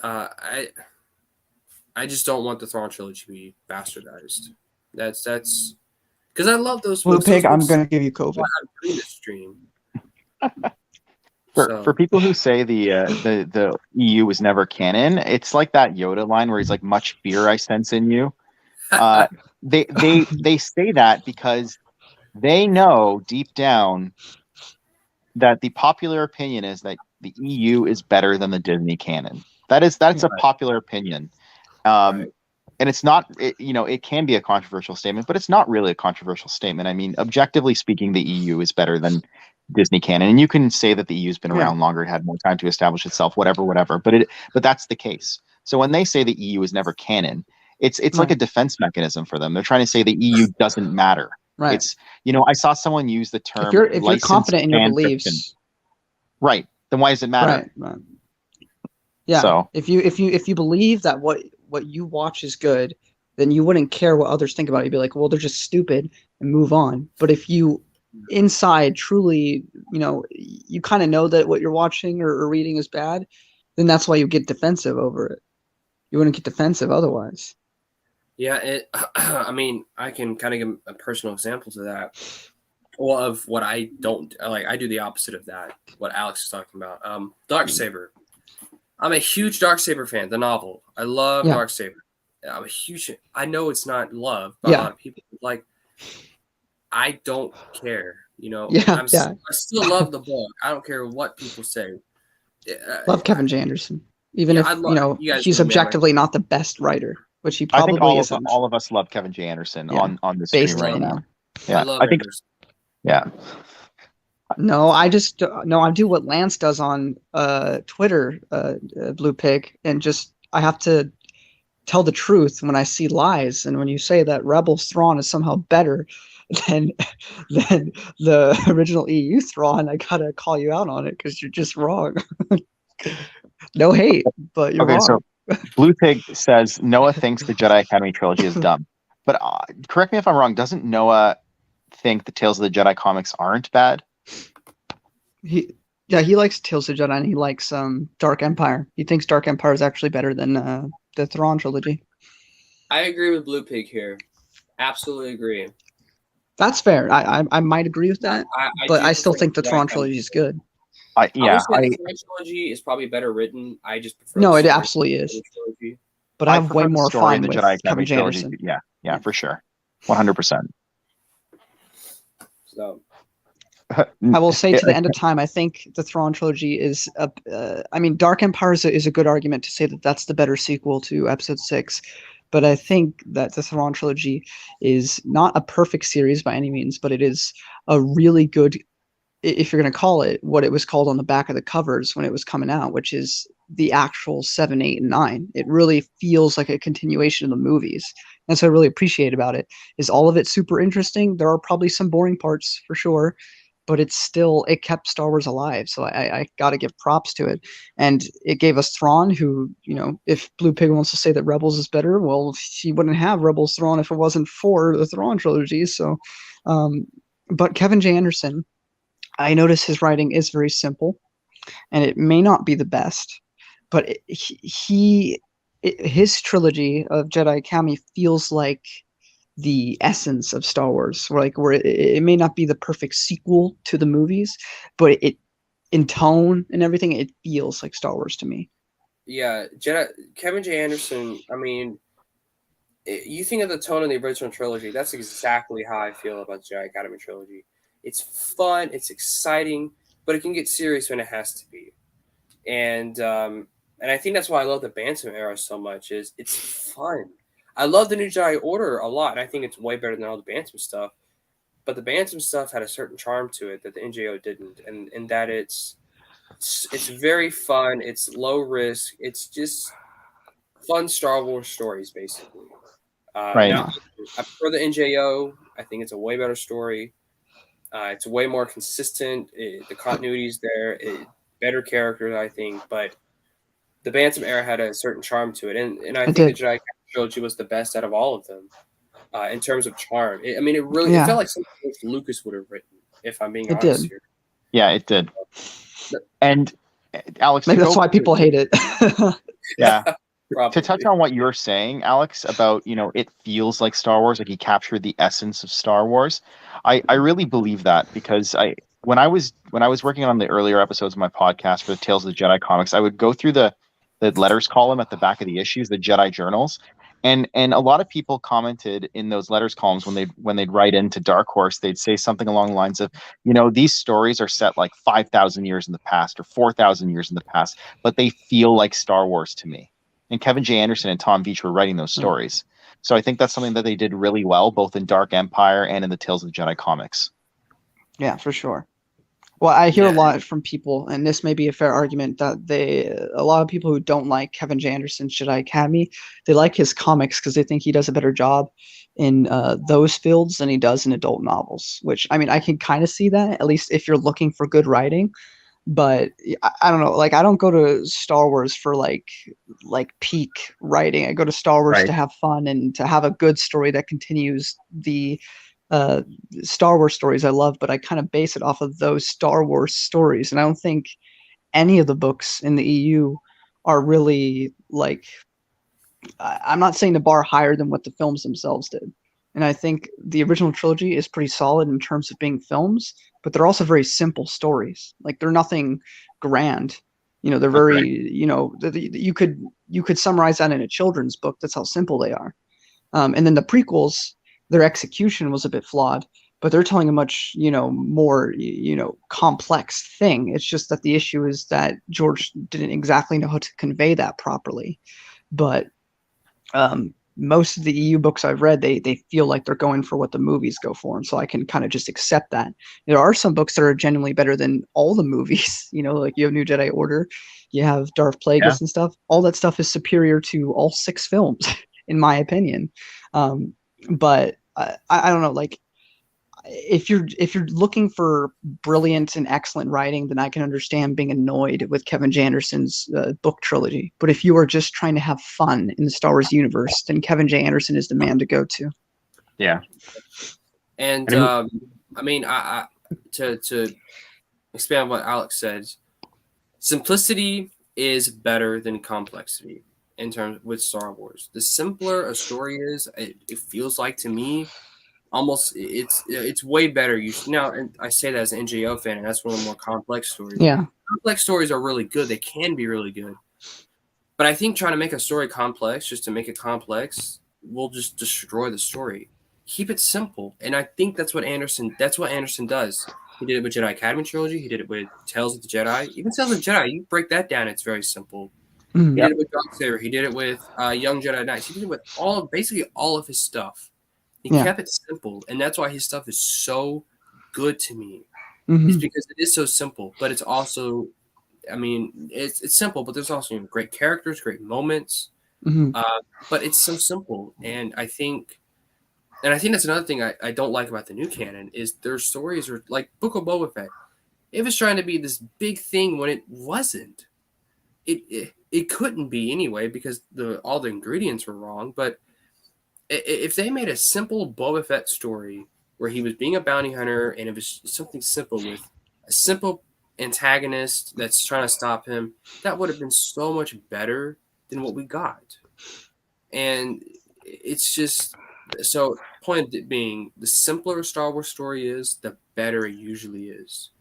I just don't want the Thrawn trilogy to be bastardized. That's because I love those. Blue Pig, I'm gonna give you COVID. I'm this stream. For people who say the EU was never canon, it's like that Yoda line where he's like, "Much fear I sense in you." They say that because they know deep down that the popular opinion is that the EU is better than the Disney canon. That's a popular opinion. And it's not, it can be a controversial statement, but it's not really a controversial statement. I mean, objectively speaking, the EU is better than Disney canon. And you can say that the EU's been around longer, it had more time to establish itself, whatever. But that's the case. So when they say the EU is never canon, it's like a defense mechanism for them. They're trying to say the EU doesn't matter. Right. It's, I saw someone use the term. If you're confident in your beliefs, fiction. Right. Then why does it matter? Right. Yeah. So if you believe that what you watch is good, then you wouldn't care what others think about it. You'd be like, well, they're just stupid and move on. But if you inside truly, you kind of know that what you're watching or reading is bad, then that's why you get defensive over it. You wouldn't get defensive otherwise. Yeah, I mean, I can kind of give a personal example to that. Well, of what I don't like, I do the opposite of that. What Alex is talking about. Darksaber. I'm a huge Darksaber fan. The novel. I love Yeah. Darksaber. I'm a huge. I know it's not loved by a lot of people. Like, I don't care. You know, Yeah, I still love the book. I don't care what people say. Love Kevin J. Anderson, even Yeah, if I love you guys he's know me, I'm like, objectively not the best writer, which he I think probably isn't. all of us love Kevin J. Anderson Yeah. on the stream Based right on now. him. Yeah, I love I think. Anderson. Yeah, No, I just no. I do what Lance does on Twitter, Blue Pig, and just I have to tell the truth when I see lies. And when you say that Rebels Thrawn is somehow better than than the original EU Thrawn, I gotta call you out on it because you're just wrong. No hate, but you're okay, wrong. so Blue Pig says Noah thinks the Jedi Academy trilogy is dumb. But correct me if I'm wrong, doesn't Noah think the Tales of the Jedi comics aren't bad? he likes Tales of the Jedi and he likes Dark Empire. He thinks Dark Empire is actually better than the Thrawn trilogy. I agree with Blue Pig here. Absolutely agree. That's fair. I might agree with that, but I still think the Thrawn trilogy is good. I would say the Thrawn trilogy is probably better written. I just prefer. No, the it story absolutely of is. the trilogy. But I have way prefer the more story fun of the with Jedi Kevin Academy J. trilogy. Anderson. Yeah, for sure, 100%. So I will say to the end of time, I think the Thrawn trilogy is I mean, Dark Empire is a good argument to say that that's the better sequel to Episode 6. But I think that the Thrawn trilogy is not a perfect series by any means, but it is a really good, if you're going to call it what it was called on the back of the covers when it was coming out, which is the actual 7, 8, and 9. It really feels like a continuation of the movies. And so I really appreciate about it is all of it super interesting. There are probably some boring parts for sure, but it kept Star Wars alive. So I got to give props to it. And it gave us Thrawn, who, if Blue Pig wants to say that Rebels is better, well, he wouldn't have Rebels Thrawn if it wasn't for the Thrawn trilogy. So, but Kevin J. Anderson, I notice his writing is very simple, and it may not be the best, but his trilogy of Jedi Academy feels like the essence of Star Wars, where it may not be the perfect sequel to the movies, but it in tone and everything, it feels like Star Wars to me. Yeah, Kevin J. Anderson. I mean, you think of the tone of the original trilogy. That's exactly how I feel about the Jedi Academy trilogy. It's fun, it's exciting, but it can get serious when it has to be. And I think that's why I love the Bantam era so much. Is it's fun. I love the New Jedi Order a lot, and I think it's way better than all the Bantam stuff. But the Bantam stuff had a certain charm to it that the NJO didn't, and that it's very fun. It's low risk. It's just fun Star Wars stories, basically. Right. Now, I prefer the NJO. I think it's a way better story. It's way more consistent. The continuity's there. Better characters, I think. But the Bantam era had a certain charm to it, and I think the Jedi trilogy was the best out of all of them in terms of charm. It felt like something Lucas would have written, if I'm being honest here. Yeah, it did. And Alex, maybe that's why people hate it. Yeah. To touch on what you're saying, Alex, about it feels like Star Wars, like he captured the essence of Star Wars. I really believe that because when I was working on the earlier episodes of my podcast for the Tales of the Jedi comics, I would go through the letters column at the back of the issues, the Jedi journals, and a lot of people commented in those letters columns when they'd write into Dark Horse, they'd say something along the lines of, these stories are set like 5,000 years in the past or 4,000 years in the past, but they feel like Star Wars to me. And Kevin J. Anderson and Tom Veitch were writing those stories. So I think that's something that they did really well, both in Dark Empire and in the Tales of the Jedi comics. Yeah, for sure. Well, I hear a lot from people, and this may be a fair argument, that a lot of people who don't like Kevin J. Anderson's Jedi Academy, they like his comics because they think he does a better job in those fields than he does in adult novels, which, I mean, I can kind of see that, at least if you're looking for good writing. But I don't know, like I don't go to Star Wars for like peak writing. I go to Star Wars to have fun and to have a good story that continues the Star Wars stories I love, but I kind of base it off of those Star Wars stories. And I don't think any of the books in the EU are really like I'm not saying the bar higher than what the films themselves did. And I think the original trilogy is pretty solid in terms of being films, but they're also very simple stories. Like they're nothing grand. They're very, you could summarize that in a children's book. That's how simple they are. And then the prequels, their execution was a bit flawed, but they're telling a much, more, complex thing. It's just that the issue is that George didn't exactly know how to convey that properly. But most of the EU books I've read, they feel like they're going for what the movies go for, and so I can kind of just accept that. There are some books that are genuinely better than all the movies. Like you have New Jedi Order, you have Darth Plagueis and stuff. All that stuff is superior to all 6 films, in my opinion. But I don't know, like if you're looking for brilliant and excellent writing, then I can understand being annoyed with Kevin J. Anderson's book trilogy. But if you are just trying to have fun in the Star Wars universe, then Kevin J. Anderson is the man to go to. Yeah. And I mean, to expand on what Alex said, simplicity is better than complexity in terms with Star Wars. The simpler a story is, it feels like to me, almost it's way better. And I say that as an NGO fan, and that's one of the more complex stories. Yeah, complex stories are really good. They can be really good, but I think trying to make a story complex just to make it complex will just destroy the story. Keep it simple, and I think that's what Anderson does. He did it with Jedi Academy trilogy. He did it with Tales of the Jedi. Even Tales of the Jedi, you break that down, it's very simple. He did it with Darksaber. He did it with Young Jedi Knights. He did it with basically all of his stuff. He kept it simple, and that's why his stuff is so good to me. It's because it is so simple, but it's also, I mean, it's simple, but there's also great characters, great moments. But it's so simple, and I think that's another thing I don't like about the new canon is their stories are like Book of Boba Fett. It was trying to be this big thing when it wasn't. It couldn't be anyway because all the ingredients were wrong, but if they made a simple Boba Fett story where he was being a bounty hunter and it was something simple with a simple antagonist that's trying to stop him, that would have been so much better than what we got. And it's just, so point being, the simpler a Star Wars story is, the better it usually is.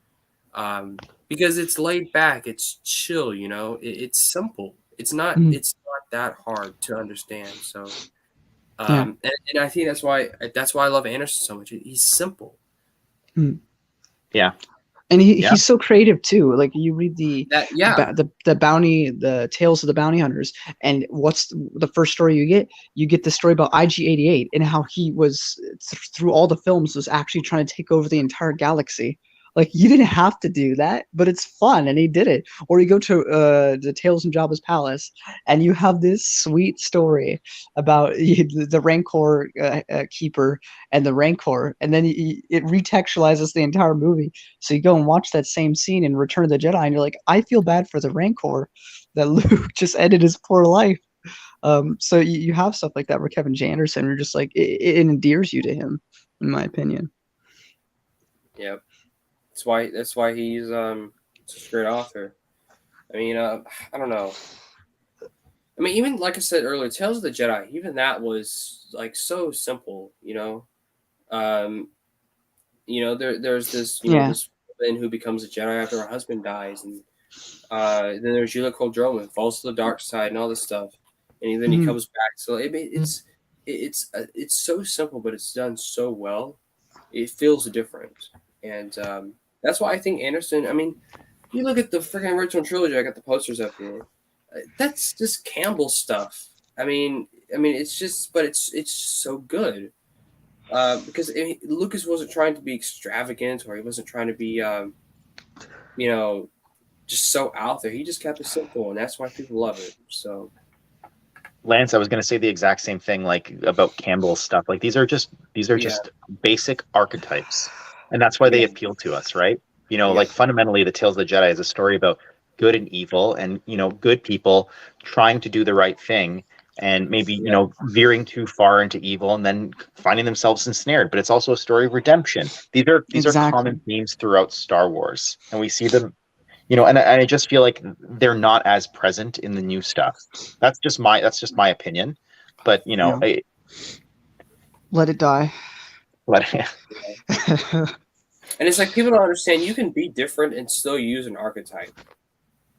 Because it's laid back, it's chill, it's simple. It's not that hard to understand. So and I think that's why I love Anderson so much. He's simple. Yeah. And he's so creative too. Like you read the bounty, the Tales of the Bounty Hunters, and what's the first story you get? You get the story about IG-88 and how he was through all the films was actually trying to take over the entire galaxy. Like you didn't have to do that, but it's fun, and he did it. Or you go to the Tales from Jabba's Palace, and you have this sweet story about the Rancor keeper and the Rancor, and then it retextualizes the entire movie. So you go and watch that same scene in Return of the Jedi, and you're like, I feel bad for the Rancor that Luke just ended his poor life. So you have stuff like that with Kevin J. Anderson. You're just like it endears you to him, in my opinion. Yep. That's why he's such a great author. I mean, I don't know. I mean, even like I said earlier, Tales of the Jedi, even that was like so simple, there's this this woman who becomes a Jedi after her husband dies, and then there's Yula Caldroma, falls to the dark side and all this stuff, and then he comes back. So it's so simple, but it's done so well. It feels different, and that's why I think Anderson. I mean, you look at the freaking original trilogy. I got the posters up here. That's just Campbell stuff. I mean, it's just, but it's so good because Lucas wasn't trying to be extravagant, or he wasn't trying to be, just so out there. He just kept it simple, and that's why people love it. So, Lance, I was going to say the exact same thing, like about Campbell's stuff. Like these are just basic archetypes. And that's why they appeal to us, right? Like fundamentally, the Tales of the Jedi is a story about good and evil, and good people trying to do the right thing, and maybe veering too far into evil, and then finding themselves ensnared. But it's also a story of redemption. These are common themes throughout Star Wars, and we see them and I just feel like they're not as present in the new stuff. That's just my opinion. But Yeah. Let it die. And it's like people don't understand you can be different and still use an archetype.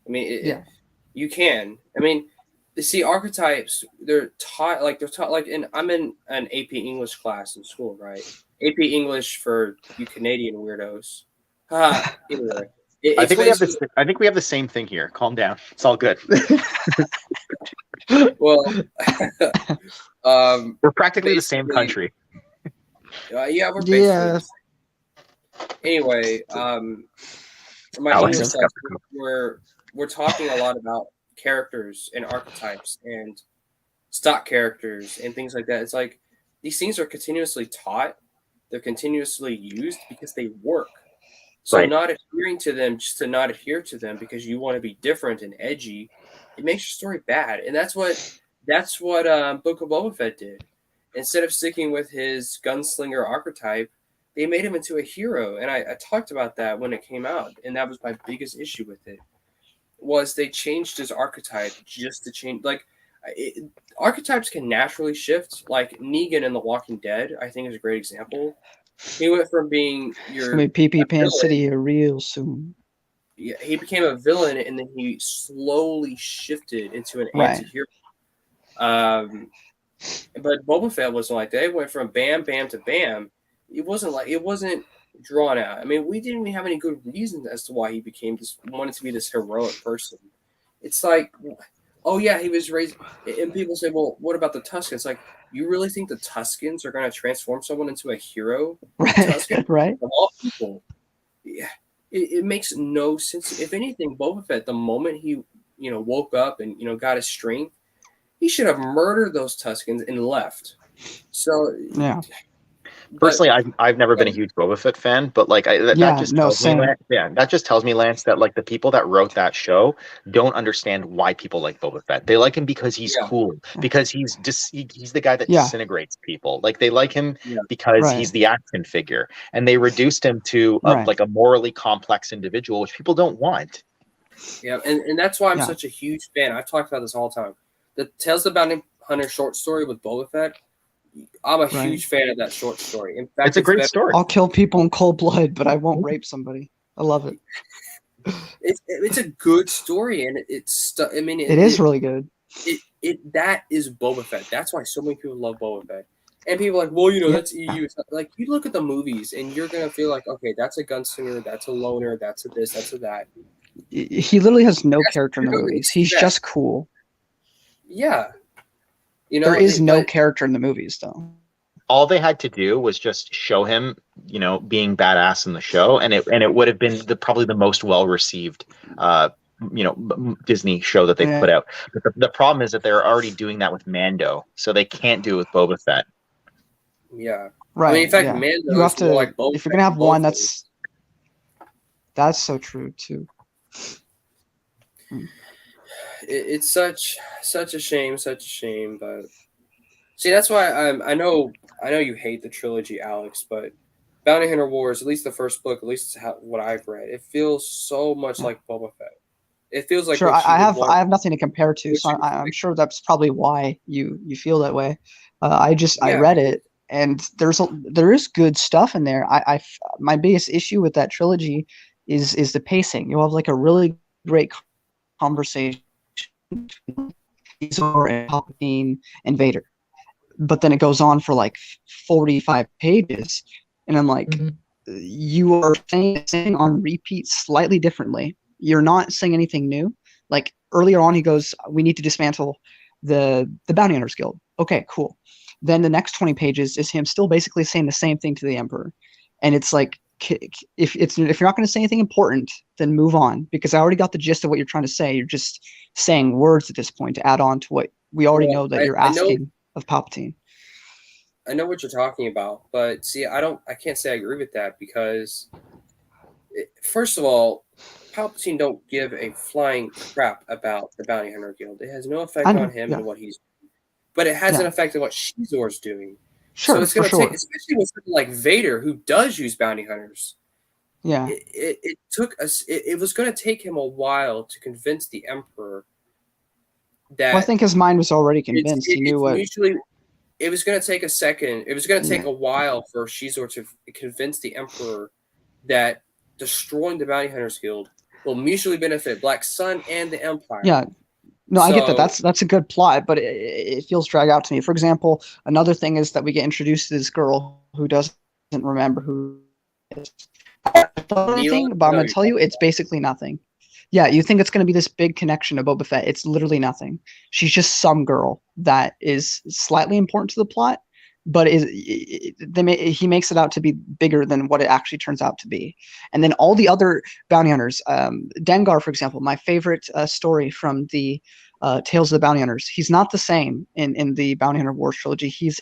I mean, you can. I mean, see, archetypes they're taught like I'm in an AP English class in school, right? AP English for you Canadian weirdos. Anyway, I think we have the same thing here. Calm down. It's all good. Well, we're practically the same country. Yeah, we're basically. Anyway, my Alex, English class, we're talking a lot about characters and archetypes and stock characters and things like that. It's like these things are continuously taught, they're continuously used because they work. So not adhering to them just to not adhere to them because you want to be different and edgy, it makes your story bad. And that's what Book of Boba Fett did. Instead of sticking with his gunslinger archetype, they made him into a hero. And I talked about that when it came out, and that was my biggest issue with it. Was they changed his archetype just to change archetypes can naturally shift. Like Negan in The Walking Dead, I think is a great example. He went from being PP Pan City real soon. Yeah, he became a villain, and then he slowly shifted into an anti-hero. But Boba Fett wasn't like that. It went from bam, bam to bam. It wasn't drawn out. I mean, we didn't even have any good reasons as to why he wanted to be this heroic person. It's like, oh yeah, he was raised. And people say, well, what about the Tuskens? It's like, you really think the Tuskens are going to transform someone into a hero? Right. Tuskens, right. Of all people, yeah, it makes no sense. If anything, Boba Fett, the moment he woke up and got his strength, he should have murdered those Tuskens and left. So yeah. Personally, I've never been a huge Boba Fett fan, but like that just tells me, Lance, that like the people that wrote that show don't understand why people like Boba Fett. They like him because he's cool, because he's the guy that disintegrates people. Like they like him because he's the action figure, and they reduced him to like a morally complex individual, which people don't want. Yeah, and that's why I'm such a huge fan. I've talked about this all the time. The Tales of the Bounty Hunter short story with Boba Fett. I'm a huge fan of that short story. In fact, it's a great story. I'll kill people in cold blood, but I won't rape somebody. I love it. It's a good story, and it is really good. That is Boba Fett. That's why so many people love Boba Fett. And people are like, well, that's EU. Like, you look at the movies, and you're gonna feel like, okay, that's a gunslinger, that's a loner, that's a this, that's a that. He literally has no character in the movies. He's just cool. Yeah. There is no character in the movies, though. All they had to do was just show him, being badass in the show, and it would have been probably the most well received, Disney show that they put out. But the problem is that they're already doing that with Mando, so they can't do it with Boba Fett. Yeah, right. I mean, in fact, Mando. You have to like Boba if you're gonna have one. That's so true too. It's such a shame, but see, that's why I know you hate the trilogy, Alex, but Bounty Hunter Wars, at least the first book, at least what I've read, it feels so much like Boba Fett. It feels like I have nothing to compare to, so I'm sure that's probably why you feel that way. I read it, and there is good stuff in there. My biggest issue with that trilogy is the pacing. You'll have like a really great conversation between Azor and Palpatine and Vader, but then it goes on for like 45 pages, and I'm like, you are saying on repeat slightly differently. You're not saying anything new. Like earlier on, he goes, "We need to dismantle the Bounty Hunters Guild." Okay, cool. Then the next 20 pages is him still basically saying the same thing to the Emperor, and it's like, if you're not going to say anything important, then move on, because I already got the gist of what you're trying to say. You're just saying words at this point to add on to what we already know that you're asking of Palpatine. I know what you're talking about, but see, I can't say I agree with that, because first of all, Palpatine don't give a flying crap about the Bounty Hunter Guild. It has no effect on him and what he's doing, but it has an effect on what Shizor's doing. Sure, so it's going to take, especially with something like Vader, who does use bounty hunters. Yeah. it took us. It was going to take him a while to convince the Emperor that Well, I think his mind was already convinced. He knew what. mutually. It was going to take a second. It was going to take Yeah. a while for Shizor to convince the Emperor that destroying the Bounty Hunters Guild will mutually benefit Black Sun and the Empire. Yeah. No, I get that. So- That's a good plot, but it feels dragged out to me. For example, another thing is that we get introduced to this girl who doesn't remember who it is. Anything, but I'm No, gonna tell you, it's basically nothing. Yeah, you think it's gonna be this big connection to Boba Fett? It's literally nothing. She's just some girl that is slightly important to the plot, but he makes it out to be bigger than what it actually turns out to be. And then all the other bounty hunters, Dengar, for example, my favorite story from the Tales of the Bounty Hunters. He's not the same in the Bounty Hunter Wars trilogy. He's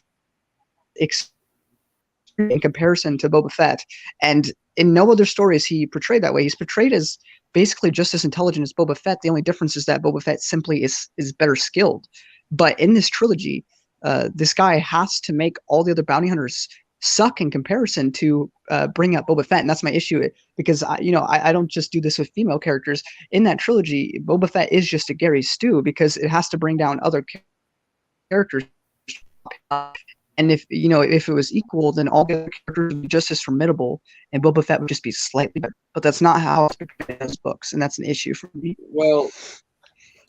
in comparison to Boba Fett, and in no other story is he portrayed that way. He's portrayed as basically just as intelligent as Boba Fett. The only difference is that Boba Fett simply is better skilled. But in this trilogy, this guy has to make all the other bounty hunters suck in comparison to bring up Boba Fett, and that's my issue. Because I don't just do this with female characters. In that trilogy, Boba Fett is just a Gary Stew because it has to bring down other characters. And if it was equal, then all the other characters would be just as formidable, and Boba Fett would just be slightly better. But that's not how it's portrayed in those books, and that's an issue for me. Well,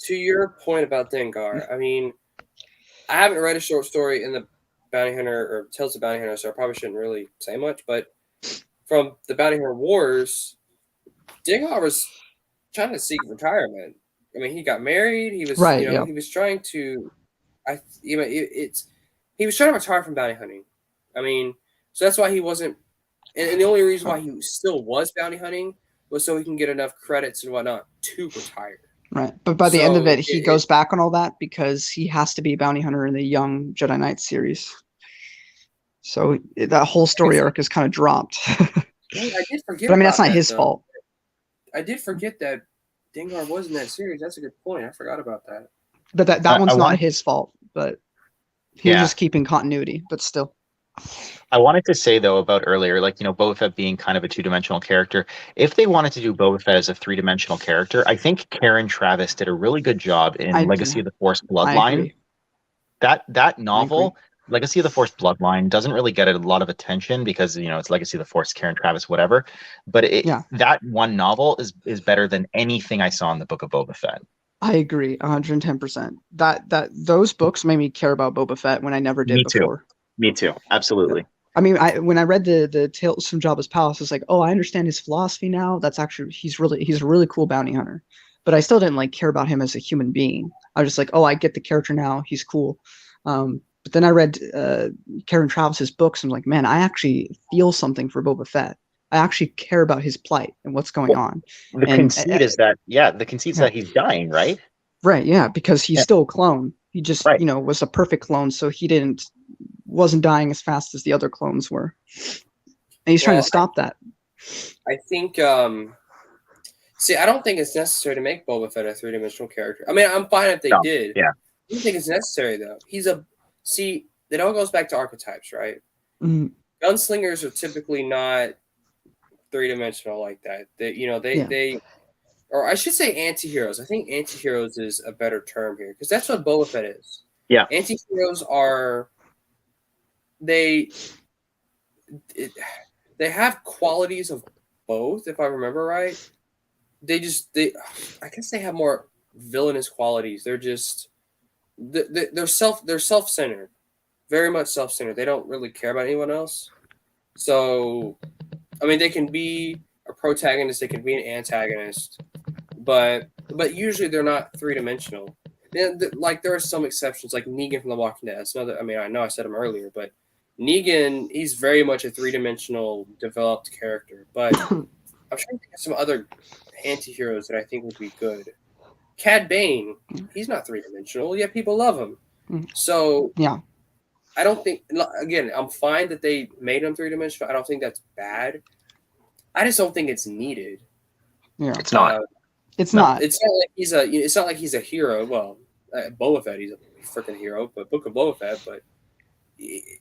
to your point about Dengar, I mean, I haven't read a short story in the Bounty Hunter or Tales of Bounty Hunter, so I probably shouldn't really say much. But from the Bounty Hunter Wars, Dengar was trying to seek retirement. I mean, he got married. He was, Right, he was trying to. He was trying to retire from bounty hunting. I mean, so that's why he wasn't. And the only reason why he still was bounty hunting was so he can get enough credits and whatnot to retire. Right, but by the end of it, he goes back on all that because he has to be a bounty hunter in the Young Jedi Knight series. So that whole story arc is kind of dropped. I did forget. But I mean, that's not his fault. I did forget that Dengar was in that series. That's a good point. I forgot about that. But that one's not his fault. But he was just keeping continuity. But still. I wanted to say though about earlier, Boba Fett being kind of a two-dimensional character. If they wanted to do Boba Fett as a three-dimensional character, I think Karen Travis did a really good job in Legacy of the Force Bloodline. That novel, Legacy of the Force Bloodline, doesn't really get a lot of attention because it's Legacy of the Force, Karen Travis, whatever. But that one novel is better than anything I saw in the Book of Boba Fett. I agree, 110%. That those books made me care about Boba Fett when I never did before. Me too. Absolutely. I mean, when I read the Tales from Jabba's Palace, it's like, oh, I understand his philosophy now. That's actually he's a really cool bounty hunter. But I still didn't care about him as a human being. I was just like, oh, I get the character now. He's cool. But then I read Karen Travis's books and I'm like, man, I actually feel something for Boba Fett. I actually care about his plight and what's going on. The conceit is that that he's dying, right? Right, yeah, because he's still a clone. He just, was a perfect clone, so he wasn't dying as fast as the other clones were. And he's trying to stop that. I think, I don't think it's necessary to make Boba Fett a three-dimensional character. I mean, I'm fine if they did. Yeah. I don't think it's necessary, though. It all goes back to archetypes, right? Mm-hmm. Gunslingers are typically not three-dimensional like that. They or I should say anti-heroes. I think anti-heroes is a better term here because that's what Boba Fett is. Yeah. Anti-heroes are they have qualities of both, if I remember right. I guess they have more villainous qualities. They're just they're self-centered. Very much self-centered. They don't really care about anyone else. So I mean, they can be a protagonist, they can be an antagonist, but usually they're not three-dimensional. Like there are some exceptions, like Negan from The Walking Dead. I know I said him earlier, but Negan, he's very much a three-dimensional developed character. But I'm trying to think of some other anti-heroes that I think would be good. Cad Bane, he's not three-dimensional, yet people love him. So yeah. I don't think, again, I'm fine that they made him three-dimensional. I don't think that's bad. I just don't think it's needed. Yeah, it's not. It's not. It's not like he's a hero. Well, Boba Fett, he's a freaking hero. But Book of Boba Fett, but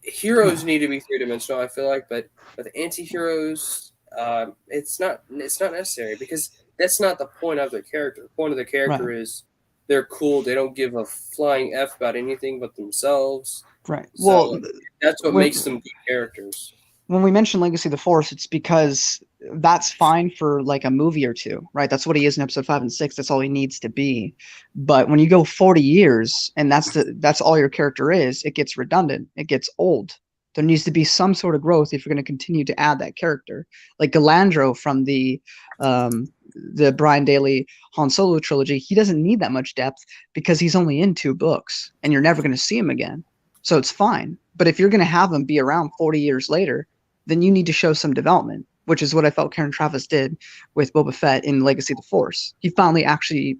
heroes need to be three-dimensional. I feel like, but the anti-heroes, it's not necessary because that's not the point of the character. The point of the character is they're cool. They don't give a flying F about anything but themselves. Right. So Well, that's what makes them good characters. when we mention Legacy of the Force, it's because that's fine for like a movie or two, right? That's what he is in episode 5 and 6. That's all he needs to be. But when you go 40 years and that's all your character is, it gets redundant. It gets old. There needs to be some sort of growth if you're going to continue to add that character. Like Galandro from the Brian Daley Han Solo trilogy, he doesn't need that much depth because he's only in 2 books and you're never going to see him again. So it's fine. But if you're going to have him be around 40 years later, then you need to show some development, which is what I felt Karen Travis did with Boba Fett in Legacy of the Force. He finally actually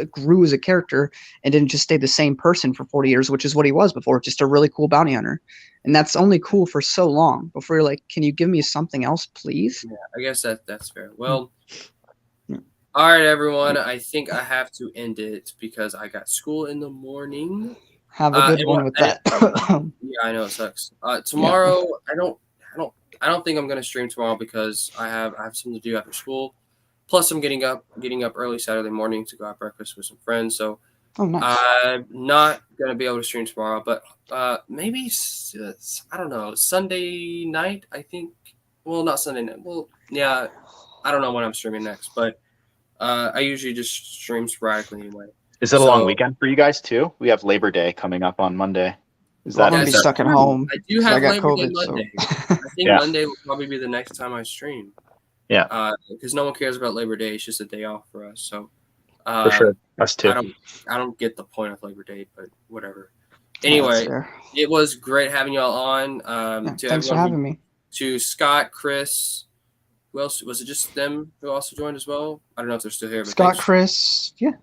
grew as a character and didn't just stay the same person for 40 years, which is what he was before, just a really cool bounty hunter. And that's only cool for so long before you're like, can you give me something else, please? Yeah, I guess that's fair. Well, all right, everyone. I think I have to end it because I got school in the morning. Have a good one with that. Yeah, I know it sucks. Tomorrow, I don't think I'm gonna stream tomorrow because I have something to do after school. Plus, I'm getting up early Saturday morning to go have breakfast with some friends. So nice. I'm not gonna be able to stream tomorrow, but maybe I don't know, Sunday night. I think. Well, not Sunday night. Well, yeah, I don't know when I'm streaming next, but I usually just stream sporadically anyway. Is it a long weekend for you guys too? We have Labor Day coming up on Monday. I'm gonna be stuck at home. I do have got Labor Day COVID, Monday. so. I think Monday will probably be the next time I stream. Yeah. Because no one cares about Labor Day. It's just a day off for us. So for sure, us too. I don't get the point of Labor Day, but whatever. Anyway, it was great having y'all on. Thanks for having me. To Scott, Chris, who else? Was it just them who also joined as well? I don't know if they're still here. But Scott, Chris, yeah.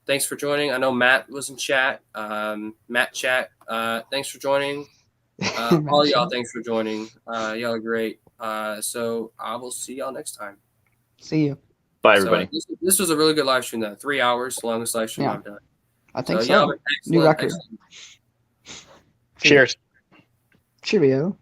Thanks for joining. I know Matt was in chat. Matt chat. Thanks for joining. All y'all, thanks for joining. Y'all are great. So I will see y'all next time. See you. Bye, everybody. So this was a really good live stream. 3 hours, the longest live stream I've done. I think so. New record. Cheers. Cheerio.